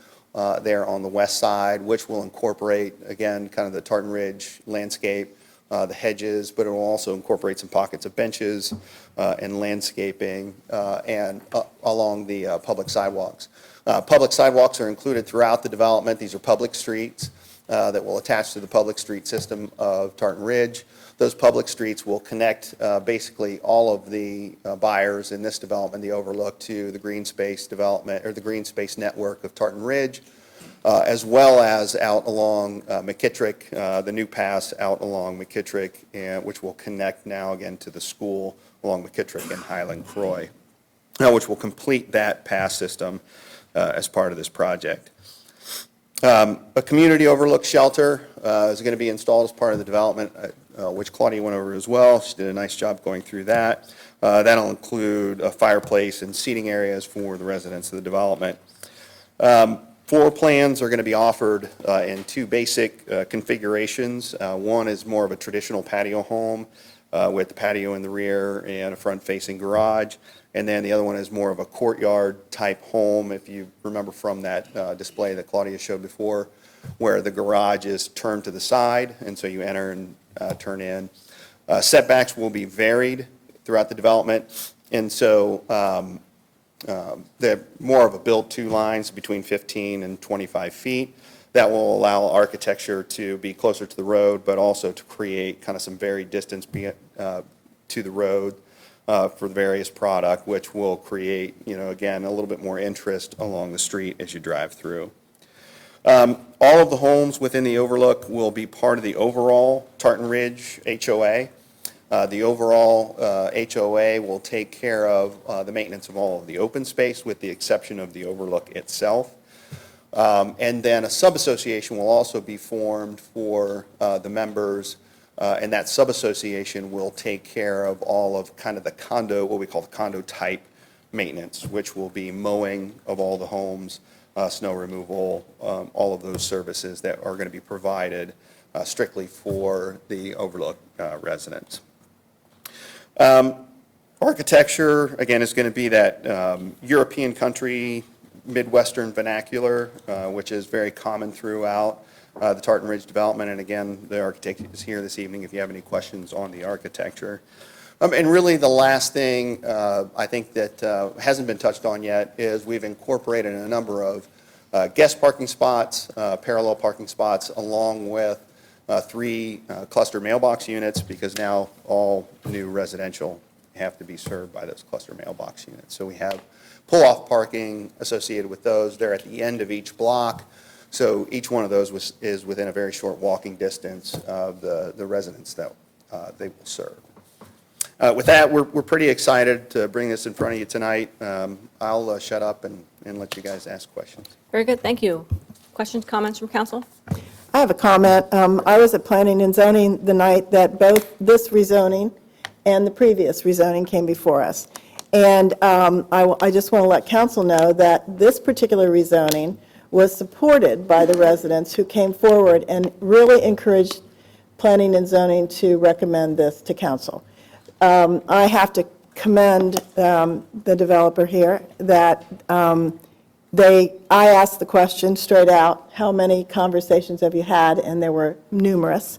Speaker 6: there on the west side, which will incorporate, again, kind of the Tartan Ridge landscape, the hedges, but it will also incorporate some pockets of benches and landscaping and along the public sidewalks. Public sidewalks are included throughout the development. These are public streets that will attach to the public street system of Tartan Ridge. Those public streets will connect basically all of the buyers in this development, the Overlook, to the green space development, or the green space network of Tartan Ridge, as well as out along McKittrick, the new pass out along McKittrick, which will connect now again to the school along McKittrick and Highland Croy, which will complete that pass system as part of this project. A community overlook shelter is going to be installed as part of the development, which Claudia went over as well. She did a nice job going through that. That'll include a fireplace and seating areas for the residents of the development. Floor plans are going to be offered in two basic configurations. One is more of a traditional patio home with the patio in the rear and a front-facing garage. And then the other one is more of a courtyard type home, if you remember from that display that Claudia showed before, where the garage is turned to the side, and so you enter and turn in. Setbacks will be varied throughout the development, and so they're more of a build-to lines between 15 and 25 feet. That will allow architecture to be closer to the road, but also to create kind of some varied distance to the road for the various product, which will create, again, a little bit more interest along the street as you drive through. All of the homes within the overlook will be part of the overall Tartan Ridge HOA. The overall HOA will take care of the maintenance of all of the open space, with the exception of the overlook itself. And then a sub-association will also be formed for the members, and that sub-association will take care of all of kind of the condo, what we call the condo type maintenance, which will be mowing of all the homes, snow removal, all of those services that are going to be provided strictly for the Overlook residents. Architecture, again, is going to be that European country, Midwestern vernacular, which is very common throughout the Tartan Ridge development. And again, the architect is here this evening if you have any questions on the architecture. And really the last thing I think that hasn't been touched on yet is we've incorporated a number of guest parking spots, parallel parking spots, along with 3 cluster mailbox units, because now all new residential have to be served by those cluster mailbox units. So we have pull-off parking associated with those. They're at the end of each block. So each one of those is within a very short walking distance of the residents that they will serve. With that, we're pretty excited to bring this in front of you tonight. I'll shut up and let you guys ask questions.
Speaker 1: Very good, thank you. Questions, comments from council?
Speaker 13: I have a comment. I was at Planning and Zoning the night that both this rezoning and the previous rezoning came before us. And I just want to let council know that this particular rezoning was supported by the residents who came forward and really encouraged Planning and Zoning to recommend this to council. I have to commend the developer here that I asked the question straight out, how many conversations have you had? And there were numerous.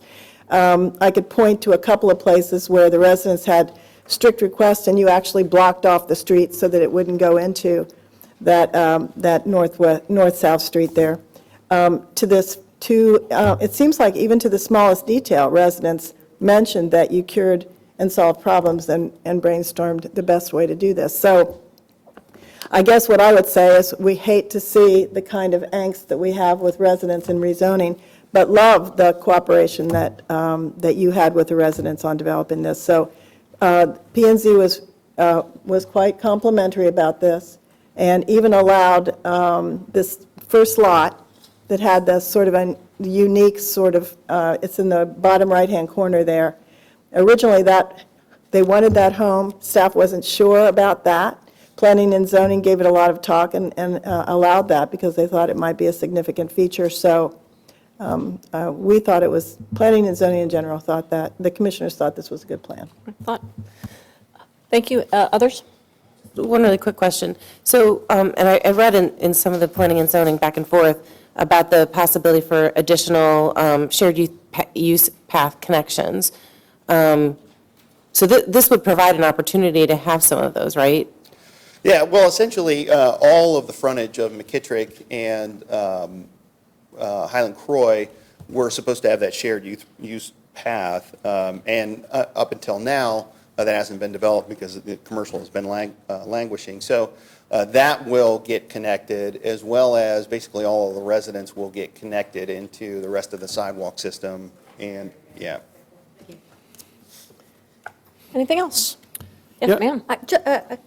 Speaker 13: I could point to a couple of places where the residents had strict requests and you actually blocked off the street so that it wouldn't go into that north-south street there. It seems like even to the smallest detail, residents mentioned that you cured and solved problems and brainstormed the best way to do this. So I guess what I would say is we hate to see the kind of angst that we have with residents in rezoning, but love the cooperation that you had with the residents on developing this. So P&Z was quite complimentary about this and even allowed this first lot that had this sort of a unique sort of, it's in the bottom right-hand corner there. Originally they wanted that home, staff wasn't sure about that. Planning and Zoning gave it a lot of talk and allowed that because they thought it might be a significant feature. So we thought it was, Planning and Zoning in general thought that, the commissioners thought this was a good plan.
Speaker 1: Thank you. Others?
Speaker 17: One really quick question. So, and I read in some of the Planning and Zoning back and forth about the possibility for additional shared use path connections. So this would provide an opportunity to have some of those, right?
Speaker 6: Yeah, well, essentially, all of the frontage of McKittrick and Highland Croy were supposed to have that shared use path, and up until now, that hasn't been developed because the commercial has been languishing. So that will get connected, as well as basically all of the residents will get connected into the rest of the sidewalk system, and yeah.
Speaker 1: Anything else? Yes, ma'am.
Speaker 4: A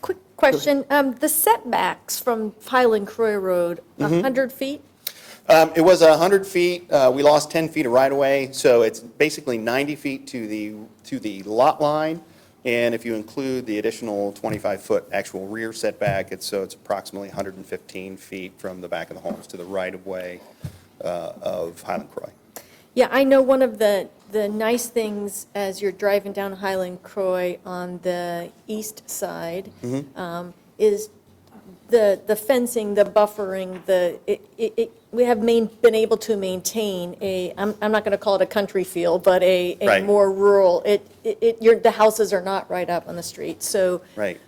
Speaker 4: quick question. The setbacks from Highland Croy Road, 100 feet?
Speaker 6: It was 100 feet. We lost 10 feet of right-of-way, so it's basically 90 feet to the lot line. And if you include the additional 25-foot actual rear setback, it's approximately 115 feet from the back of the homes to the right-of-way of Highland Croy.
Speaker 4: Yeah, I know one of the nice things as you're driving down Highland Croy on the east side is the fencing, the buffering, we have been able to maintain I'm not going to call it a country feel, but a more rural, the houses are not right up on the street. So it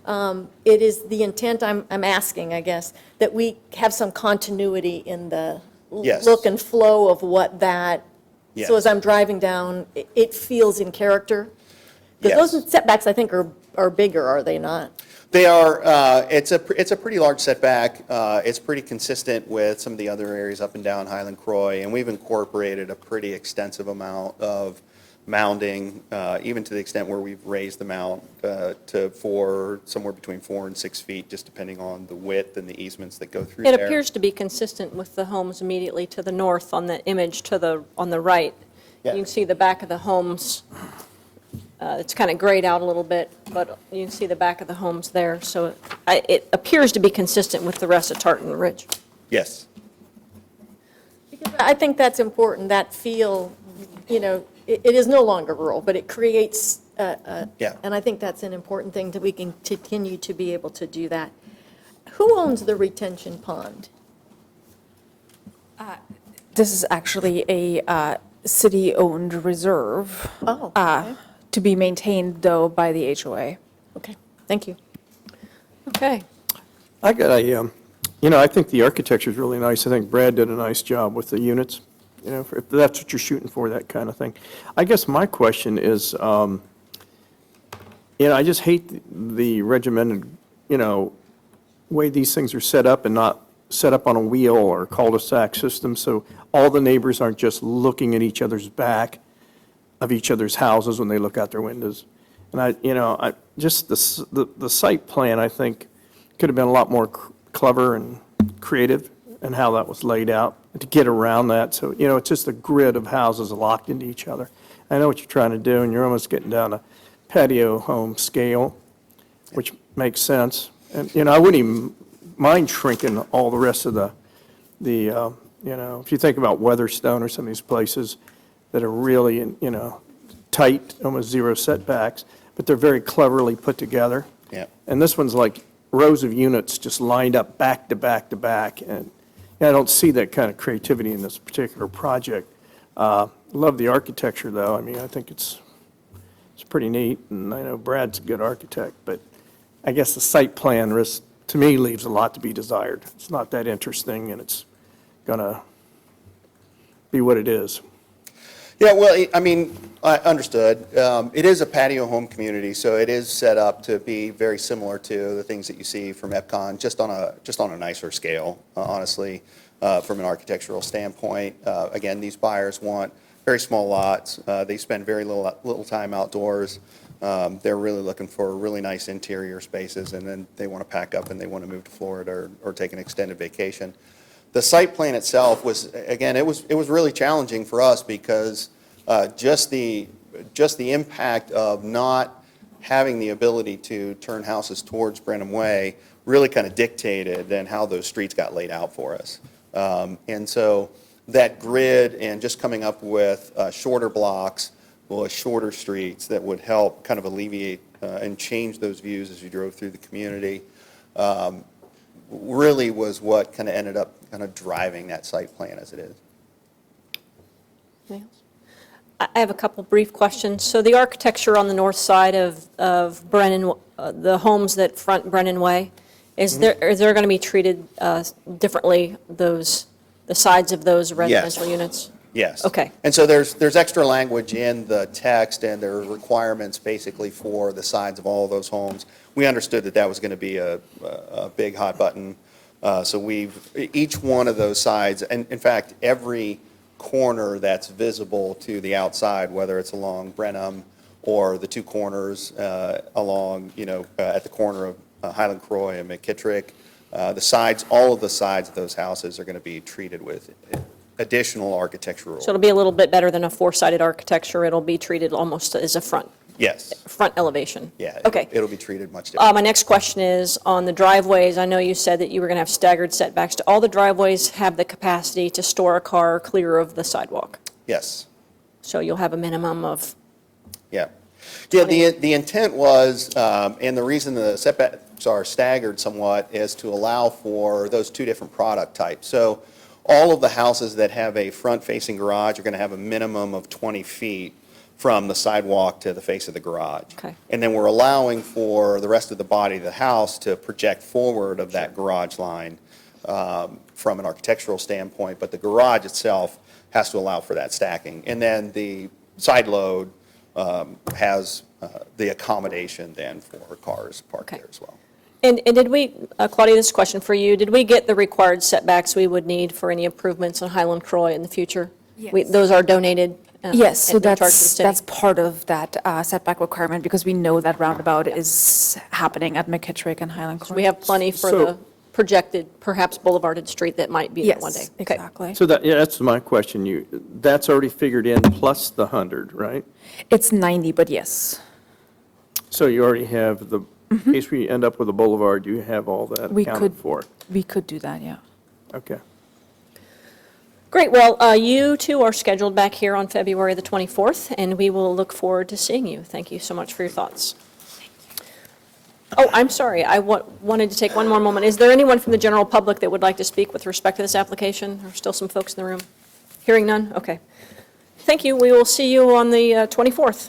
Speaker 4: is the intent, I'm asking, I guess, that we have some continuity in the look and flow of what that, so as I'm driving down, it feels in character. Because those setbacks, I think, are bigger, are they not?
Speaker 6: They are. It's a pretty large setback. It's pretty consistent with some of the other areas up and down Highland Croy, and we've incorporated a pretty extensive amount of mounding, even to the extent where we've raised the mount for somewhere between 4 and 6 feet, just depending on the width and the easements that go through there.
Speaker 1: It appears to be consistent with the homes immediately to the north on the image on the right. You can see the back of the homes. It's kind of grayed out a little bit, but you can see the back of the homes there. So it appears to be consistent with the rest of Tartan Ridge.
Speaker 6: Yes.
Speaker 4: Because I think that's important, that feel, it is no longer rural, but it creates,
Speaker 6: Yeah.
Speaker 4: and I think that's an important thing, that we can continue to be able to do that. Who owns the retention pond?
Speaker 14: This is actually a city-owned reserve.
Speaker 4: Oh, okay.
Speaker 14: To be maintained, though, by the HOA.
Speaker 4: Okay, thank you. Okay.
Speaker 21: I got I think the architecture is really nice. I think Brad did a nice job with the units, if that's what you're shooting for, that kind of thing. I guess my question is, I just hate the regimented, way these things are set up and not set up on a wheel or cul-de-sac system, so all the neighbors aren't just looking at each other's back of each other's houses when they look out their windows. And just the site plan, I think, could have been a lot more clever and creative in how that was laid out to get around that. So, it's just a grid of houses locked into each other. I know what you're trying to do, and you're almost getting down to patio home scale, which makes sense. And, I wouldn't even mind shrinking all the rest of if you think about Weatherstone or some of these places that are really, tight, almost zero setbacks, but they're very cleverly put together.
Speaker 6: Yeah.
Speaker 21: And this one's like rows of units just lined up back to back to back, and I don't see that kind of creativity in this particular project. Love the architecture, though. I mean, I think it's pretty neat, and I know Brad's a good architect, but I guess the site plan risk, to me, leaves a lot to be desired. It's not that interesting, and it's going to be what it is.
Speaker 6: Yeah, well, I understood. It is a patio home community, so it is set up to be very similar to the things that you see from Epcon, just on a nicer scale, honestly, from an architectural standpoint. Again, these buyers want very small lots. They spend very little time outdoors. They're really looking for really nice interior spaces, and then they want to pack up and they want to move to Florida or take an extended vacation. The site plan itself was, again, it was really challenging for us because just the impact of not having the ability to turn houses towards Brenham Way really kind of dictated then how those streets got laid out for us. And so that grid and just coming up with shorter blocks, shorter streets that would help kind of alleviate and change those views as you drove through the community really was what kind of ended up kind of driving that site plan as it is.
Speaker 1: Anything else? I have a couple brief questions. So the architecture on the north side of Brennan, the homes that front Brennan Way, is there going to be treated differently, the sides of those residential units?
Speaker 6: Yes.
Speaker 1: Okay.
Speaker 6: And so there's extra language in the text, and there are requirements basically for the sides of all of those homes. We understood that was going to be a big hot button. So each one of those sides, and in fact, every corner that's visible to the outside, whether it's along Brenham or the two corners along, at the corner of Highland Croy and McKittrick, all of the sides of those houses are going to be treated with additional architectural.
Speaker 1: So it'll be a little bit better than a four-sided architecture. It'll be treated almost as a front elevation.
Speaker 6: Yeah.
Speaker 1: Okay.
Speaker 6: It'll be treated much different.
Speaker 1: My next question is on the driveways. I know you said that you were going to have staggered setbacks. Do all the driveways have the capacity to store a car clear of the sidewalk?
Speaker 6: Yes.
Speaker 1: So you'll have a minimum of?
Speaker 6: Yeah. Yeah, the intent was, and the reason the setbacks are staggered somewhat is to allow for those two different product types. So all of the houses that have a front-facing garage are going to have a minimum of 20 feet from the sidewalk to the face of the garage.
Speaker 1: Okay.
Speaker 6: And then we're allowing for the rest of the body of the house to project forward of that garage line from an architectural standpoint, but the garage itself has to allow for that stacking. And then the side load has the accommodation then for cars parked there as well.
Speaker 1: And did we, Claudia, this is a question for you. Did we get the required setbacks we would need for any improvements on Highland Croy in the future?
Speaker 14: Yes.
Speaker 1: Those are donated?
Speaker 14: Yes, so
Speaker 1: and charged to the city?
Speaker 14: that's part of that setback requirement, because we know that roundabout is happening at McKittrick and Highland Croy.
Speaker 1: We have plenty for the projected, perhaps boulevarded street that might be there one day.
Speaker 14: Yes, exactly.
Speaker 21: So that's my question. That's already figured in plus the 100, right?
Speaker 14: It's 90, but yes.
Speaker 21: So you already have in case we end up with a boulevard, you have all that
Speaker 14: We
Speaker 21: accounted
Speaker 14: could-
Speaker 21: for.
Speaker 14: We could do that, yeah.
Speaker 21: Okay.
Speaker 1: Great. Well, you two are scheduled back here on February the 24th, and we will look forward to seeing you. Thank you so much for your thoughts. Oh, I'm sorry. I wanted to take one more moment. Is there anyone from the general public that would like to speak with respect to this application? There are still some folks in the room. Hearing none? Okay. Thank you. We will see you on the 24th.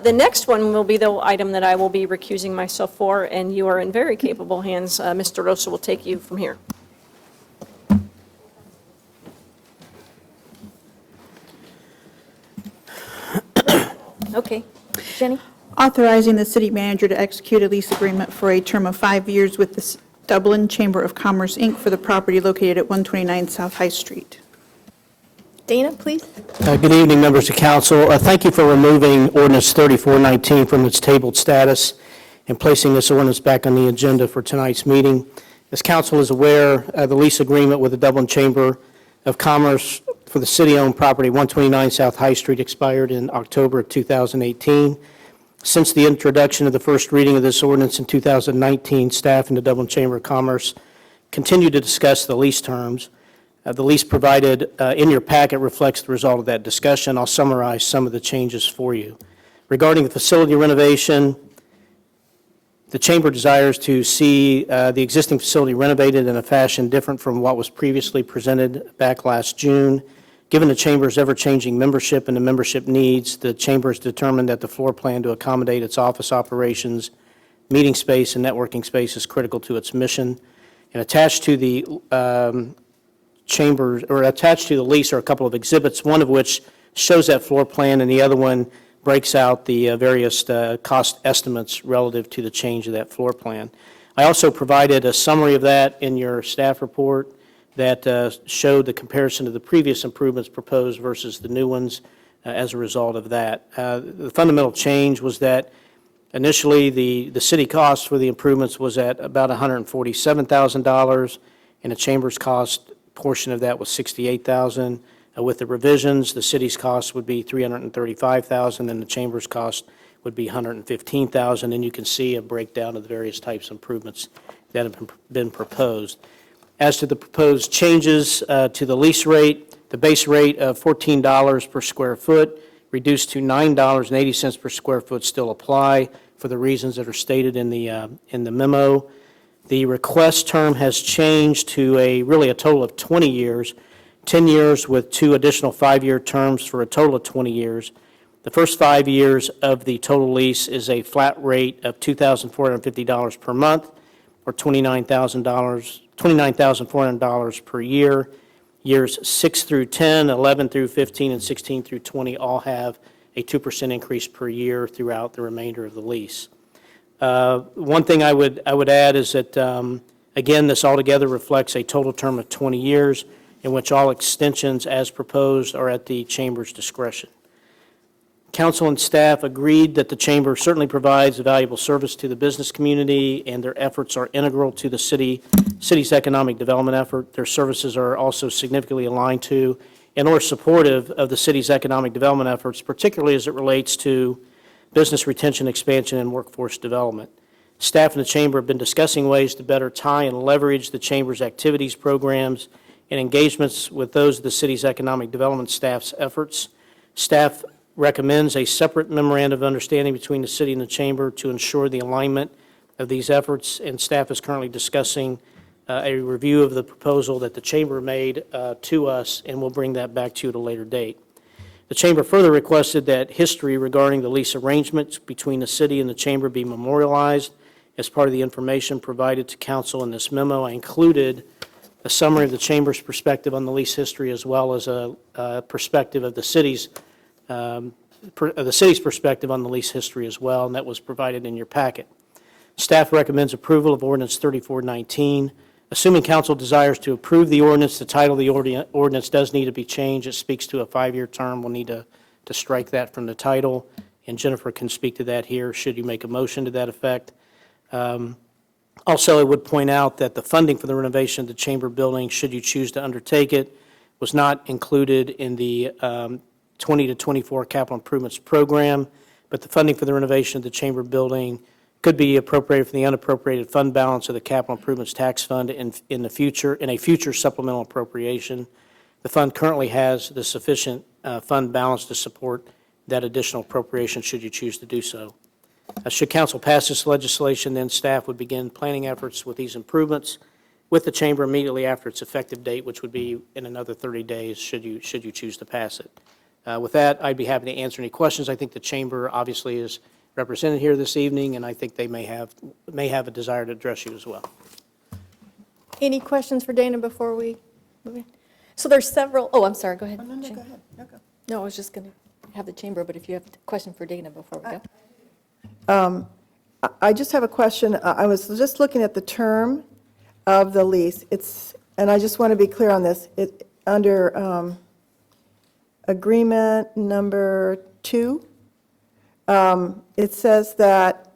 Speaker 1: The next one will be the item that I will be recusing myself for, and you are in very capable hands. Mr. Rosa will take you from here.
Speaker 4: Okay. Jenny?
Speaker 2: Authorizing the city manager to execute a lease agreement for a term of 5 years with the Dublin Chamber of Commerce, Inc. for the property located at 129 South High Street.
Speaker 4: Dana, please.
Speaker 3: Good evening, members of council. Thank you for removing ordinance 3419 from its tabled status and placing this ordinance back on the agenda for tonight's meeting. As council is aware, the lease agreement with the Dublin Chamber of Commerce for the city-owned property 129 South High Street expired in October of 2018. Since the introduction of the first reading of this ordinance in 2019, staff in the Dublin Chamber of Commerce continue to discuss the lease terms. The lease provided in your packet reflects the result of that discussion. I'll summarize some of the changes for you. Regarding the facility renovation, the Chamber desires to see the existing facility renovated in a fashion different from what was previously presented back last June. Given the Chamber's ever-changing membership and the membership needs, the Chamber has determined that the floor plan to accommodate its office operations, meeting space, and networking space is critical to its mission. And attached to the attached to the lease are a couple of exhibits, one of which shows that floor plan, and the other one breaks out the various cost estimates relative to the change of that floor plan. I also provided a summary of that in your staff report that showed the comparison of the previous improvements proposed versus the new ones as a result of that. The fundamental change was that initially the city cost for the improvements was at about $147,000, and the Chamber's cost portion of that was $68,000. With the revisions, the city's cost would be $335,000, and the Chamber's cost would be $115,000, and you can see a breakdown of the various types of improvements that have been proposed. As to the proposed changes to the lease rate, the base rate of $14 per square foot reduced to $9.80 per square foot still apply for the reasons that are stated in the memo. The request term has changed to really a total of 20 years, 10 years with 2 additional 5-year terms for a total of 20 years. The first 5 years of the total lease is a flat rate of $2,450 per month, or $29,400 per year. Years 6 through 10, 11 through 15, and 16 through 20 all have a 2% increase per year throughout the remainder of the lease. One thing I would add is that, again, this altogether reflects a total term of 20 years in which all extensions as proposed are at the Chamber's discretion. Council and staff agreed that the Chamber certainly provides a valuable service to the business community, and their efforts are integral to the city's economic development effort. Their services are also significantly aligned to and or supportive of the city's economic development efforts, particularly as it relates to business retention, expansion, and workforce development. Staff in the Chamber have been discussing ways to better tie and leverage the Chamber's activities, programs, and engagements with those of the city's economic development staff's efforts. Staff recommends a separate memorandum of understanding between the city and the Chamber to ensure the alignment of these efforts, and staff is currently discussing a review of the proposal that the Chamber made to us, and we'll bring that back to you at a later date. The Chamber further requested that history regarding the lease arrangements between the city and the Chamber be memorialized as part of the information provided to council in this memo. I included a summary of the Chamber's perspective on the lease history as well as a perspective of the city's perspective on the lease history as well, and that was provided in your packet. Staff recommends approval of Ordinance 3419. Assuming council desires to approve the ordinance, the title of the ordinance does need to be changed. It speaks to a 5-year term. We'll need to strike that from the title, and Jennifer can speak to that here should you make a motion to that effect. Also, I would point out that the funding for the renovation of the Chamber building, should you choose to undertake it, was not included in the 20 to 24 capital improvements program, but the funding for the renovation of the Chamber building could be appropriated from the unappropriated fund balance of the Capital Improvements Tax Fund in a future supplemental appropriation. The fund currently has the sufficient fund balance to support that additional appropriation should you choose to do so. Should council pass this legislation, then staff would begin planning efforts with these improvements with the chamber immediately after its effective date, which would be in another 30 days should you choose to pass it. With that, I'd be happy to answer any questions. I think the chamber obviously is represented here this evening, and I think they may have a desire to address you as well.
Speaker 4: Any questions for Dana before we move in? So there's several, oh, I'm sorry, go ahead.
Speaker 13: No, go ahead. No, go.
Speaker 4: No, I was just going to have the chamber, but if you have a question for Dana before we go.
Speaker 13: I just have a question. I was just looking at the term of the lease. And I just want to be clear on this. Under agreement number 2, it says that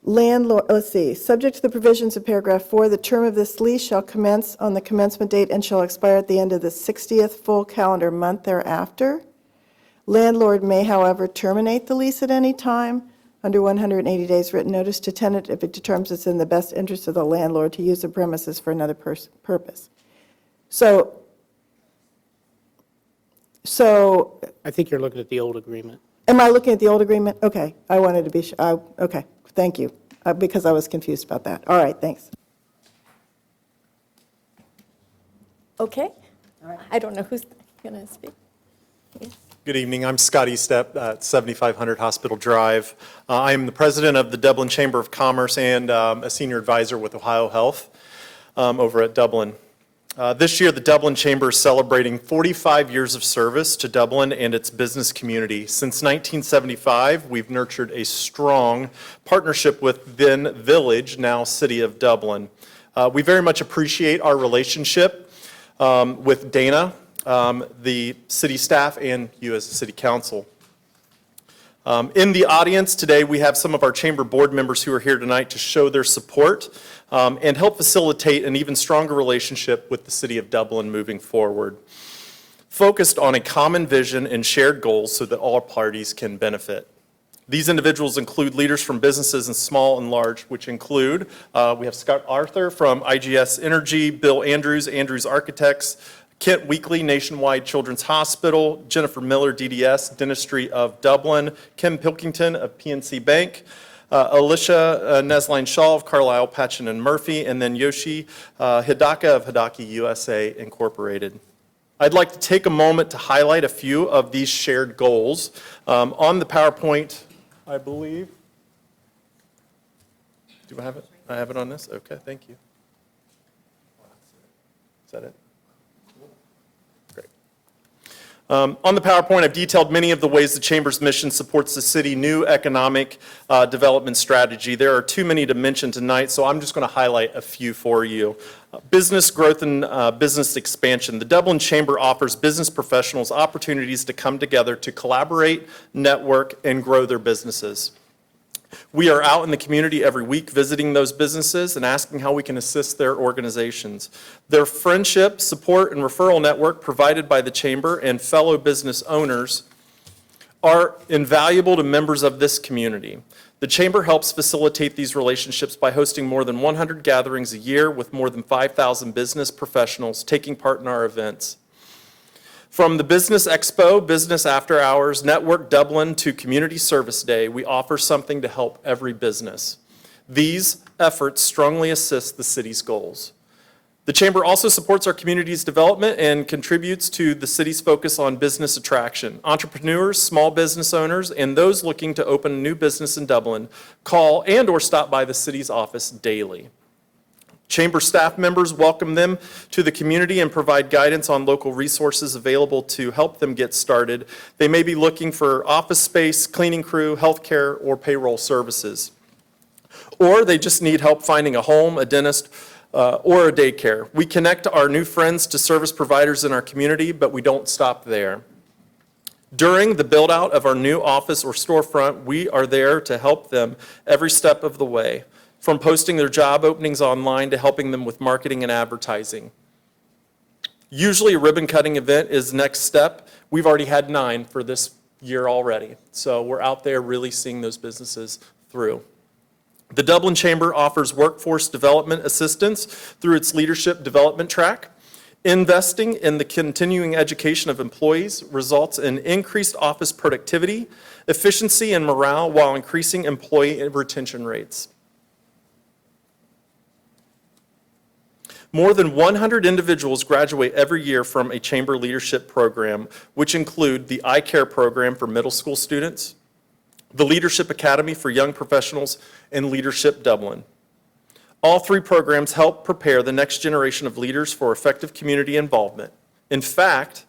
Speaker 13: landlord, let's see, subject to the provisions of paragraph 4, the term of this lease shall commence on the commencement date and shall expire at the end of the 60th full calendar month thereafter. Landlord may, however, terminate the lease at any time under 180 days written notice to tenant if it determines it's in the best interest of the landlord to use the premises for another purpose. So
Speaker 3: I think you're looking at the old agreement.
Speaker 13: am I looking at the old agreement? Okay, I wanted to be sure. Okay, thank you, because I was confused about that. All right, thanks.
Speaker 4: Okay. I don't know who's going to speak.
Speaker 7: Good evening. I'm Scott Estep at 7500 Hospital Drive. I am the president of the Dublin Chamber of Commerce and a senior advisor with Ohio Health over at Dublin. This year, the Dublin Chamber is celebrating 45 years of service to Dublin and its business community. Since 1975, we've nurtured a strong partnership with then Village, now City of Dublin. We very much appreciate our relationship with Dana, the city staff, and you as the city council. In the audience today, we have some of our chamber board members who are here tonight to show their support and help facilitate an even stronger relationship with the city of Dublin moving forward, focused on a common vision and shared goals so that all parties can benefit. These individuals include leaders from businesses and small and large, which include, we have Scott Arthur from IGS Energy, Bill Andrews, Andrews Architects, Kent Weekly, Nationwide Children's Hospital, Jennifer Miller, DDS, Dentistry of Dublin, Kim Pilkington of PNC Bank, Alicia Nesline-Shaw of Carlisle, Patchen and Murphy, and then Yoshi Hidaka of Hidaki USA Incorporated. I'd like to take a moment to highlight a few of these shared goals. On the PowerPoint, I believe. Do I have it? I have it on this? Okay, thank you. Is that it? On the PowerPoint, I've detailed many of the ways the Chamber's mission supports the city's new economic development strategy. There are too many to mention tonight, so I'm just going to highlight a few for you. Business growth and business expansion. The Dublin Chamber offers business professionals opportunities to come together to collaborate, network, and grow their businesses. We are out in the community every week visiting those businesses and asking how we can assist their organizations. Their friendship, support, and referral network provided by the Chamber and fellow business owners are invaluable to members of this community. The Chamber helps facilitate these relationships by hosting more than 100 gatherings a year with more than 5,000 business professionals taking part in our events. From the Business Expo, Business After Hours, Network Dublin to Community Service Day, we offer something to help every business. These efforts strongly assist the city's goals. The Chamber also supports our community's development and contributes to the city's focus on business attraction. Entrepreneurs, small business owners, and those looking to open a new business in Dublin call and/or stop by the city's office daily. Chamber staff members welcome them to the community and provide guidance on local resources available to help them get started. They may be looking for office space, cleaning crew, healthcare, or payroll services. Or they just need help finding a home, a dentist, or a daycare. We connect our new friends to service providers in our community, but we don't stop there. During the build-out of our new office or storefront, we are there to help them every step of the way, from posting their job openings online to helping them with marketing and advertising. Usually a ribbon-cutting event is next step. We've already had 9 for this year already. So we're out there really seeing those businesses through. The Dublin Chamber offers workforce development assistance through its leadership development track. Investing in the continuing education of employees results in increased office productivity, efficiency, and morale while increasing employee retention rates. More than 100 individuals graduate every year from a chamber leadership program, which include the iCare program for middle school students, the Leadership Academy for Young Professionals, and Leadership Dublin. All three programs help prepare the next generation of leaders for effective community involvement. In fact,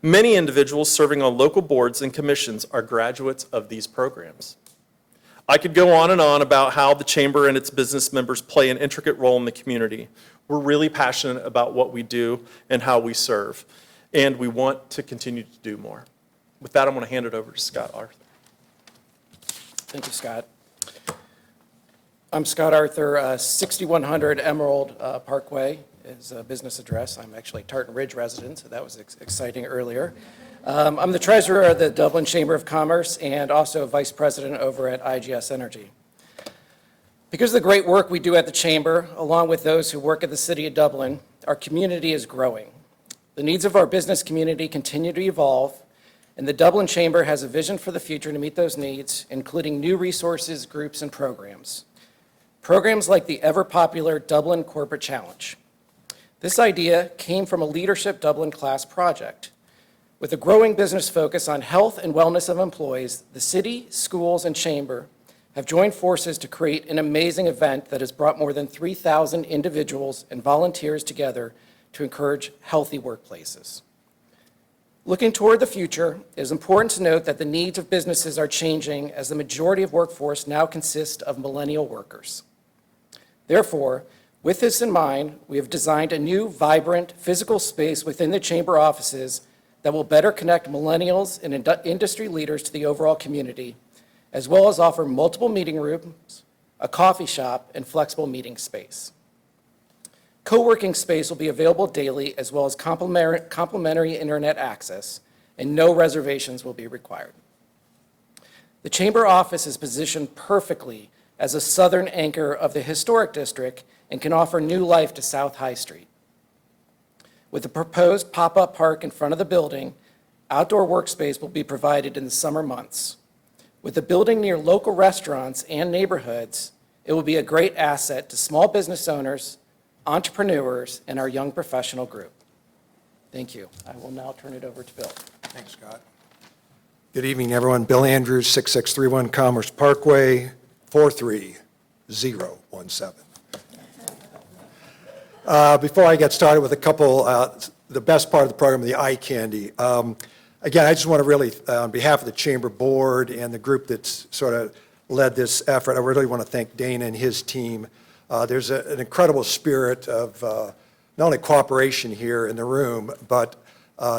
Speaker 7: many individuals serving on local boards and commissions are graduates of these programs. I could go on and on about how the Chamber and its business members play an intricate role in the community. We're really passionate about what we do and how we serve, and we want to continue to do more. With that, I'm going to hand it over to Scott Arthur.
Speaker 9: Thank you, Scott. I'm Scott Arthur, 6100 Emerald Parkway is a business address. I'm actually a Terton Ridge resident, so that was exciting earlier. I'm the treasurer of the Dublin Chamber of Commerce and also vice president over at IGS Energy. Because of the great work we do at the Chamber, along with those who work at the City of Dublin, our community is growing. The needs of our business community continue to evolve, and the Dublin Chamber has a vision for the future to meet those needs, including new resources, groups, and programs. Programs like the ever-popular Dublin Corporate Challenge. This idea came from a Leadership Dublin class project. With a growing business focus on health and wellness of employees, the city, schools, and chamber have joined forces to create an amazing event that has brought more than 3,000 individuals and volunteers together to encourage healthy workplaces. Looking toward the future, it is important to note that the needs of businesses are changing as the majority of workforce now consists of millennial workers. Therefore, with this in mind, we have designed a new, vibrant, physical space within the Chamber offices that will better connect millennials and industry leaders to the overall community, as well as offer multiple meeting rooms, a coffee shop, and flexible meeting space. Co-working space will be available daily, as well as complimentary internet access, and no reservations will be required. The Chamber office is positioned perfectly as a southern anchor of the historic district and can offer new life to South High Street. With the proposed pop-up park in front of the building, outdoor workspace will be provided in the summer months. With the building near local restaurants and neighborhoods, it will be a great asset to small business owners, entrepreneurs, and our young professional group. Thank you. I will now turn it over to Bill.
Speaker 10: Thanks, Scott. Good evening, everyone. Bill Andrews, 6631 Commerce Parkway, 43017. Before I get started with a couple, the best part of the program, the eye candy. Again, I just want to really, on behalf of the Chamber Board and the group that's sort of led this effort, I really want to thank Dana and his team. There's an incredible spirit of not only cooperation here in the room, but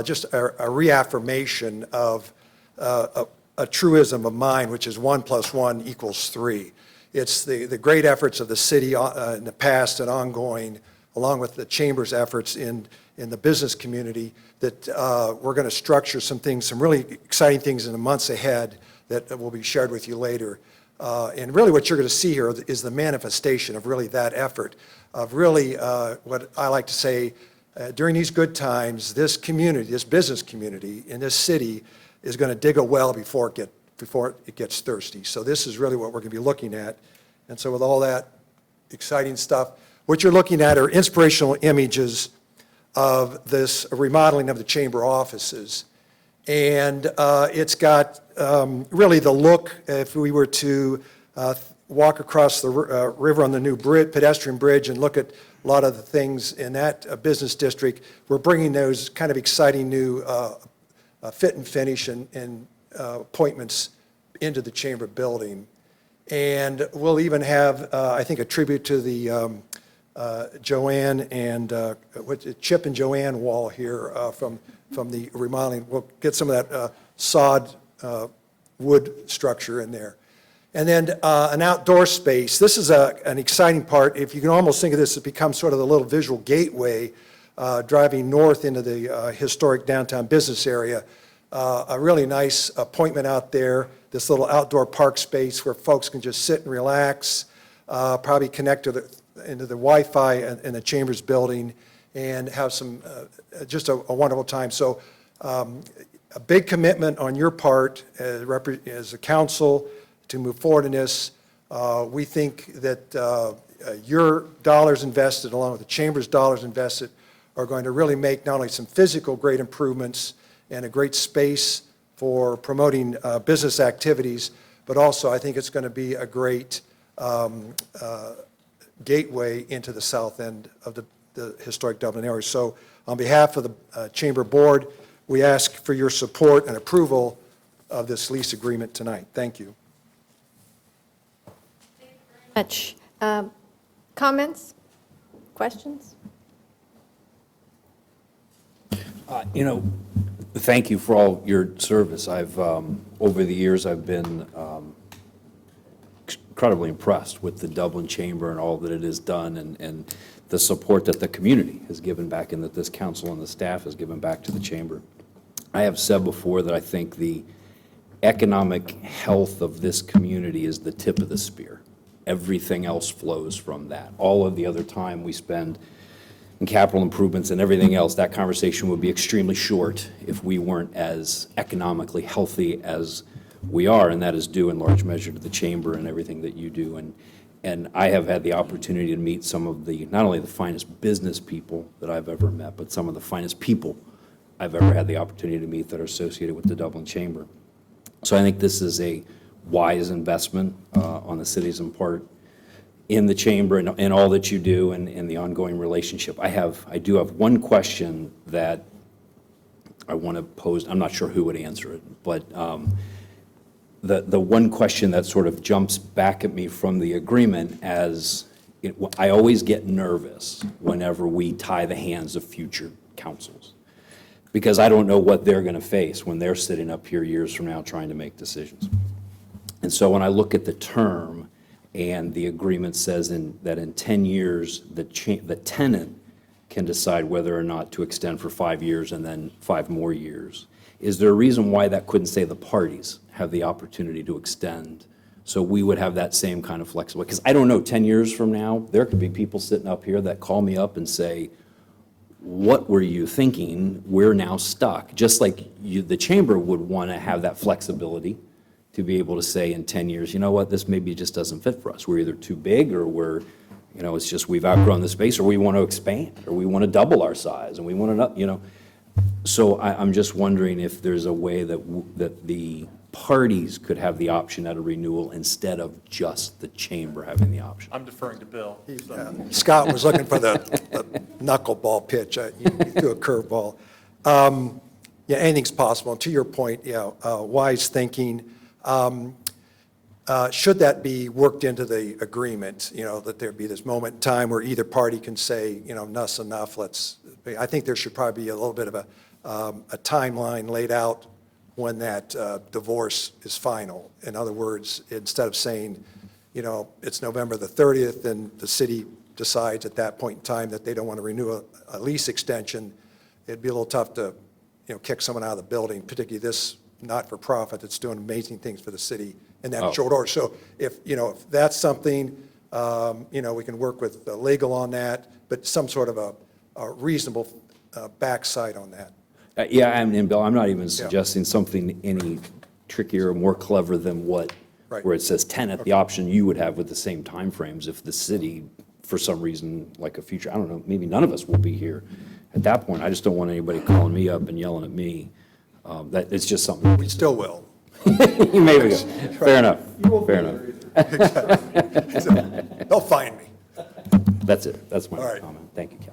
Speaker 10: just a reaffirmation of a truism of mine, which is 1 + 1 = 3. It's the great efforts of the city in the past and ongoing, along with the Chamber's efforts in the business community, that we're going to structure some things, some really exciting things in the months ahead that will be shared with you later. And really what you're going to see here is the manifestation of really that effort, of really what I like to say, during these good times, this community, this business community in this city is going to dig a well before it gets thirsty. So this is really what we're going to be looking at. And so with all that exciting stuff, what you're looking at are inspirational images of this remodeling of the Chamber offices. And it's got really the look, if we were to walk across the river on the new pedestrian bridge and look at a lot of the things in that business district, we're bringing those kind of exciting new fit and finish and appointments into the Chamber building. And we'll even have, I think, a tribute to the Joanne and Chip and Joanne wall here from the remodeling. We'll get some of that sod wood structure in there. And then an outdoor space. This is an exciting part. If you can almost think of this as become sort of the little visual gateway driving north into the historic downtown business area. a really nice appointment out there, this little outdoor park space where folks can just sit and relax, probably connect to into the Wi-Fi in the Chambers building and have some, just a wonderful time. So a big commitment on your part as a council to move forward in this. We think that your dollars invested, along with the Chamber's dollars invested, are going to really make not only some physical great improvements and a great space for promoting business activities, but also I think it's going to be a great gateway into the south end of the historic Dublin area. So on behalf of the Chamber Board, we ask for your support and approval of this lease agreement tonight. Thank you.
Speaker 4: Much. Comments? Questions?
Speaker 19: Thank you for all your service. Over the years, I've been incredibly impressed with the Dublin Chamber and all that it has done, and the support that the community has given back and that this council and the staff has given back to the Chamber. I have said before that I think the economic health of this community is the tip of the spear. Everything else flows from that. All of the other time we spend in capital improvements and everything else, that conversation would be extremely short if we weren't as economically healthy as we are, and that is due in large measure to the Chamber and everything that you do. And I have had the opportunity to meet some of the, not only the finest business people that I've ever met, but some of the finest people I've ever had the opportunity to meet that are associated with the Dublin Chamber. So I think this is a wise investment on the city's part in the Chamber and all that you do and the ongoing relationship. I do have one question that I want to pose. I'm not sure who would answer it, but the one question that sort of jumps back at me from the agreement I always get nervous whenever we tie the hands of future councils, because I don't know what they're going to face when they're sitting up here years from now trying to make decisions. And so when I look at the term, and the agreement says that in 10 years, the tenant can decide whether or not to extend for 5 years and then 5 more years. Is there a reason why that couldn't say the parties have the opportunity to extend? So we would have that same kind of flexibility. Because I don't know, 10 years from now, there could be people sitting up here that call me up and say, what were you thinking? We're now stuck. Just like the Chamber would want to have that flexibility to be able to say in 10 years, you know what, this maybe just doesn't fit for us. We're either too big, or it's just we've outgrown the space, or we want to expand, or we want to double our size, and we want to, So I'm just wondering if there's a way that the parties could have the option at a renewal instead of just the Chamber having the option.
Speaker 7: I'm deferring to Bill.
Speaker 10: Scott was looking for the knuckleball pitch. You threw a curveball. Yeah, anything's possible. And to your point, wise thinking. Should that be worked into the agreement, that there be this moment in time where either party can say, enough's enough, I think there should probably be a little bit of a timeline laid out when that divorce is final. In other words, instead of saying, it's November the 30th, and the city decides at that point in time that they don't want to renew a lease extension, it'd be a little tough to, kick someone out of the building, particularly this not-for-profit that's doing amazing things for the city in that short order. So if that's something, we can work with the legal on that, but some sort of a reasonable backside on that.
Speaker 19: And Bill, I'm not even suggesting something any trickier or more clever than where it says tenant, the option you would have with the same timeframes if the city, for some reason, like a future, I don't know, maybe none of us will be here at that point. I just don't want anybody calling me up and yelling at me. That it's just something.
Speaker 10: We still will.
Speaker 19: Maybe. Fair enough. Fair enough.
Speaker 10: Exactly. They'll find me.
Speaker 19: That's it. That's my comment. Thank you, Kathy.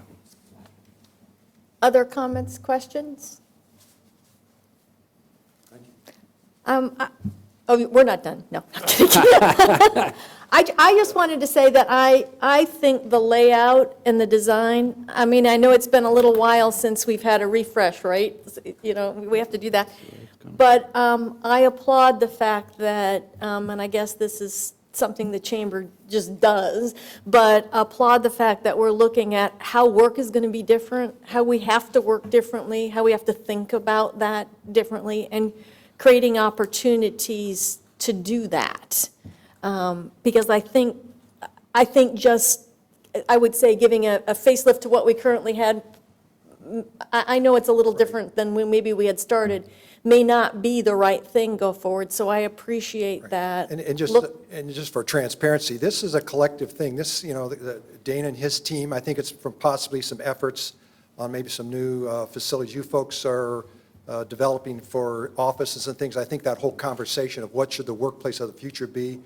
Speaker 4: Other comments, questions? We're not done. No. I just wanted to say that I think the layout and the design, I know it's been a little while since we've had a refresh, right? We have to do that. But I applaud the fact that, and I guess this is something the chamber just does, but applaud the fact that we're looking at how work is going to be different, how we have to work differently, how we have to think about that differently, and creating opportunities to do that. Because I think just, I would say, giving a facelift to what we currently had, I know it's a little different than when maybe we had started, may not be the right thing go forward, so I appreciate that.
Speaker 10: And just for transparency, this is a collective thing. This, Dana and his team, I think it's from possibly some efforts on maybe some new facilities you folks are developing for offices and things. I think that whole conversation of what should the workplace of the future be,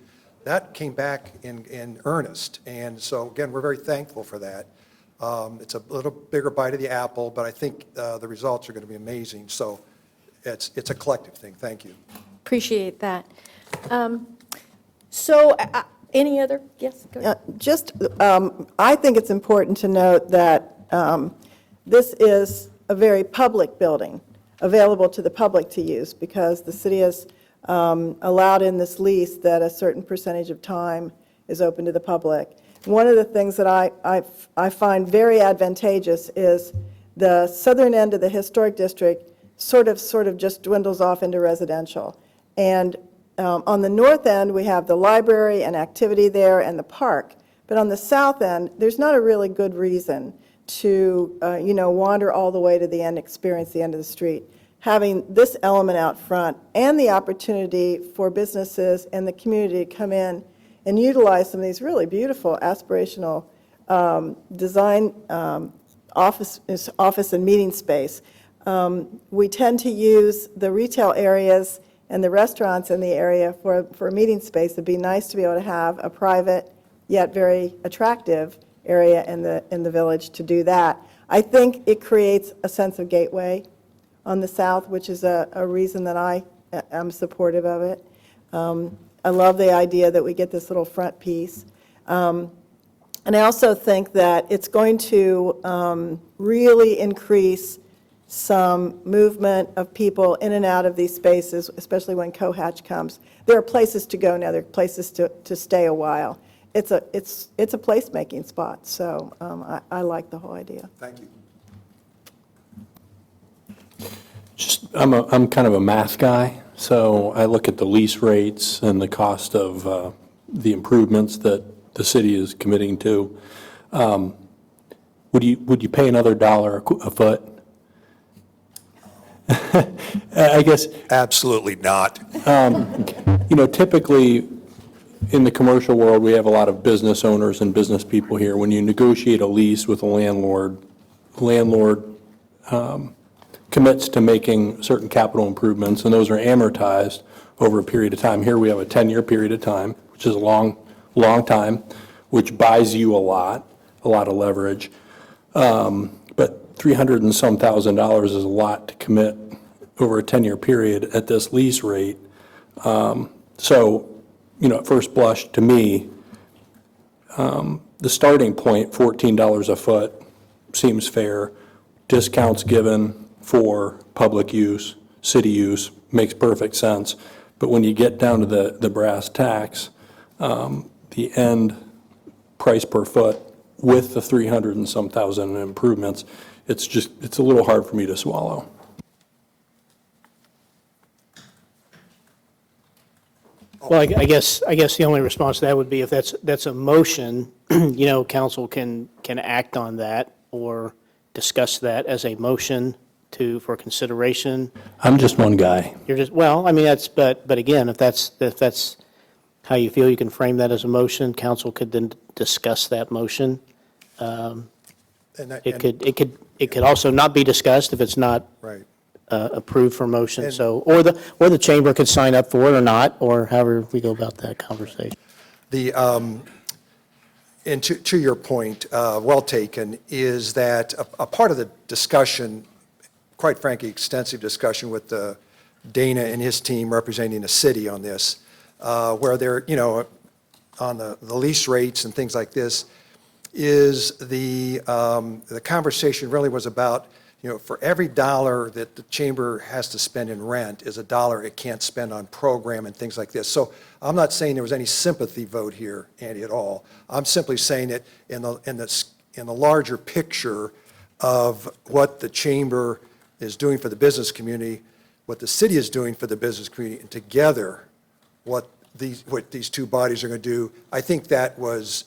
Speaker 10: that came back in earnest. And so, again, we're very thankful for that. It's a little bigger bite of the apple, but I think the results are going to be amazing. So it's a collective thing. Thank you.
Speaker 4: Appreciate that. So, any other? Yes, go ahead.
Speaker 13: I think it's important to note that this is a very public building, available to the public to use, because the city has allowed in this lease that a certain percentage of time is open to the public. One of the things that I find very advantageous is the southern end of the historic district sort of just dwindles off into residential. And on the north end, we have the library and activity there and the park. But on the south end, there's not a really good reason to, wander all the way to the end, experience the end of the street. Having this element out front and the opportunity for businesses and the community to come in and utilize some of these really beautiful aspirational design office and meeting space. We tend to use the retail areas and the restaurants in the area for a meeting space. It'd be nice to be able to have a private yet very attractive area in the village to do that. I think it creates a sense of gateway on the south, which is a reason that I am supportive of it. I love the idea that we get this little front piece. And I also think that it's going to really increase some movement of people in and out of these spaces, especially when Cohatch comes. There are places to go now. There are places to stay a while. It's a placemaking spot, so I like the whole idea.
Speaker 10: Thank you.
Speaker 22: I'm kind of a math guy, so I look at the lease rates and the cost of the improvements that the city is committing to. Would you pay another $1 a foot? I guess.
Speaker 10: Absolutely not.
Speaker 22: Typically, in the commercial world, we have a lot of business owners and business people here. When you negotiate a lease with a landlord commits to making certain capital improvements, and those are amortized over a period of time. Here we have a 10-year period of time, which is a long time, which buys you a lot of leverage. But $300,000 and some is a lot to commit over a 10-year period at this lease rate. So, at first blush, to me, the starting point, $14 a foot, seems fair. Discounts given for public use, city use, makes perfect sense. But when you get down to the brass tacks, the end price per foot with the $300,000 and some improvements, it's a little hard for me to swallow.
Speaker 3: Well, I guess the only response to that would be if that's a motion, council can act on that or discuss that as a motion for consideration.
Speaker 22: I'm just one guy.
Speaker 3: You're just, but again, if that's how you feel, you can frame that as a motion. Council could then discuss that motion. It could also not be discussed if it's not
Speaker 10: right.
Speaker 3: Approved for motion. So, or the chamber could sign up for it or not, or however we go about that conversation.
Speaker 10: And to your point, well taken, is that a part of the discussion, quite frankly, extensive discussion with Dana and his team representing the city on this, where they're, on the lease rates and things like this, is the conversation really was about, for every dollar that the chamber has to spend in rent is a dollar it can't spend on program and things like this. So I'm not saying there was any sympathy vote here, Andy, at all. I'm simply saying that in the larger picture of what the chamber is doing for the business community, what the city is doing for the business community, and together what these two bodies are going to do, I think that was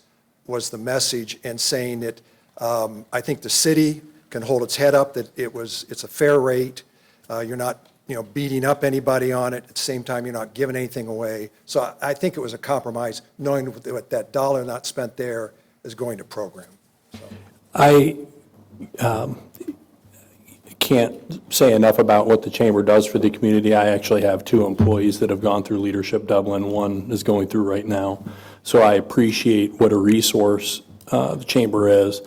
Speaker 10: the message, and saying that I think the city can hold its head up, that it's a fair rate. You're not, beating up anybody on it. At the same time, you're not giving anything away. So I think it was a compromise, knowing what that dollar not spent there is going to program.
Speaker 22: I can't say enough about what the chamber does for the community. I actually have 2 employees that have gone through Leadership Dublin. One is going through right now. So I appreciate what a resource the chamber is.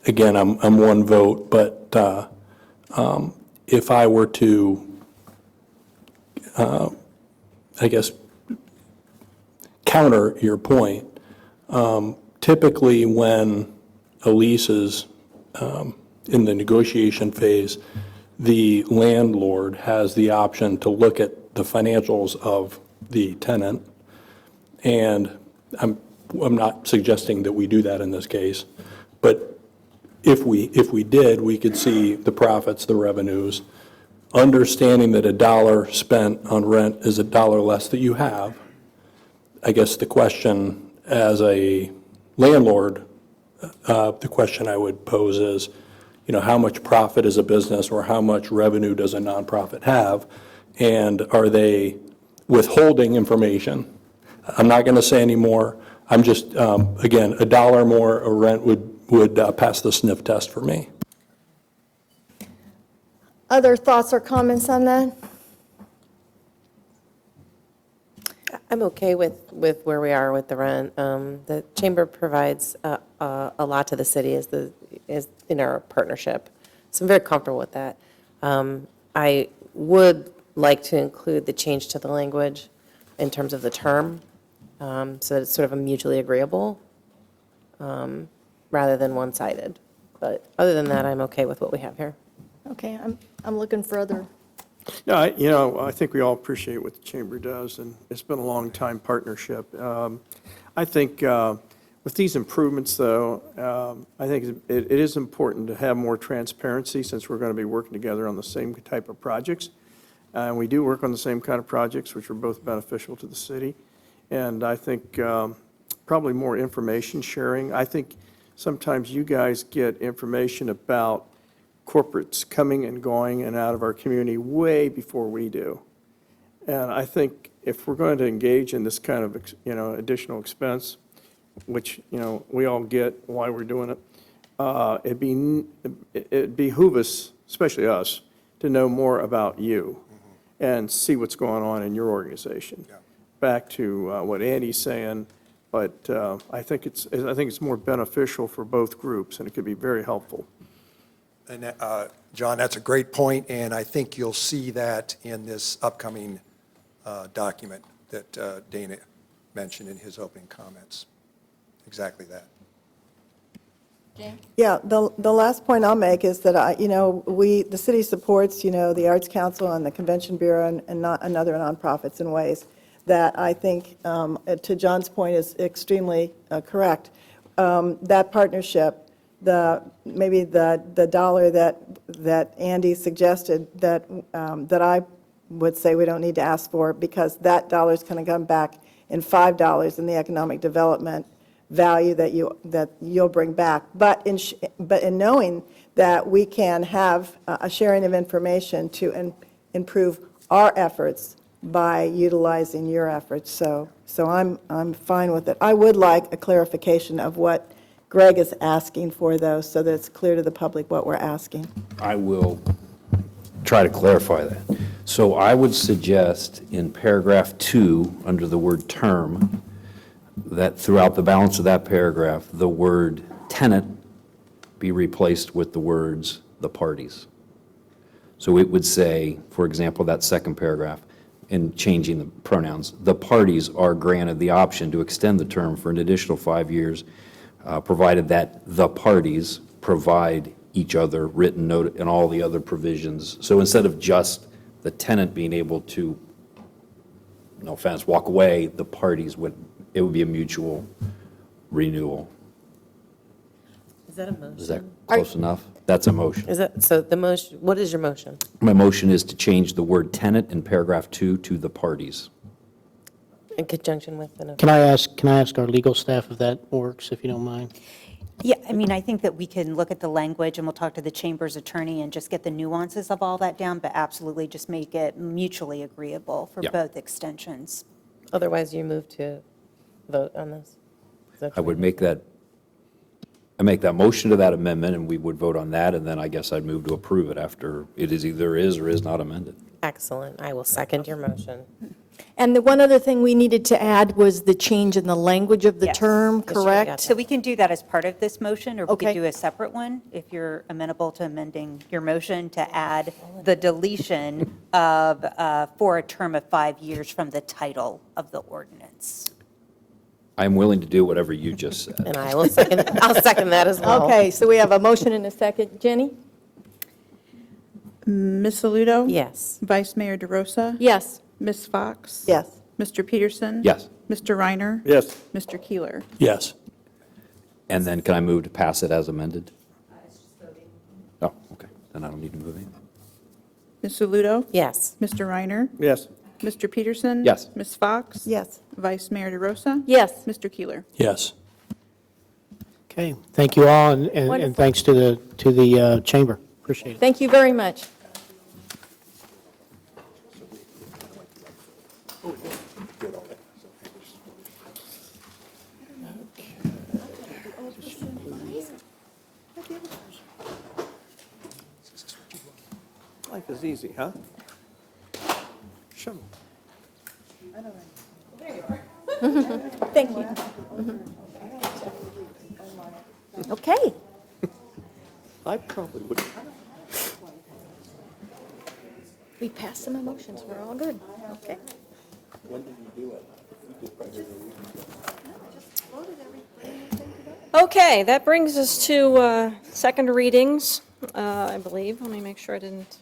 Speaker 22: Again, I'm one vote, but if I were to, I guess, counter your point, typically when a lease is in the negotiation phase, the landlord has the option to look at the financials of the tenant, and I'm not suggesting that we do that in this case, but if we did, we could see the profits, the revenues, understanding that a dollar spent on rent is a dollar less that you have. I guess the question as a landlord, the question I would pose is, how much profit is a business, or how much revenue does a nonprofit have, and are they withholding information? I'm not going to say any more. I'm just, again, a dollar more of rent would pass the sniff test for me.
Speaker 4: Other thoughts or comments on that?
Speaker 17: I'm okay with where we are with the rent. The chamber provides a lot to the city as in our partnership, so I'm very comfortable with that. I would like to include the change to the language in terms of the term, so that it's sort of a mutually agreeable rather than one-sided. But other than that, I'm okay with what we have here.
Speaker 4: Okay, I'm looking for other.
Speaker 21: No, I think we all appreciate what the chamber does, and it's been a long-time partnership. I think with these improvements, though, I think it is important to have more transparency, since we're going to be working together on the same type of projects. And we do work on the same kind of projects, which are both beneficial to the city. And I think probably more information sharing. I think sometimes you guys get information about corporates coming and going and out of our community way before we do. And I think if we're going to engage in this kind of, additional expense, which, we all get why we're doing it, it'd behoove us, especially us, to know more about you and see what's going on in your organization.
Speaker 10: Yeah.
Speaker 21: Back to what Andy's saying, but I think it's more beneficial for both groups, and it could be very helpful.
Speaker 10: And John, that's a great point, and I think you'll see that in this upcoming document that Dana mentioned in his opening comments. Exactly that.
Speaker 13: Yeah, the last point I'll make is that, the city supports, the Arts Council and the Convention Bureau and other nonprofits in ways that I think, to John's point, is extremely correct. That partnership, maybe the dollar that Andy suggested that I would say we don't need to ask for, because that dollar is going to come back in $5 in the economic development value that you'll bring back. But in knowing that we can have a sharing of information to improve our efforts by utilizing your efforts. So I'm fine with it. I would like a clarification of what Greg is asking for, though, so that it's clear to the public what we're asking.
Speaker 19: I will try to clarify that. So I would suggest in paragraph 2, under the word term, that throughout the balance of that paragraph, the word tenant be replaced with the words the parties. So it would say, for example, that second paragraph, in changing the pronouns, the parties are granted the option to extend the term for an additional 5 years, provided that the parties provide each other, written note, and all the other provisions. So instead of just the tenant being able to, no offense, walk away, the parties would, it would be a mutual renewal.
Speaker 17: Is that a motion?
Speaker 19: Is that close enough? That's a motion.
Speaker 17: Is that, so the motion, what is your motion?
Speaker 19: My motion is to change the word tenant in paragraph 2 to the parties.
Speaker 17: In conjunction with the.
Speaker 3: Can I ask our legal staff if that works, if you don't mind?
Speaker 8: Yeah, I mean, I think that we can look at the language, and we'll talk to the Chamber's attorney and just get the nuances of all that down, but absolutely just make it mutually agreeable for
Speaker 19: Yeah.
Speaker 8: both extensions.
Speaker 17: Otherwise, you move to vote on this? Is that
Speaker 19: I would make that, I make that motion to that amendment, and we would vote on that, and then I guess I'd move to approve it after it is either is or is not amended.
Speaker 17: Excellent. I will second your motion.
Speaker 4: And the one other thing we needed to add was the change in the language of the
Speaker 8: Yes.
Speaker 4: term,
Speaker 17: Yes, you
Speaker 4: correct?
Speaker 17: got
Speaker 8: So we can do that as part of this motion, or we
Speaker 4: Okay.
Speaker 8: could do a separate one, if you're amenable to amending your motion to add the deletion of, for a term of 5 years from the title of the ordinance.
Speaker 19: I'm willing to do whatever you just said.
Speaker 17: And I will second, I'll second that as well.
Speaker 4: Okay, so we have a motion and a second. Jenny?
Speaker 2: Ms. Aludo?
Speaker 17: Yes.
Speaker 2: Vice Mayor DeRosa?
Speaker 4: Yes.
Speaker 2: Ms. Fox?
Speaker 13: Yes.
Speaker 2: Mr. Peterson?
Speaker 19: Yes.
Speaker 2: Mr. Reiner?
Speaker 21: Yes.
Speaker 2: Mr. Keeler?
Speaker 22: Yes.
Speaker 19: And then can I move to pass it as amended? Oh, okay. Then I don't need to move anything.
Speaker 2: Ms. Aludo?
Speaker 17: Yes.
Speaker 2: Mr. Reiner?
Speaker 21: Yes.
Speaker 2: Mr. Peterson?
Speaker 19: Yes.
Speaker 2: Ms. Fox?
Speaker 13: Yes.
Speaker 2: Vice Mayor DeRosa?
Speaker 4: Yes.
Speaker 2: Mr. Keeler?
Speaker 22: Yes.
Speaker 3: Okay, thank you all, and
Speaker 4: Wonderful.
Speaker 3: thanks to the chamber. Appreciate it.
Speaker 4: Thank you very much.
Speaker 21: Life is easy, huh? Show.
Speaker 4: Thank you. Okay.
Speaker 21: I probably would.
Speaker 4: We passed some emotions. We're all good. Okay.
Speaker 21: When did you do it?
Speaker 1: Okay, that brings us to second readings, I believe. Let me make sure I didn't.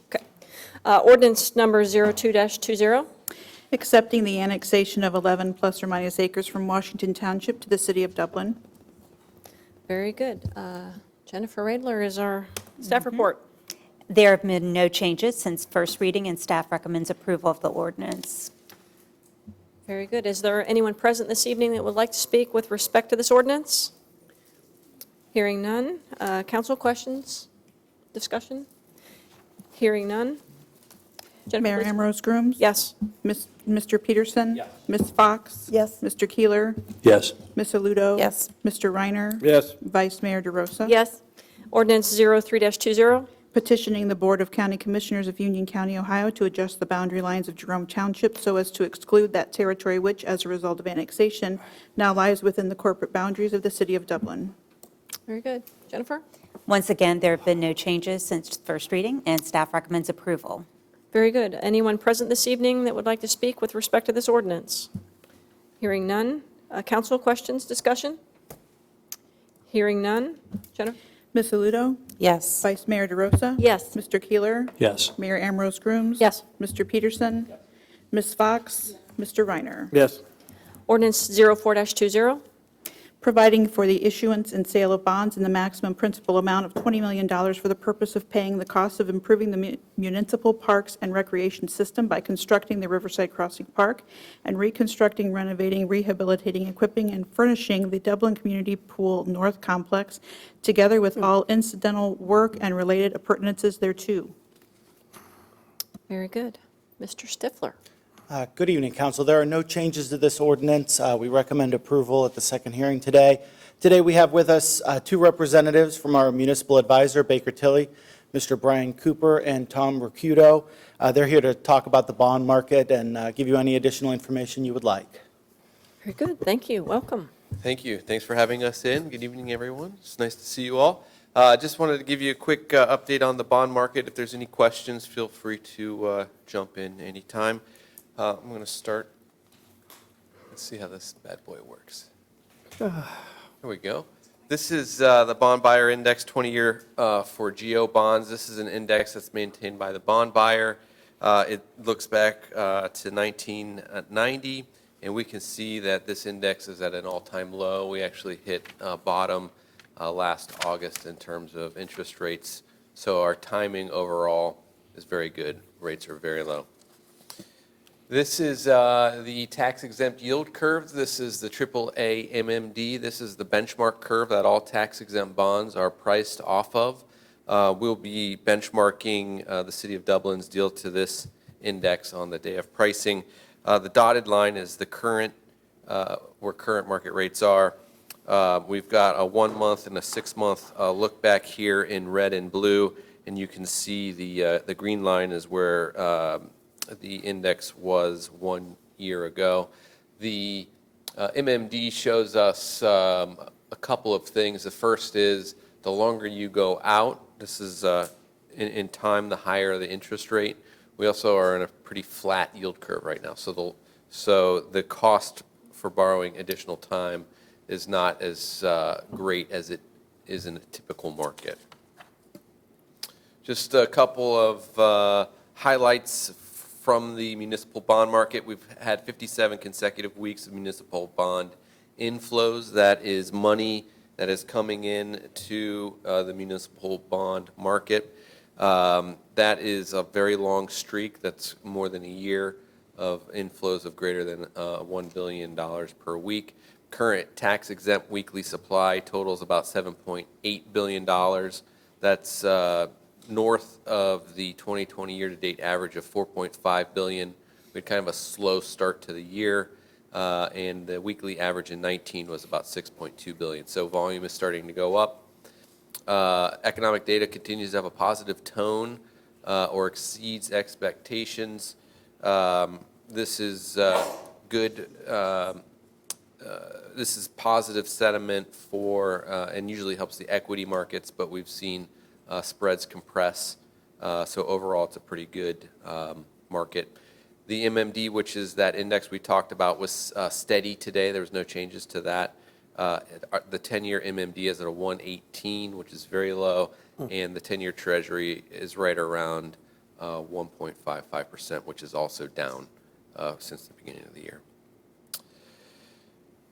Speaker 1: Okay. Ordinance number 02-20.
Speaker 2: Accepting the annexation of 11 plus or minus acres from Washington Township to the city of Dublin.
Speaker 1: Very good. Jennifer Radler is our staff report.
Speaker 8: There have been no changes since first reading, and staff recommends approval of the ordinance.
Speaker 1: Very good. Is there anyone present this evening that would like to speak with respect to this ordinance? Hearing none. Council questions? Discussion? Hearing none. Jennifer,
Speaker 2: Mayor
Speaker 1: please.
Speaker 2: Ambrose Grooms?
Speaker 1: Yes.
Speaker 2: Mr. Peterson?
Speaker 21: Yes.
Speaker 2: Ms. Fox?
Speaker 13: Yes.
Speaker 2: Mr. Keeler?
Speaker 22: Yes.
Speaker 2: Ms. Aludo?
Speaker 17: Yes.
Speaker 2: Mr. Reiner?
Speaker 21: Yes.
Speaker 2: Vice Mayor DeRosa?
Speaker 1: Yes. Ordinance 03-20.
Speaker 2: Petitioning the Board of County Commissioners of Union County, Ohio to adjust the boundary lines of Jerome Township so as to exclude that territory which, as a result of annexation, now lies within the corporate boundaries of the city of Dublin.
Speaker 1: Very good. Jennifer?
Speaker 8: Once again, there have been no changes since first reading, and staff recommends approval.
Speaker 1: Very good. Anyone present this evening that would like to speak with respect to this ordinance? Hearing none. Council questions, discussion? Hearing none. Jennifer?
Speaker 2: Ms. Aludo?
Speaker 17: Yes.
Speaker 2: Vice Mayor DeRosa?
Speaker 4: Yes.
Speaker 2: Mr. Keeler?
Speaker 22: Yes.
Speaker 2: Mayor Ambrose Grooms?
Speaker 1: Yes.
Speaker 2: Mr. Peterson? Ms. Fox? Mr. Reiner?
Speaker 21: Yes.
Speaker 1: Ordinance 04-20.
Speaker 2: Providing for the issuance and sale of bonds in the maximum principal amount of $20 million for the purpose of paying the cost of improving the municipal parks and recreation system by constructing the Riverside Crossing Park and reconstructing, renovating, rehabilitating, equipping, and furnishing the Dublin Community Pool North Complex, together with all incidental work and related appurtenances thereto.
Speaker 1: Very good. Mr. Stifler?
Speaker 12: Good evening, Council. There are no changes to this ordinance. We recommend approval at the second hearing today. Today, we have with us two representatives from our municipal advisor, Baker Tilly, Mr. Brian Cooper and Tom Ricciuto. They're here to talk about the bond market and give you any additional information you would like.
Speaker 1: Very good. Thank you. Welcome.
Speaker 23: Thank you. Thanks for having us in. Good evening, everyone. It's nice to see you all. Just wanted to give you a quick update on the bond market. If there's any questions, feel free to jump in anytime. I'm going to start. Let's see how this bad boy works. There we go. This is the Bond Buyer Index 20-year for GO bonds. This is an index that's maintained by the bond buyer. It looks back to 1990, and we can see that this index is at an all-time low. We actually hit bottom last August in terms of interest rates, so our timing overall is very good. Rates are very low. This is the tax-exempt yield curve. This is the AAA MMD. This is the benchmark curve that all tax-exempt bonds are priced off of. We'll be benchmarking the City of Dublin's deal to this index on the day of pricing. The dotted line is the current, where current market rates are. We've got a 1-month and a 6-month look back here in red and blue, and you can see the green line is where the index was 1 year ago. The MMD shows us a couple of things. The first is the longer you go out, this is in time, the higher the interest rate. We also are in a pretty flat yield curve right now. So the cost for borrowing additional time is not as great as it is in a typical market. Just a couple of highlights from the municipal bond market. We've had 57 consecutive weeks of municipal bond inflows. That is money that is coming in to the municipal bond market. That is a very long streak. That's more than a year of inflows of greater than $1 billion per week. Current tax-exempt weekly supply totals about $7.8 billion. That's north of the 2020 year-to-date average of $4.5 billion. We had kind of a slow start to the year, and the weekly average in 19 was about $6.2 billion. So volume is starting to go up. Economic data continues to have a positive tone or exceeds expectations. This is good. This is positive sentiment for, and usually helps the equity markets, but we've seen spreads compress. So overall, it's a pretty good market. The MMD, which is that index we talked about, was steady today. There was no changes to that. The 10-year MMD is at a 118, which is very low, and the 10-year Treasury is right around 1.55%, which is also down since the beginning of the year.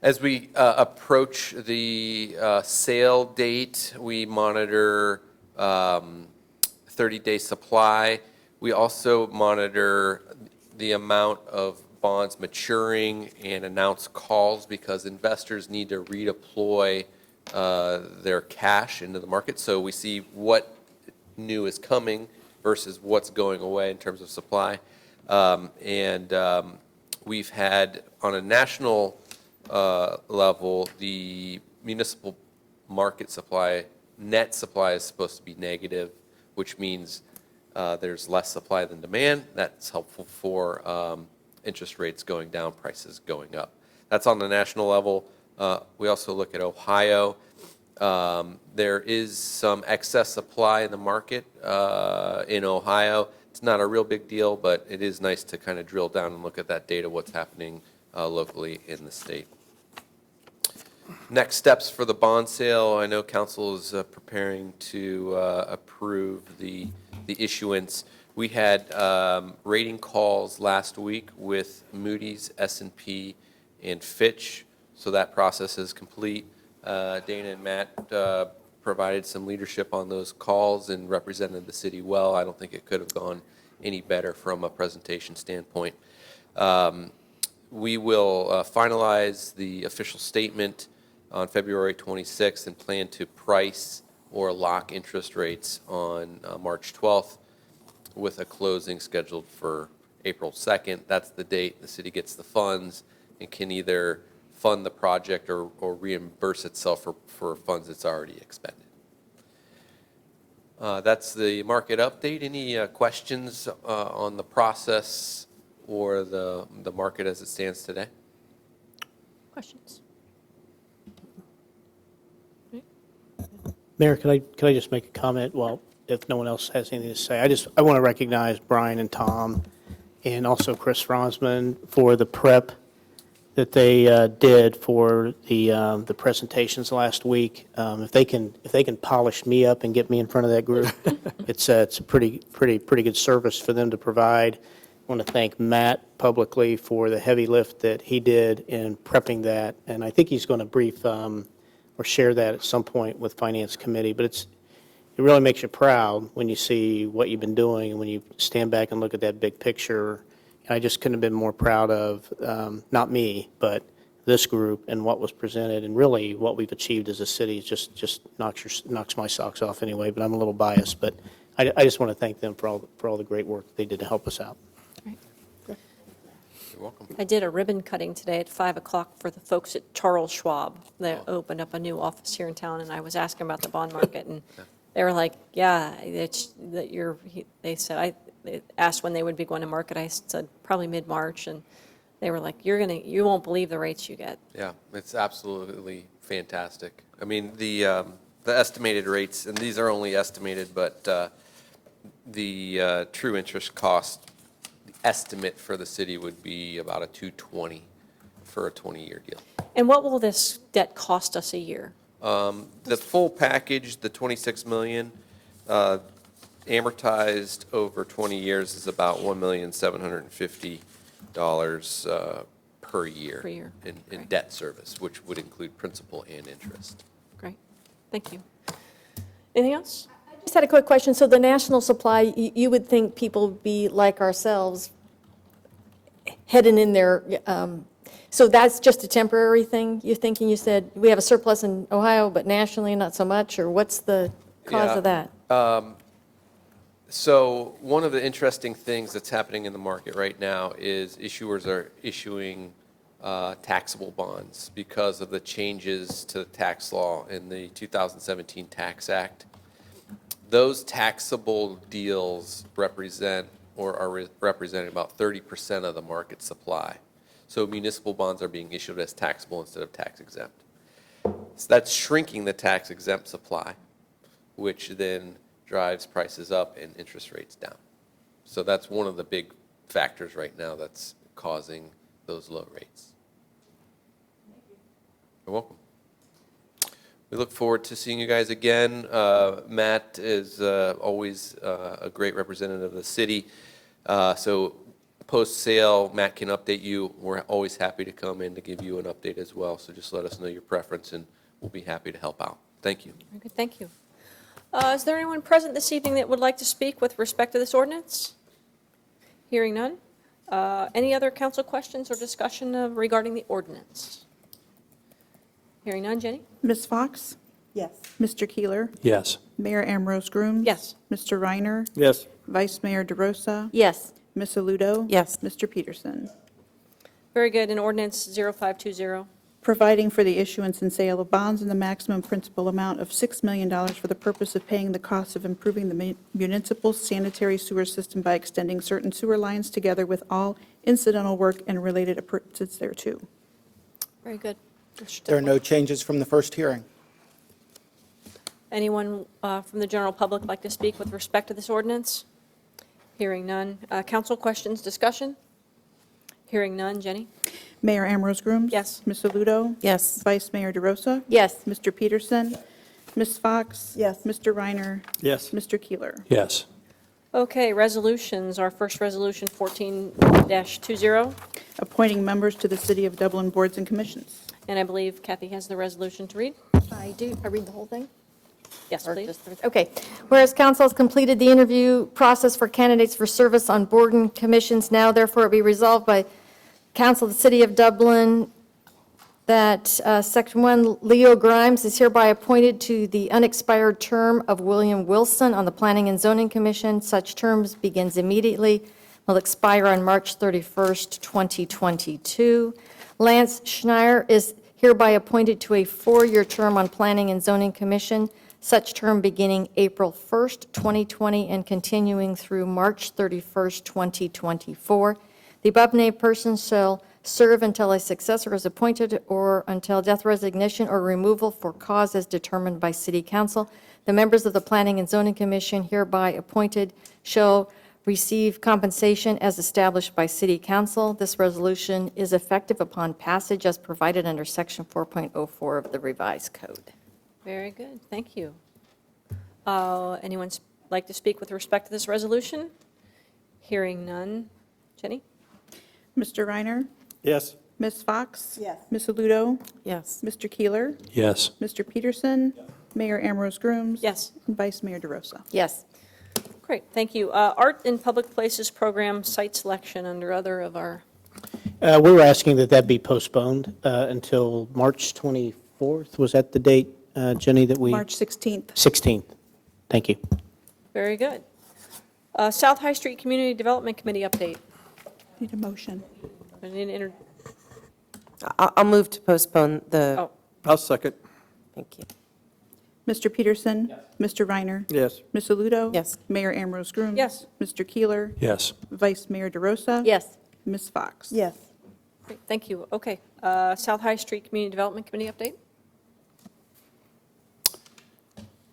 Speaker 23: As we approach the sale date, we monitor 30-day supply. We also monitor the amount of bonds maturing and announce calls because investors need to redeploy their cash into the market. So we see what new is coming versus what's going away in terms of supply. We've had, on a national level, the municipal market supply, net supply is supposed to be negative, which means there's less supply than demand. That's helpful for interest rates going down, prices going up. That's on the national level. We also look at Ohio. There is some excess supply in the market in Ohio. It's not a real big deal, but it is nice to kind of drill down and look at that data, what's happening locally in the state. Next steps for the bond sale. I know council is preparing to approve the issuance. We had rating calls last week with Moody's, S&P, and Fitch, so that process is complete. Dana and Matt provided some leadership on those calls and represented the city well. I don't think it could have gone any better from a presentation standpoint. We will finalize the official statement on February 26th and plan to price or lock interest rates on March 12th with a closing scheduled for April 2nd. That's the date the city gets the funds and can either fund the project or reimburse itself for funds it's already expended. That's the market update. Any questions on the process or the market as it stands today?
Speaker 1: Questions?
Speaker 3: Mayor, could I just make a comment? Well, if no one else has anything to say, I want to recognize Brian and Tom and also Chris Fronsman for the prep that they did for the presentations last week. If they can polish me up and get me in front of that group, it's a pretty good service for them to provide. I want to thank Matt publicly for the heavy lift that he did in prepping that, and I think he's going to brief or share that at some point with Finance Committee. But it really makes you proud when you see what you've been doing and when you stand back and look at that big picture. I just couldn't have been more proud of, not me, but this group and what was presented, and really what we've achieved as a city just knocks my socks off anyway, but I'm a little biased. But I just want to thank them for all the great work they did to help us out.
Speaker 23: You're welcome.
Speaker 1: I did a ribbon cutting today at 5 o'clock for the folks at Charles Schwab. They opened up a new office here in town, and I was asking about the bond market, and they were like, yeah, they said, they asked when they would be going to market. I said probably mid-March, and they were like, you won't believe the rates you get.
Speaker 23: Yeah, it's absolutely fantastic. I mean, the estimated rates, and these are only estimated, but the true interest cost, the estimate for the city would be about a 220 for a 20-year deal.
Speaker 1: And what will this debt cost us a year?
Speaker 23: The full package, the $26 million, amortized over 20 years is about $1,750,000 per year in debt service, which would include principal and interest.
Speaker 1: Great, thank you. Anything else?
Speaker 4: I just had a quick question. So the national supply, you would think people would be like ourselves, heading in there. So that's just a temporary thing, you're thinking? You said we have a surplus in Ohio, but nationally not so much, or what's the cause of that?
Speaker 23: So one of the interesting things that's happening in the market right now is issuers are issuing taxable bonds because of the changes to the tax law in the 2017 Tax Act. Those taxable deals represent or are representing about 30% of the market supply. So municipal bonds are being issued as taxable instead of tax exempt. So that's shrinking the tax exempt supply, which then drives prices up and interest rates down. So that's one of the big factors right now that's causing those low rates. You're welcome. We look forward to seeing you guys again. Matt is always a great representative of the city. So post-sale, Matt can update you. We're always happy to come in to give you an update as well. So just let us know your preference, and we'll be happy to help out. Thank you.
Speaker 1: Very good, thank you. Is there anyone present this evening that would like to speak with respect to this ordinance? Hearing none. Any other council questions or discussion regarding the ordinance? Hearing none. Jenny?
Speaker 2: Ms. Fox?
Speaker 13: Yes.
Speaker 2: Mr. Keeler?
Speaker 21: Yes.
Speaker 2: Mayor Ambrose Grooms?
Speaker 1: Yes.
Speaker 2: Mr. Reiner?
Speaker 21: Yes.
Speaker 2: Vice Mayor DeRosa?
Speaker 4: Yes.
Speaker 2: Ms. Aludo?
Speaker 17: Yes.
Speaker 2: Mr. Peterson?
Speaker 1: Very good. In ordinance 0520.
Speaker 2: Providing for the issuance and sale of bonds in the maximum principal amount of $6 million for the purpose of paying the cost of improving the municipal sanitary sewer system by extending certain sewer lines together with all incidental work and related appurtenances thereto.
Speaker 1: Very good. Mr.
Speaker 12: There are
Speaker 1: Tippler.
Speaker 12: no changes from the first hearing.
Speaker 1: Anyone from the general public like to speak with respect to this ordinance? Hearing none. Council questions, discussion? Hearing none. Jenny?
Speaker 2: Mayor Ambrose Grooms?
Speaker 1: Yes.
Speaker 2: Ms. Aludo?
Speaker 17: Yes.
Speaker 2: Vice Mayor DeRosa?
Speaker 4: Yes.
Speaker 2: Mr. Peterson? Ms. Fox?
Speaker 13: Yes.
Speaker 2: Mr. Reiner?
Speaker 21: Yes.
Speaker 2: Mr. Keeler?
Speaker 21: Yes.
Speaker 1: Okay, resolutions. Our first resolution, 14-20.
Speaker 2: Appointing members to the City of Dublin boards and commissions.
Speaker 1: And I believe Kathy has the resolution to read.
Speaker 4: I do. I read the whole thing?
Speaker 1: Yes,
Speaker 4: Or
Speaker 1: please.
Speaker 4: just- Okay. Whereas council has completed the interview process for candidates for service on board and commissions, now therefore be resolved by Council of the City of Dublin that Section 1, Leo Grimes is hereby appointed to the unexpired term of William Wilson on the Planning and Zoning Commission. Such terms begins immediately, will expire on March 31st, 2022. Lance Schneier is hereby appointed to a 4-year term on Planning and Zoning Commission, such term beginning April 1st, 2020, and continuing through March 31st, 2024. The above-named person shall serve until a successor is appointed or until death, resignation, or removal for cause as determined by City Council. The members of the Planning and Zoning Commission hereby appointed shall receive compensation as established by City Council. This resolution is effective upon passage as provided under Section 4.04 of the revised code.
Speaker 1: Very good, thank you. Anyone like to speak with respect to this resolution? Hearing none. Jenny?
Speaker 2: Mr. Reiner?
Speaker 21: Yes.
Speaker 2: Ms. Fox?
Speaker 13: Yes.
Speaker 2: Ms. Aludo?
Speaker 17: Yes.
Speaker 2: Mr. Keeler?
Speaker 22: Yes.
Speaker 2: Mr. Peterson? Mayor Ambrose Grooms?
Speaker 1: Yes.
Speaker 2: And Vice Mayor DeRosa.
Speaker 4: Yes.
Speaker 1: Great, thank you. Art in Public Places Program, site selection under other of our,
Speaker 3: We were asking that that be postponed until March 24th. Was that the date, Jenny, that we?
Speaker 2: March 16th.
Speaker 3: 16th. Thank you.
Speaker 1: very good. South High Street Community Development Committee update.
Speaker 2: Need a motion.
Speaker 1: I need to
Speaker 17: I'll move to postpone the,
Speaker 1: Oh.
Speaker 21: I'll second.
Speaker 17: thank you.
Speaker 2: Mr. Peterson? Mr. Reiner?
Speaker 21: Yes.
Speaker 2: Ms. Aludo?
Speaker 17: Yes.
Speaker 2: Mayor Ambrose Grooms?
Speaker 1: Yes.
Speaker 2: Mr. Keeler?
Speaker 22: Yes.
Speaker 2: Vice Mayor DeRosa?
Speaker 4: Yes.
Speaker 2: Ms. Fox?
Speaker 13: Yes.
Speaker 1: Great, thank you. Okay, South High Street Community Development Committee update?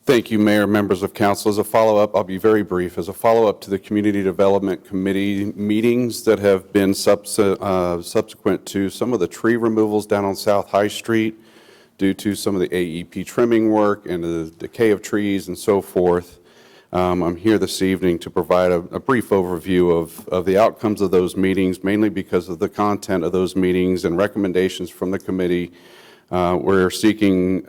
Speaker 16: Thank you, Mayor, members of council. As a follow-up, I'll be very brief. As a follow-up to the Community Development Committee meetings that have been subsequent to some of the tree removals down on South High Street due to some of the AEP trimming work and the decay of trees and so forth, I'm here this evening to provide a brief overview of the outcomes of those meetings, mainly because of the content of those meetings and recommendations from the committee. We're seeking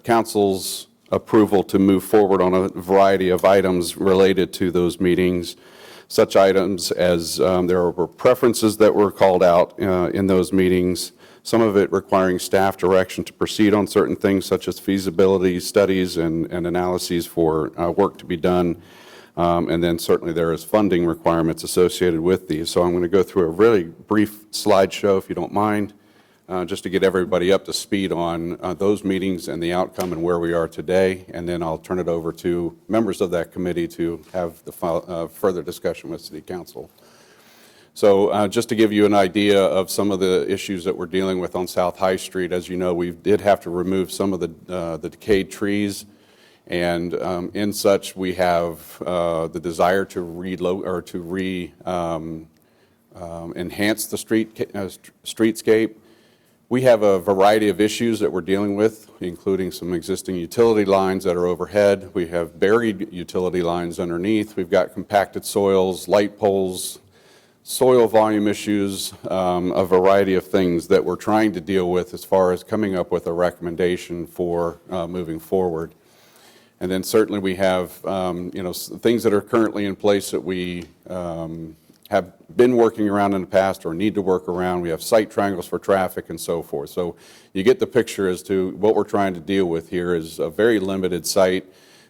Speaker 16: council's approval to move forward on a variety of items related to those meetings, such items as there were preferences that were called out in those meetings, some of it requiring staff direction to proceed on certain things such as feasibility studies and analyses for work to be done. And then certainly there is funding requirements associated with these. So I'm going to go through a really brief slideshow, if you don't mind, just to get everybody up to speed on those meetings and the outcome and where we are today. And then I'll turn it over to members of that committee to have the further discussion with City Council. So just to give you an idea of some of the issues that we're dealing with on South High Street, as you know, we did have to remove some of the decayed trees. And in such, we have the desire to enhance the streetscape. We have a variety of issues that we're dealing with, including some existing utility lines that are overhead. We have buried utility lines underneath. We've got compacted soils, light poles, soil volume issues, a variety of things that we're trying to deal with as far as coming up with a recommendation for moving forward. And then certainly we have things that are currently in place that we have been working around in the past or need to work around. We have site triangles for traffic and so forth. So you get the picture as to what we're trying to deal with here is a very limited site,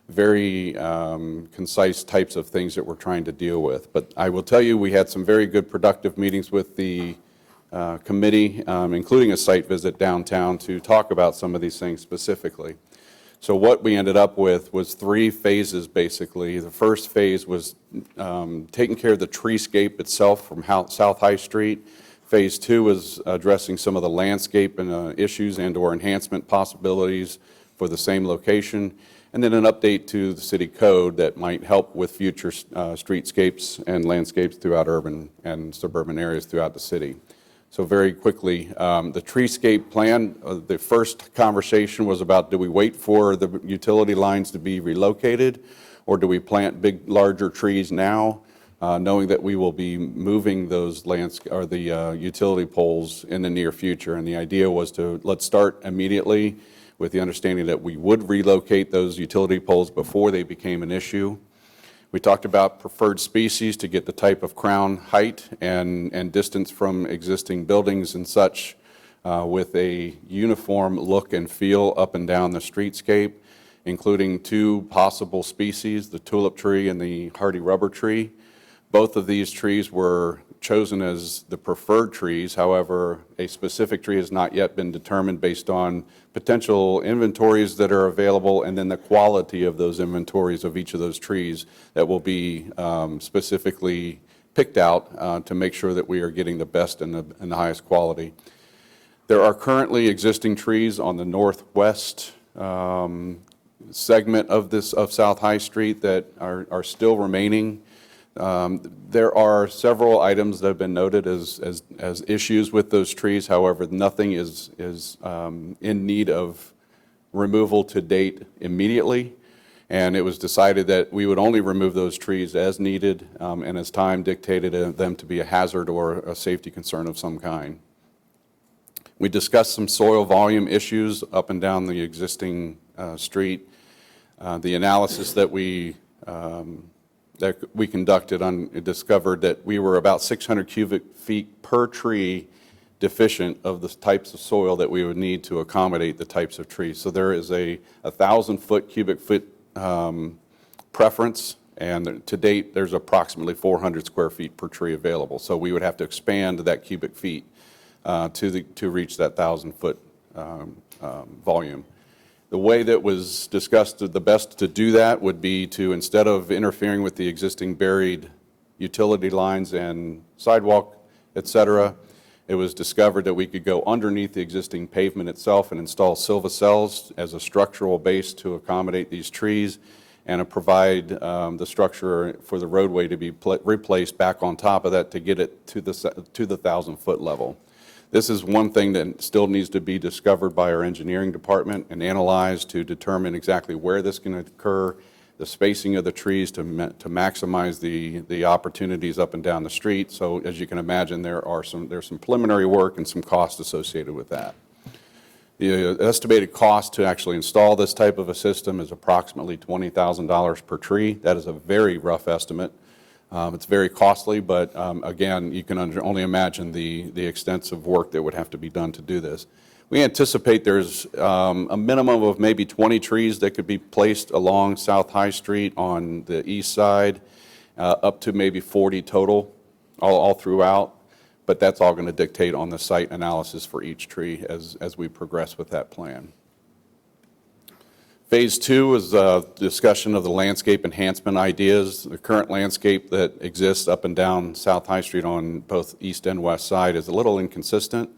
Speaker 16: very concise types of things that we're trying to deal with. But I will tell you, we had some very good productive meetings with the committee, including a site visit downtown to talk about some of these things specifically. So what we ended up with was 3 phases, basically. The first phase was taking care of the treescape itself from South High Street. Phase 2 was addressing some of the landscape and issues and or enhancement possibilities for the same location. And then an update to the city code that might help with future streetscapes and landscapes throughout urban and suburban areas throughout the city. So very quickly, the treescape plan, the first conversation was about, do we wait for the utility lines to be relocated, or do we plant big, larger trees now, knowing that we will be moving those utility poles in the near future? And the idea was to let's start immediately with the understanding that we would relocate those utility poles before they became an issue. We talked about preferred species to get the type of crown height and distance from existing buildings and such with a uniform look and feel up and down the streetscape, including 2 possible species, the tulip tree and the hardy rubber tree. Both of these trees were chosen as the preferred trees. However, a specific tree has not yet been determined based on potential inventories that are available and then the quality of those inventories of each of those trees that will be specifically picked out to make sure that we are getting the best and the highest quality. There are currently existing trees on the northwest segment of South High Street that are still remaining. There are several items that have been noted as issues with those trees. However, nothing is in need of removal to date immediately. And it was decided that we would only remove those trees as needed and as time dictated them to be a hazard or a safety concern of some kind. We discussed some soil volume issues up and down the existing street. The analysis that we conducted discovered that we were about 600 cubic feet per tree deficient of the types of soil that we would need to accommodate the types of trees. So there is a 1,000 cubic foot preference, and to date there's approximately 400 square feet per tree available. So we would have to expand that cubic feet to reach that 1,000 foot volume. The way that was discussed, the best to do that would be to, instead of interfering with the existing buried utility lines and sidewalk, et cetera, it was discovered that we could go underneath the existing pavement itself and install silva cells as a structural base to accommodate these trees and provide the structure for the roadway to be replaced back on top of that to get it to the 1,000 foot level. This is one thing that still needs to be discovered by our engineering department and analyzed to determine exactly where this can occur, the spacing of the trees to maximize the opportunities up and down the street. So as you can imagine, there's some preliminary work and some costs associated with that. The estimated cost to actually install this type of a system is approximately $20,000 per tree. That is a very rough estimate. It's very costly, but again, you can only imagine the extensive work that would have to be done to do this. We anticipate there's a minimum of maybe 20 trees that could be placed along South High Street on the east side, up to maybe 40 total, all throughout. But that's all going to dictate on the site analysis for each tree as we progress with that plan. Phase 2 is a discussion of the landscape enhancement ideas. The current landscape that exists up and down South High Street on both east and west side is a little inconsistent.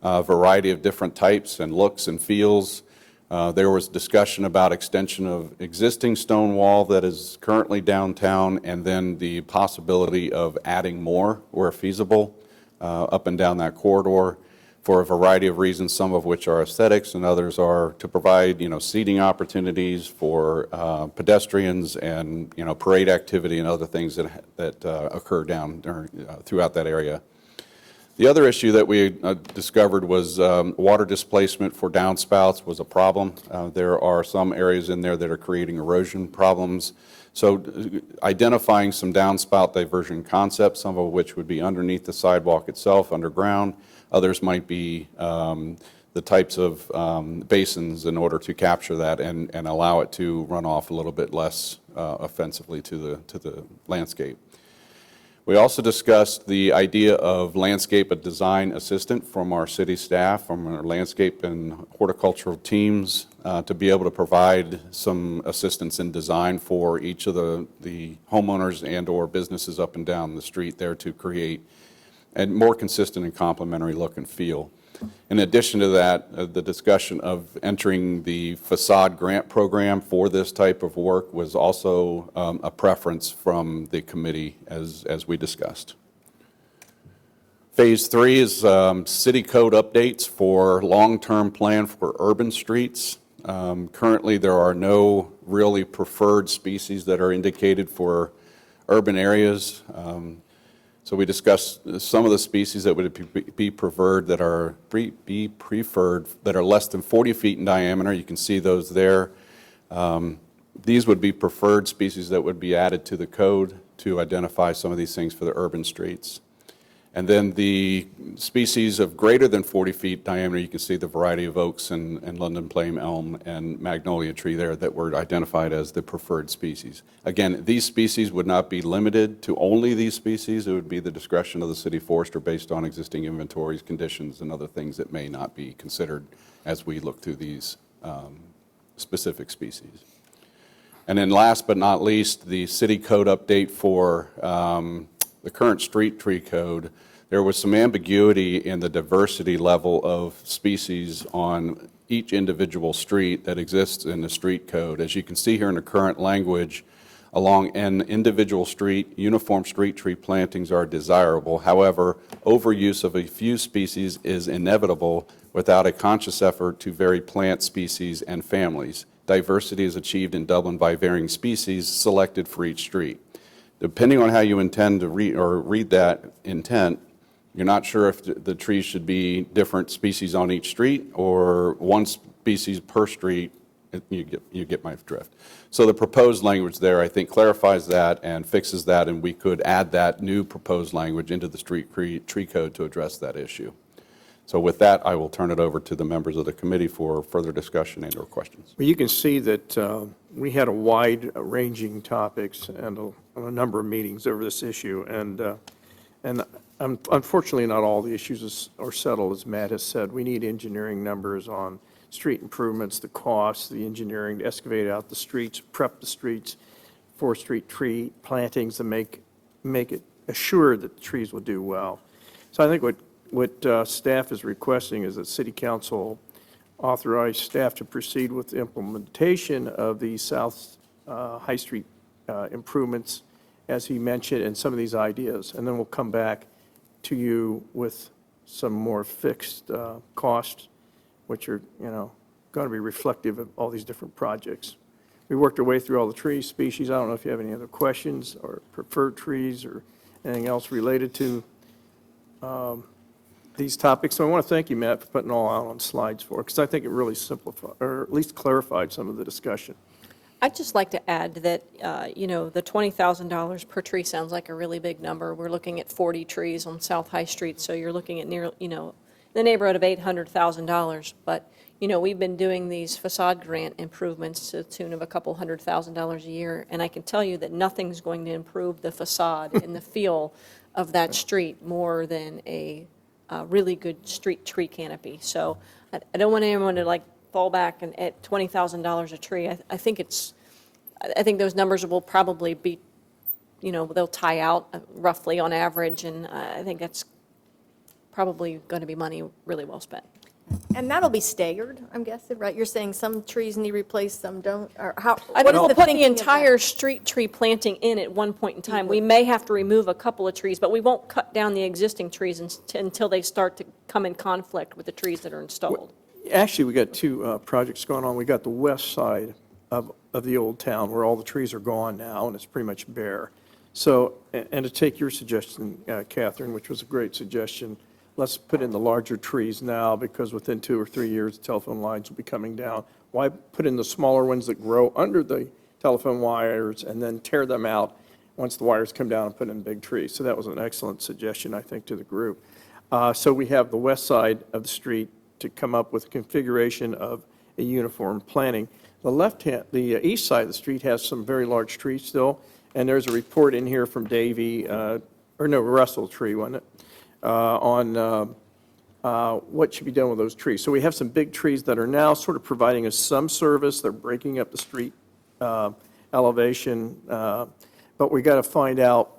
Speaker 16: A variety of different types and looks and feels. There was discussion about extension of existing stone wall that is currently downtown, and then the possibility of adding more where feasible up and down that corridor for a variety of reasons, some of which are aesthetics and others are to provide, seating opportunities for pedestrians and, parade activity and other things that occur throughout that area. The other issue that we discovered was water displacement for downspouts was a problem. There are some areas in there that are creating erosion problems. So identifying some downspout diversion concepts, some of which would be underneath the sidewalk itself, underground. Others might be the types of basins in order to capture that and allow it to run off a little bit less offensively to the landscape. We also discussed the idea of landscape and design assistant from our city staff, from our landscape and horticultural teams, to be able to provide some assistance in design for each of the homeowners and or businesses up and down the street there to create a more consistent and complementary look and feel. In addition to that, the discussion of entering the facade grant program for this type of work was also a preference from the committee as we discussed. Phase 3 is city code updates for long-term plan for urban streets. Currently, there are no really preferred species that are indicated for urban areas. So we discussed some of the species that would be preferred that are less than 40 feet in diameter. You can see those there. These would be preferred species that would be added to the code to identify some of these things for the urban streets. And then the species of greater than 40 feet diameter, you can see the variety of oaks and London plane elm and magnolia tree there that were identified as the preferred species. Again, these species would not be limited to only these species. It would be the discretion of the city forester based on existing inventories, conditions, and other things that may not be considered as we look through these specific species. And then last but not least, the city code update for the current street tree code. There was some ambiguity in the diversity level of species on each individual street that exists in the street code. As you can see here in the current language, along an individual street, uniform street tree plantings are desirable. However, overuse of a few species is inevitable without a conscious effort to vary plant species and families. Diversity is achieved in Dublin by varying species selected for each street. Depending on how you intend to read that intent, you're not sure if the trees should be different species on each street or one species per street. You get my drift. So the proposed language there, I think, clarifies that and fixes that, and we could add that new proposed language into the street tree code to address that issue. So with that, I will turn it over to the members of the committee for further discussion and/or questions.
Speaker 21: Well, you can see that we had a wide-ranging topics and a number of meetings over this issue, and unfortunately, not all the issues are settled, as Matt has said. We need engineering numbers on street improvements, the costs, the engineering to excavate out the streets, prep the streets for street tree plantings to make it assured that the trees will do well. So I think what staff is requesting is that City Council authorize staff to proceed with the implementation of the South High Street improvements, as he mentioned, and some of these ideas. And then we'll come back to you with some more fixed costs, which are, going to be reflective of all these different projects. We worked our way through all the tree species. I don't know if you have any other questions or preferred trees or anything else related to these topics. So I want to thank you, Matt, for putting all out on slides for it, because I think it really simplified, or at least clarified some of the discussion.
Speaker 1: I'd just like to add that, the $20,000 per tree sounds like a really big number. We're looking at 40 trees on South High Street, so you're looking at near, the neighborhood of $800,000. But, we've been doing these facade grant improvements to the tune of a couple $100,000 a year, and I can tell you that nothing's going to improve the facade and the feel of that street more than a really good street tree canopy. So I don't want anyone to fall back at $20,000 a tree. I think those numbers will probably be, they'll tie out roughly on average, and I think that's probably going to be money really well spent.
Speaker 4: And that'll be staggered, I'm guessing, right? You're saying some trees need replaced, some don't, or how?
Speaker 1: I
Speaker 4: what
Speaker 1: don't
Speaker 4: is
Speaker 1: know,
Speaker 4: the
Speaker 1: put the
Speaker 4: thinking of that?
Speaker 1: entire street tree planting in at one point in time. We may have to remove a couple of trees, but we won't cut down the existing trees until they start to come in conflict with the trees that are installed.
Speaker 21: Actually, we got two projects going on. We got the west side of the old town where all the trees are gone now, and it's pretty much bare. So, and to take your suggestion, Catherine, which was a great suggestion, let's put in the larger trees now, because within 2 or 3 years, the telephone lines will be coming down. Why put in the smaller ones that grow under the telephone wires and then tear them out once the wires come down and put in big trees? So that was an excellent suggestion, I think, to the group. So we have the west side of the street to come up with a configuration of a uniform planting. The east side of the street has some very large trees still, and there's a report in here from Davey, Russell Tree, wasn't it? On what should be done with those trees. So we have some big trees that are now sort of providing us some service. They're breaking up the street elevation, but we got to find out,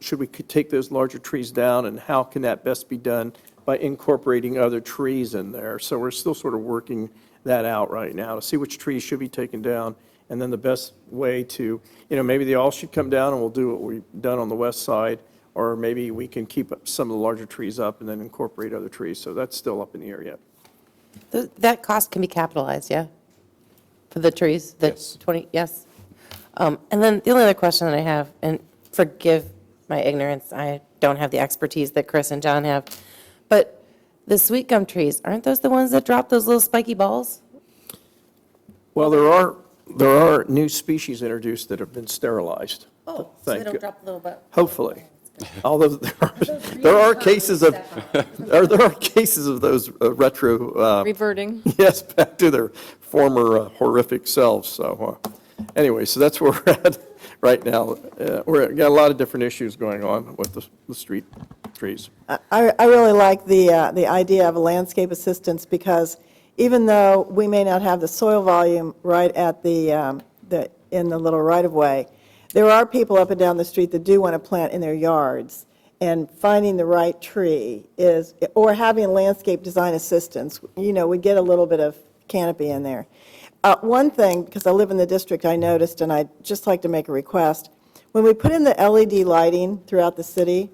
Speaker 21: should we take those larger trees down, and how can that best be done by incorporating other trees in there? So we're still sort of working that out right now to see which trees should be taken down, and then the best way to, maybe they all should come down and we'll do what we've done on the west side, or maybe we can keep some of the larger trees up and then incorporate other trees. So that's still up in the air yet.
Speaker 17: That cost can be capitalized, yeah? For the trees?
Speaker 21: Yes.
Speaker 17: 20, yes. And then the only other question that I have, and forgive my ignorance, I don't have the expertise that Chris and John have, but the sweet gum trees, aren't those the ones that drop those little spiky balls?
Speaker 21: Well, there are new species introduced that have been sterilized.
Speaker 17: Oh, so they don't drop the little bit.
Speaker 21: Hopefully. Although there are cases of those retro
Speaker 1: Reverting.
Speaker 21: yes, back to their former horrific selves. So anyway, so that's where we're at right now. We've got a lot of different issues going on with the street trees.
Speaker 13: I really like the idea of a landscape assistance, because even though we may not have the soil volume right at in the little right-of-way, there are people up and down the street that do want to plant in their yards, and finding the right tree or having landscape design assistance, we get a little bit of canopy in there. One thing, because I live in the district, I noticed, and I'd just like to make a request. When we put in the LED lighting throughout the city,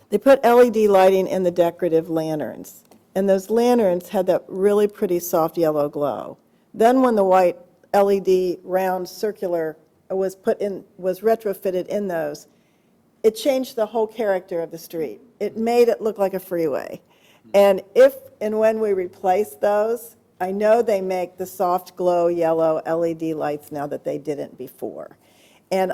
Speaker 13: they put LED lighting in the decorative lanterns. And those lanterns had that really pretty soft yellow glow. Then when the white LED round circular was retrofitted in those, it changed the whole character of the street. It made it look like a freeway. And if and when we replace those, I know they make the soft glow yellow LED lights now that they didn't before. And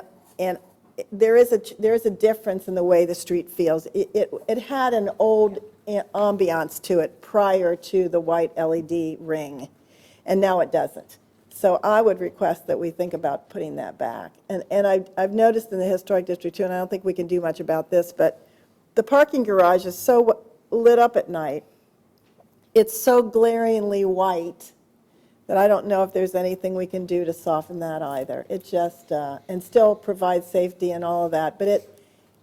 Speaker 13: there is a difference in the way the street feels. It had an old ambiance to it prior to the white LED ring, and now it doesn't. So I would request that we think about putting that back. And I've noticed in the historic district too, and I don't think we can do much about this, but the parking garage is so lit up at night. It's so glaringly white that I don't know if there's anything we can do to soften that either. It just, and still provide safety and all of that, but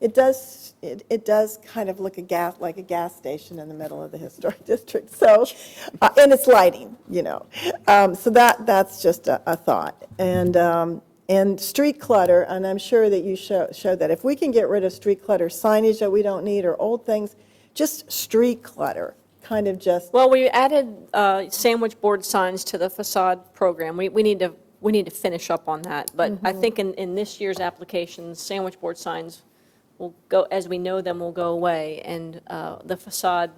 Speaker 13: it does kind of look like a gas station in the middle of the historic district. So, and it's lighting, you know. So that's just a thought. And street clutter, and I'm sure that you showed that. If we can get rid of street clutter, signage that we don't need, or old things, just street clutter, kind of just.
Speaker 1: Well, we added sandwich board signs to the facade program. We need to finish up on that. But I think in this year's applications, sandwich board signs will go, as we know them, will go away, and the facade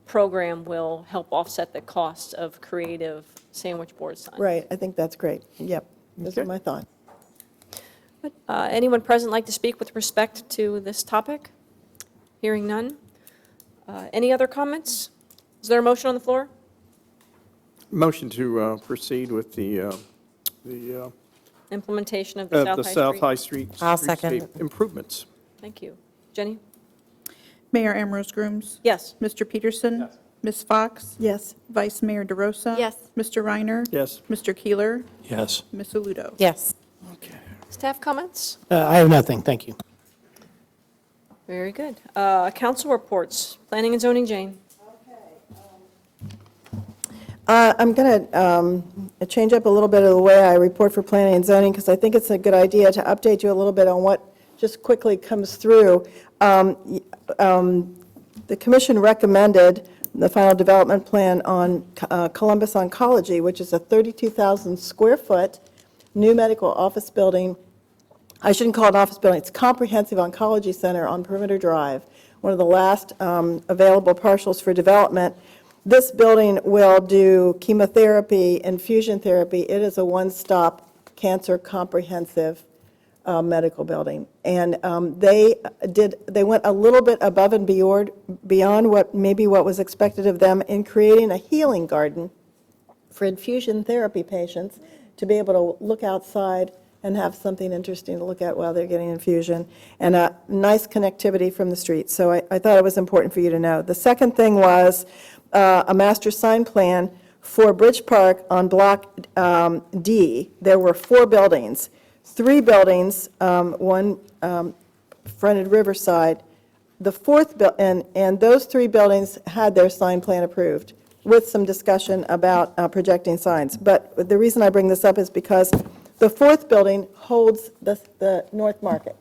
Speaker 1: program will help offset the cost of creative sandwich board signs.
Speaker 13: Right, I think that's great. Yep, those are my thoughts.
Speaker 1: Anyone present like to speak with respect to this topic? Hearing none. Any other comments? Is there a motion on the floor?
Speaker 21: Motion to proceed with the
Speaker 1: Implementation of the South High Street.
Speaker 17: I'll second.
Speaker 21: Streetscape improvements.
Speaker 1: Thank you. Jenny?
Speaker 2: Mayor Ambrose Grooms?
Speaker 1: Yes.
Speaker 2: Mr. Peterson? Ms. Fox?
Speaker 13: Yes.
Speaker 2: Vice Mayor DeRosa?
Speaker 14: Yes.
Speaker 2: Mr. Reiner?
Speaker 21: Yes.
Speaker 2: Mr. Keeler?
Speaker 22: Yes.
Speaker 2: Ms. Aludo?
Speaker 17: Yes.
Speaker 1: Staff comments?
Speaker 3: I have nothing, thank you.
Speaker 1: Very good. Council reports. Planning and zoning, Jane.
Speaker 13: I'm going to change up a little bit of the way I report for planning and zoning, because I think it's a good idea to update you a little bit on what just quickly comes through. The commission recommended the final development plan on Columbus Oncology, which is a 32,000 square foot new medical office building. I shouldn't call it an office building, it's a comprehensive oncology center on Perimeter Drive, one of the last available parcels for development. This building will do chemotherapy, infusion therapy. It is a one-stop cancer comprehensive medical building. And they went a little bit above and beyond what was expected of them in creating a healing garden for infusion therapy patients to be able to look outside and have something interesting to look at while they're getting infusion, and a nice connectivity from the street. So I thought it was important for you to know. The second thing was a master sign plan for Bridge Park on Block D. There were 4 buildings. 3 buildings, one fronted Riverside. The fourth, and those 3 buildings had their sign plan approved with some discussion about projecting signs. But the reason I bring this up is because the 4th building holds the North Market.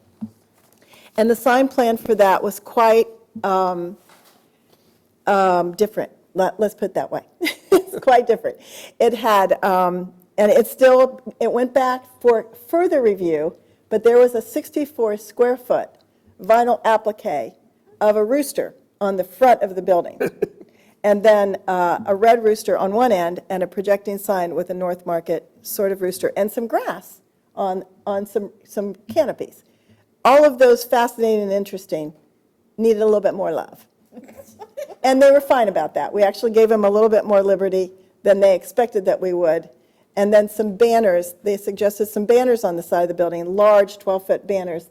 Speaker 13: And the sign plan for that was quite different. Let's put it that way. It's quite different. It had, and it went back for further review, but there was a 64 square foot vinyl applique of a rooster on the front of the building. And then a red rooster on one end and a projecting sign with a North Market sort of rooster and some grass on some canopies. All of those fascinating and interesting needed a little bit more love. And they were fine about that. We actually gave them a little bit more liberty than they expected that we would. And then some banners, they suggested some banners on the side of the building, large 12-foot banners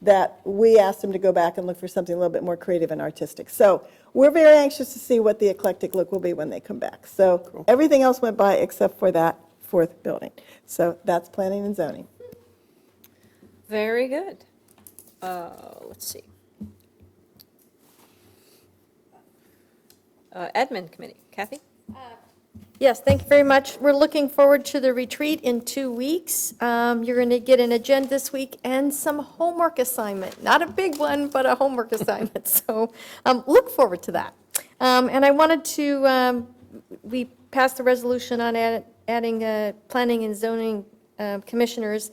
Speaker 13: that we asked them to go back and look for something a little bit more creative and artistic. So we're very anxious to see what the eclectic look will be when they come back. So everything else went by except for that 4th building. So that's planning and zoning.
Speaker 1: Very good. Let's see. Admin committee. Kathy?
Speaker 4: Yes, thank you very much. We're looking forward to the retreat in 2 weeks. You're going to get an agenda this week and some homework assignment. Not a big one, but a homework assignment. So look forward to that. And I wanted to, we passed the resolution on adding planning and zoning commissioners.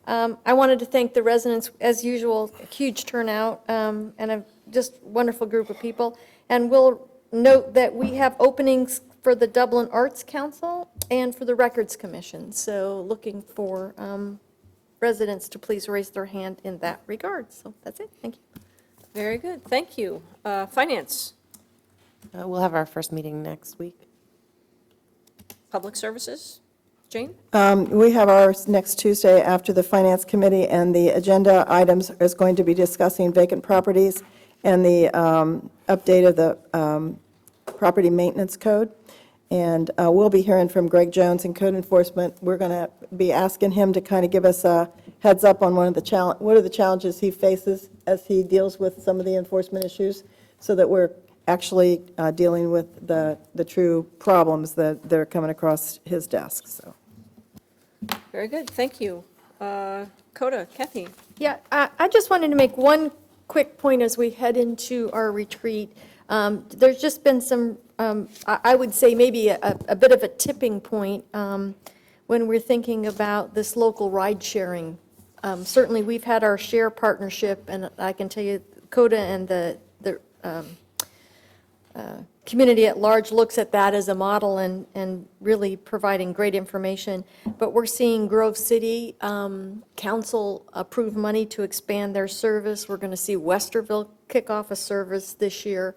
Speaker 4: I wanted to thank the residents, as usual, a huge turnout, and a just wonderful group of people. And we'll note that we have openings for the Dublin Arts Council and for the Records Commission. So looking for residents to please raise their hand in that regard. So that's it. Thank you.
Speaker 1: Very good, thank you. Finance,
Speaker 17: We'll have our first meeting next week.
Speaker 1: Public Services, Jane?
Speaker 13: We have ours next Tuesday after the Finance Committee, and the agenda items is going to be discussing vacant properties and the update of the property maintenance code. And we'll be hearing from Greg Jones in Code Enforcement. We're going to be asking him to kind of give us a heads up on what are the challenges he faces as he deals with some of the enforcement issues, so that we're actually dealing with the true problems that are coming across his desk. So.
Speaker 1: Very good, thank you. Coda, Kathy?
Speaker 4: Yeah, I just wanted to make one quick point as we head into our retreat. There's just been some, I would say maybe a bit of a tipping point when we're thinking about this local ride sharing. Certainly, we've had our share partnership, and I can tell you, CODA and the community at large looks at that as a model and really providing great information. But we're seeing Grove City Council approve money to expand their service. We're going to see Westerville kick off a service this year.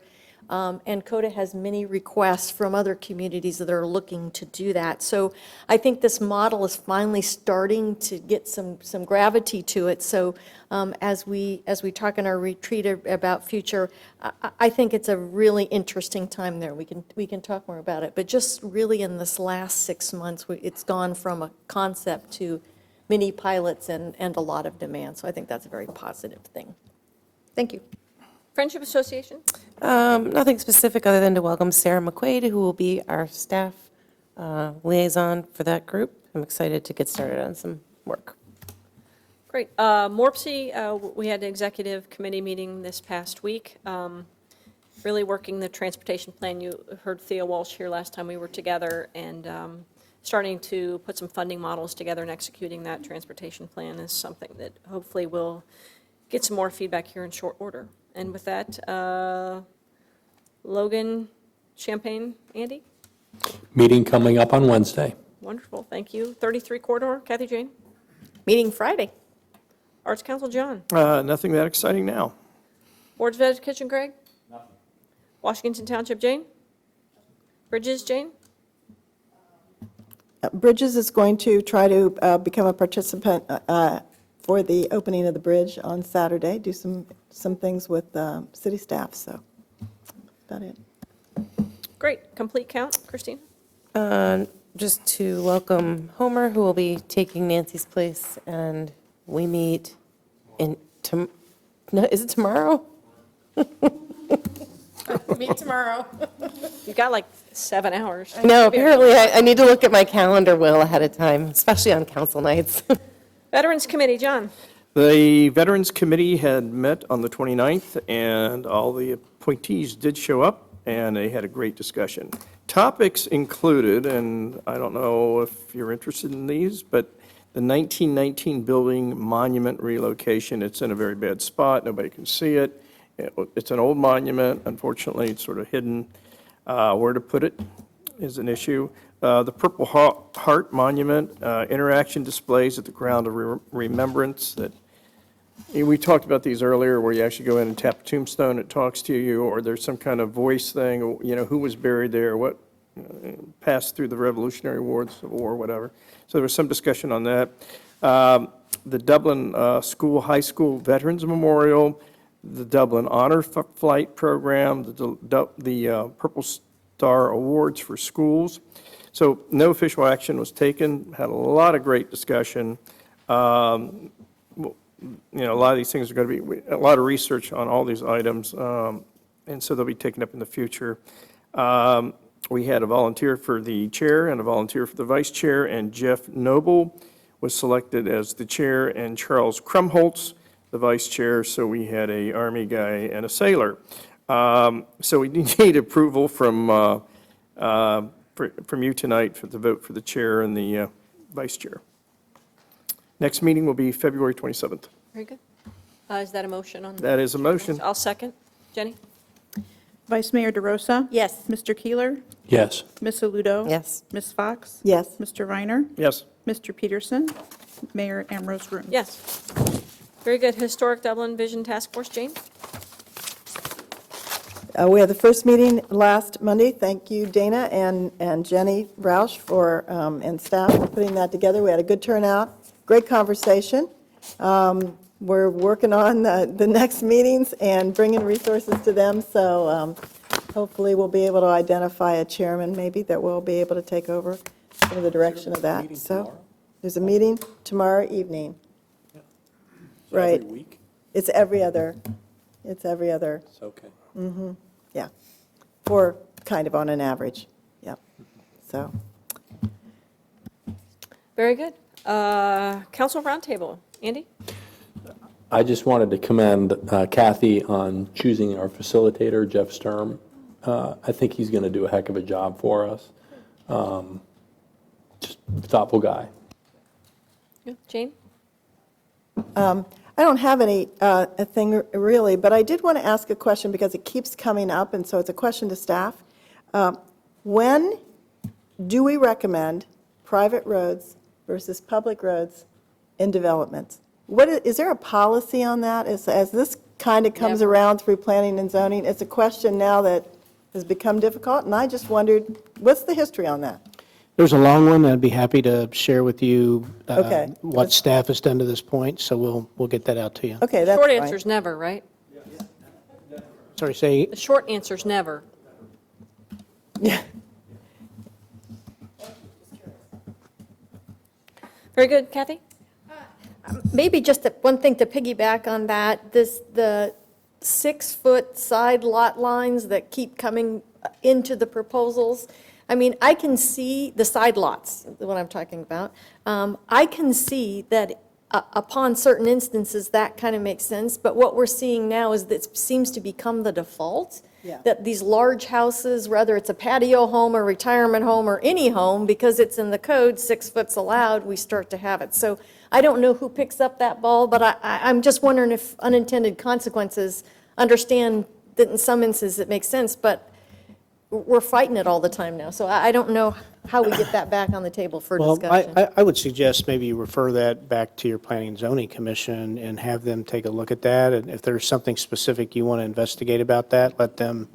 Speaker 4: And CODA has many requests from other communities that are looking to do that. So I think this model is finally starting to get some gravity to it. So as we talk in our retreat about future, I think it's a really interesting time there. We can talk more about it. But just really in this last 6 months, it's gone from a concept to mini pilots and a lot of demand. So I think that's a very positive thing. Thank you.
Speaker 1: Friendship Association?
Speaker 17: Nothing specific other than to welcome Sarah McQuaid, who will be our staff liaison for that group. I'm excited to get started on some work.
Speaker 1: Great. MORPC, we had an executive committee meeting this past week, really working the transportation plan. You heard Thea Walsh here last time we were together, and starting to put some funding models together, and executing that transportation plan is something that hopefully will get some more feedback here in short order. And with that, Logan, Champaign, Andy?
Speaker 19: Meeting coming up on Wednesday.
Speaker 1: Wonderful, thank you. 33 Corridor, Kathy Jane?
Speaker 4: Meeting Friday.
Speaker 1: Arts Council, John?
Speaker 21: Nothing that exciting now.
Speaker 1: Boards of Education, Greg? Nothing. Washington Township, Jane? Bridges, Jane?
Speaker 13: Bridges is going to try to become a participant for the opening of the bridge on Saturday, do some things with city staff, so about it.
Speaker 1: Great. Complete count, Christine?
Speaker 17: Just to welcome Homer, who will be taking Nancy's place, and we meet in, no, is it tomorrow? Meet tomorrow.
Speaker 1: You got like 7 hours.
Speaker 17: No, apparently I need to look at my calendar well ahead of time, especially on council nights.
Speaker 1: Veterans Committee, John?
Speaker 21: The Veterans Committee had met on the 29th, and all the appointees did show up, and they had a great discussion. Topics included, and I don't know if you're interested in these, but the 1919 building monument relocation. It's in a very bad spot. Nobody can see it. It's an old monument. Unfortunately, it's sort of hidden. Where to put it is an issue. The Purple Heart Monument, interaction displays at the Ground of Remembrance. That we talked about these earlier, where you actually go in and tap a tombstone, it talks to you, or there's some kind of voice thing, who was buried there, what passed through the Revolutionary War, the Civil War, whatever. So there was some discussion on that. The Dublin High School Veterans Memorial, the Dublin Honor Flight Program, the Purple Star Awards for schools. So no official action was taken, had a lot of great discussion. A lot of these things are going to be, a lot of research on all these items, and so they'll be taken up in the future. We had a volunteer for the chair and a volunteer for the vice chair, and Jeff Noble was selected as the chair, and Charles Krumholtz, the vice chair, so we had a Army guy and a sailor. So we need approval from you tonight for the vote for the chair and the vice chair. Next meeting will be February 27th.
Speaker 1: Very good. Is that a motion on?
Speaker 21: That is a motion.
Speaker 1: I'll second. Jenny?
Speaker 2: Vice Mayor DeRosa?
Speaker 4: Yes.
Speaker 2: Mr. Keeler?
Speaker 22: Yes.
Speaker 2: Ms. Aludo?
Speaker 17: Yes.
Speaker 2: Ms. Fox?
Speaker 13: Yes.
Speaker 2: Mr. Reiner?
Speaker 21: Yes.
Speaker 2: Mr. Peterson? Mayor Ambrose Room?
Speaker 1: Yes. Very good. Historic Dublin Vision Task Force, Jane?
Speaker 13: We had the first meeting last Monday. Thank you, Dana and Jenny Roush and staff for putting that together. We had a good turnout, great conversation. We're working on the next meetings and bringing resources to them, so hopefully we'll be able to identify a chairman maybe that will be able to take over some of the direction of that. So there's a meeting tomorrow evening. Right.
Speaker 22: Every week?
Speaker 13: It's every other.
Speaker 22: It's okay.
Speaker 13: Yeah, or kind of on an average, yep, so.
Speaker 1: Very good. Council Roundtable, Andy?
Speaker 22: I just wanted to commend Kathy on choosing our facilitator, Jeff Sturm. I think he's going to do a heck of a job for us. Just thoughtful guy.
Speaker 1: Yeah. Jane?
Speaker 13: I don't have any a thing really, but I did want to ask a question because it keeps coming up, and so it's a question to staff. When do we recommend private roads versus public roads in developments? Is there a policy on that? As this kind of comes around through planning and zoning, it's a question now that has become difficult, and I just wondered, what's the history on that?
Speaker 3: There's a long one. I'd be happy to share with you
Speaker 13: Okay.
Speaker 3: what staff has done to this point, so we'll get that out to you.
Speaker 13: Okay, that's
Speaker 1: Short
Speaker 13: fine.
Speaker 1: answer's never, right?
Speaker 3: Sorry, say,
Speaker 1: The short answer's never.
Speaker 13: Yeah.
Speaker 1: Very good. Kathy?
Speaker 4: Maybe just one thing to piggyback on that, the 6-foot side lot lines that keep coming into the proposals. I mean, I can see the side lots, what I'm talking about. I can see that upon certain instances, that kind of makes sense, but what we're seeing now is that it seems to become the default.
Speaker 13: Yeah.
Speaker 4: That these large houses, whether it's a patio home or retirement home or any home, because it's in the code, 6 foot's allowed, we start to have it. So I don't know who picks up that ball, but I'm just wondering if unintended consequences, understand that in some instances it makes sense, but we're fighting it all the time now. So I don't know how we get that back on the table for
Speaker 3: well,
Speaker 4: discussion.
Speaker 3: I would suggest maybe you refer that back to your Planning and Zoning Commission and have them take a look at that. And if there's something specific you want to investigate about that, let them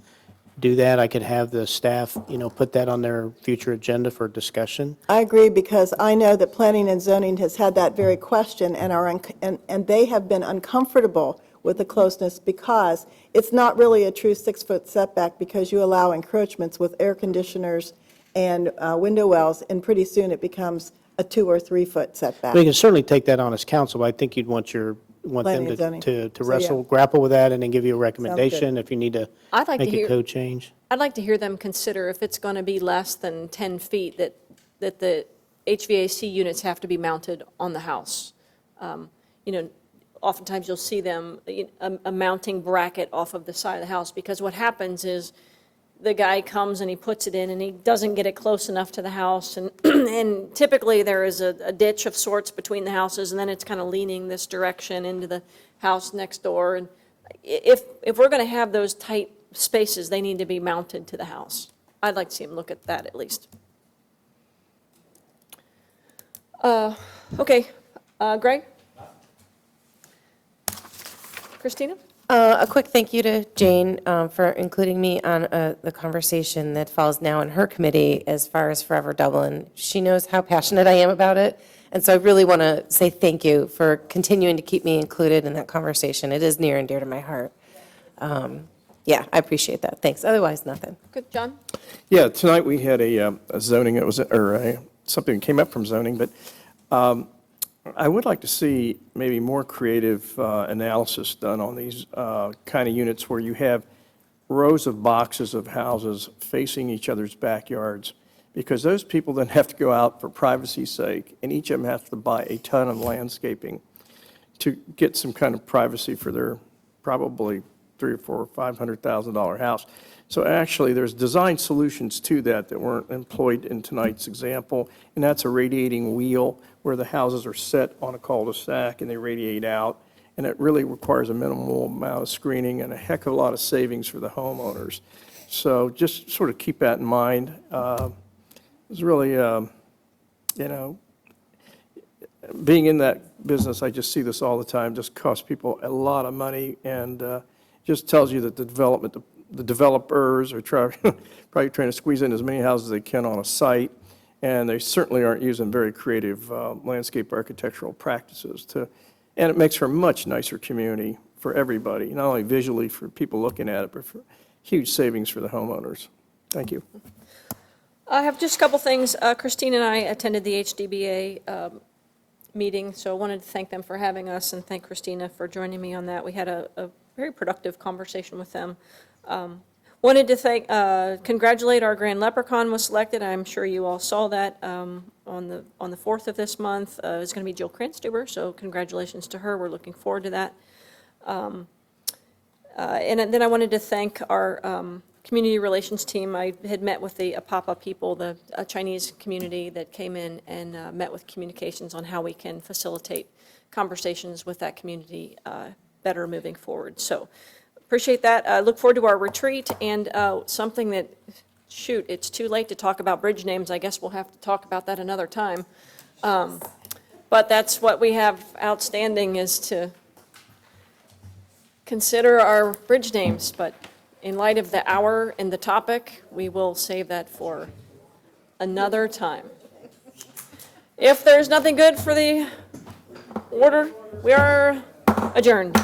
Speaker 3: do that. I could have the staff, put that on their future agenda for discussion.
Speaker 13: I agree, because I know that planning and zoning has had that very question and they have been uncomfortable with the closeness because it's not really a true 6-foot setback because you allow encroachments with air conditioners and window wells, and pretty soon it becomes a 2 or 3 foot setback.
Speaker 3: We can certainly take that on as council, but I think you'd want them
Speaker 13: Planning and zoning.
Speaker 3: to
Speaker 13: So, yeah.
Speaker 3: grapple with that and then give you a recommendation if you need to
Speaker 1: I'd like to
Speaker 3: make a
Speaker 1: hear-
Speaker 3: code change.
Speaker 1: I'd like to hear them consider if it's going to be less than 10 feet, that the HVAC units have to be mounted on the house. Oftentimes you'll see them, a mounting bracket off of the side of the house, because what happens is the guy comes and he puts it in and he doesn't get it close enough to the house, and and typically there is a ditch of sorts between the houses, and then it's kind of leaning this direction into the house next door. And if we're going to have those tight spaces, they need to be mounted to the house. I'd like to see them look at that at least. Okay, Greg? Christina?
Speaker 17: A quick thank you to Jane for including me on the conversation that falls now in her committee as far as Forever Dublin. She knows how passionate I am about it, and so I really want to say thank you for continuing to keep me included in that conversation. It is near and dear to my heart. Yeah, I appreciate that. Thanks. Otherwise, nothing.
Speaker 1: Good, John?
Speaker 21: Yeah, tonight we had a zoning, something that came up from zoning, but I would like to see maybe more creative analysis done on these kind of units where you have rows of boxes of houses facing each other's backyards, because those people then have to go out for privacy's sake, and each of them have to buy a ton of landscaping to get some kind of privacy for their probably $300,000 or $500,000 house. So actually, there's design solutions to that that weren't employed in tonight's example, and that's a radiating wheel where the houses are set on a cul-de-sac and they radiate out, and it really requires a minimal amount of screening and a heck of a lot of savings for the homeowners. So just sort of keep that in mind. It's really, being in that business, I just see this all the time, just costs people a lot of money, and just tells you that the developers are probably trying to squeeze in as many houses as they can on a site, and they certainly aren't using very creative landscape architectural practices and it makes for a much nicer community for everybody, not only visually for people looking at it, but for huge savings for the homeowners. Thank you.
Speaker 1: I have just a couple things. Christine and I attended the HDBA meeting, so I wanted to thank them for having us and thank Christina for joining me on that. We had a very productive conversation with them. Wanted to congratulate our Grand Leprechaun was selected. I'm sure you all saw that on the 4th of this month. It's going to be Jill Kranstuber, so congratulations to her. We're looking forward to that. And then I wanted to thank our community relations team. I had met with the Apapa people, the Chinese community that came in and met with communications on how we can facilitate conversations with that community better moving forward. So appreciate that. I look forward to our retreat, and something that, shoot, it's too late to talk about bridge names. I guess we'll have to talk about that another time. But that's what we have outstanding, is to consider our bridge names. But in light of the hour and the topic, we will save that for another time. If there's nothing good for the order, we are adjourned.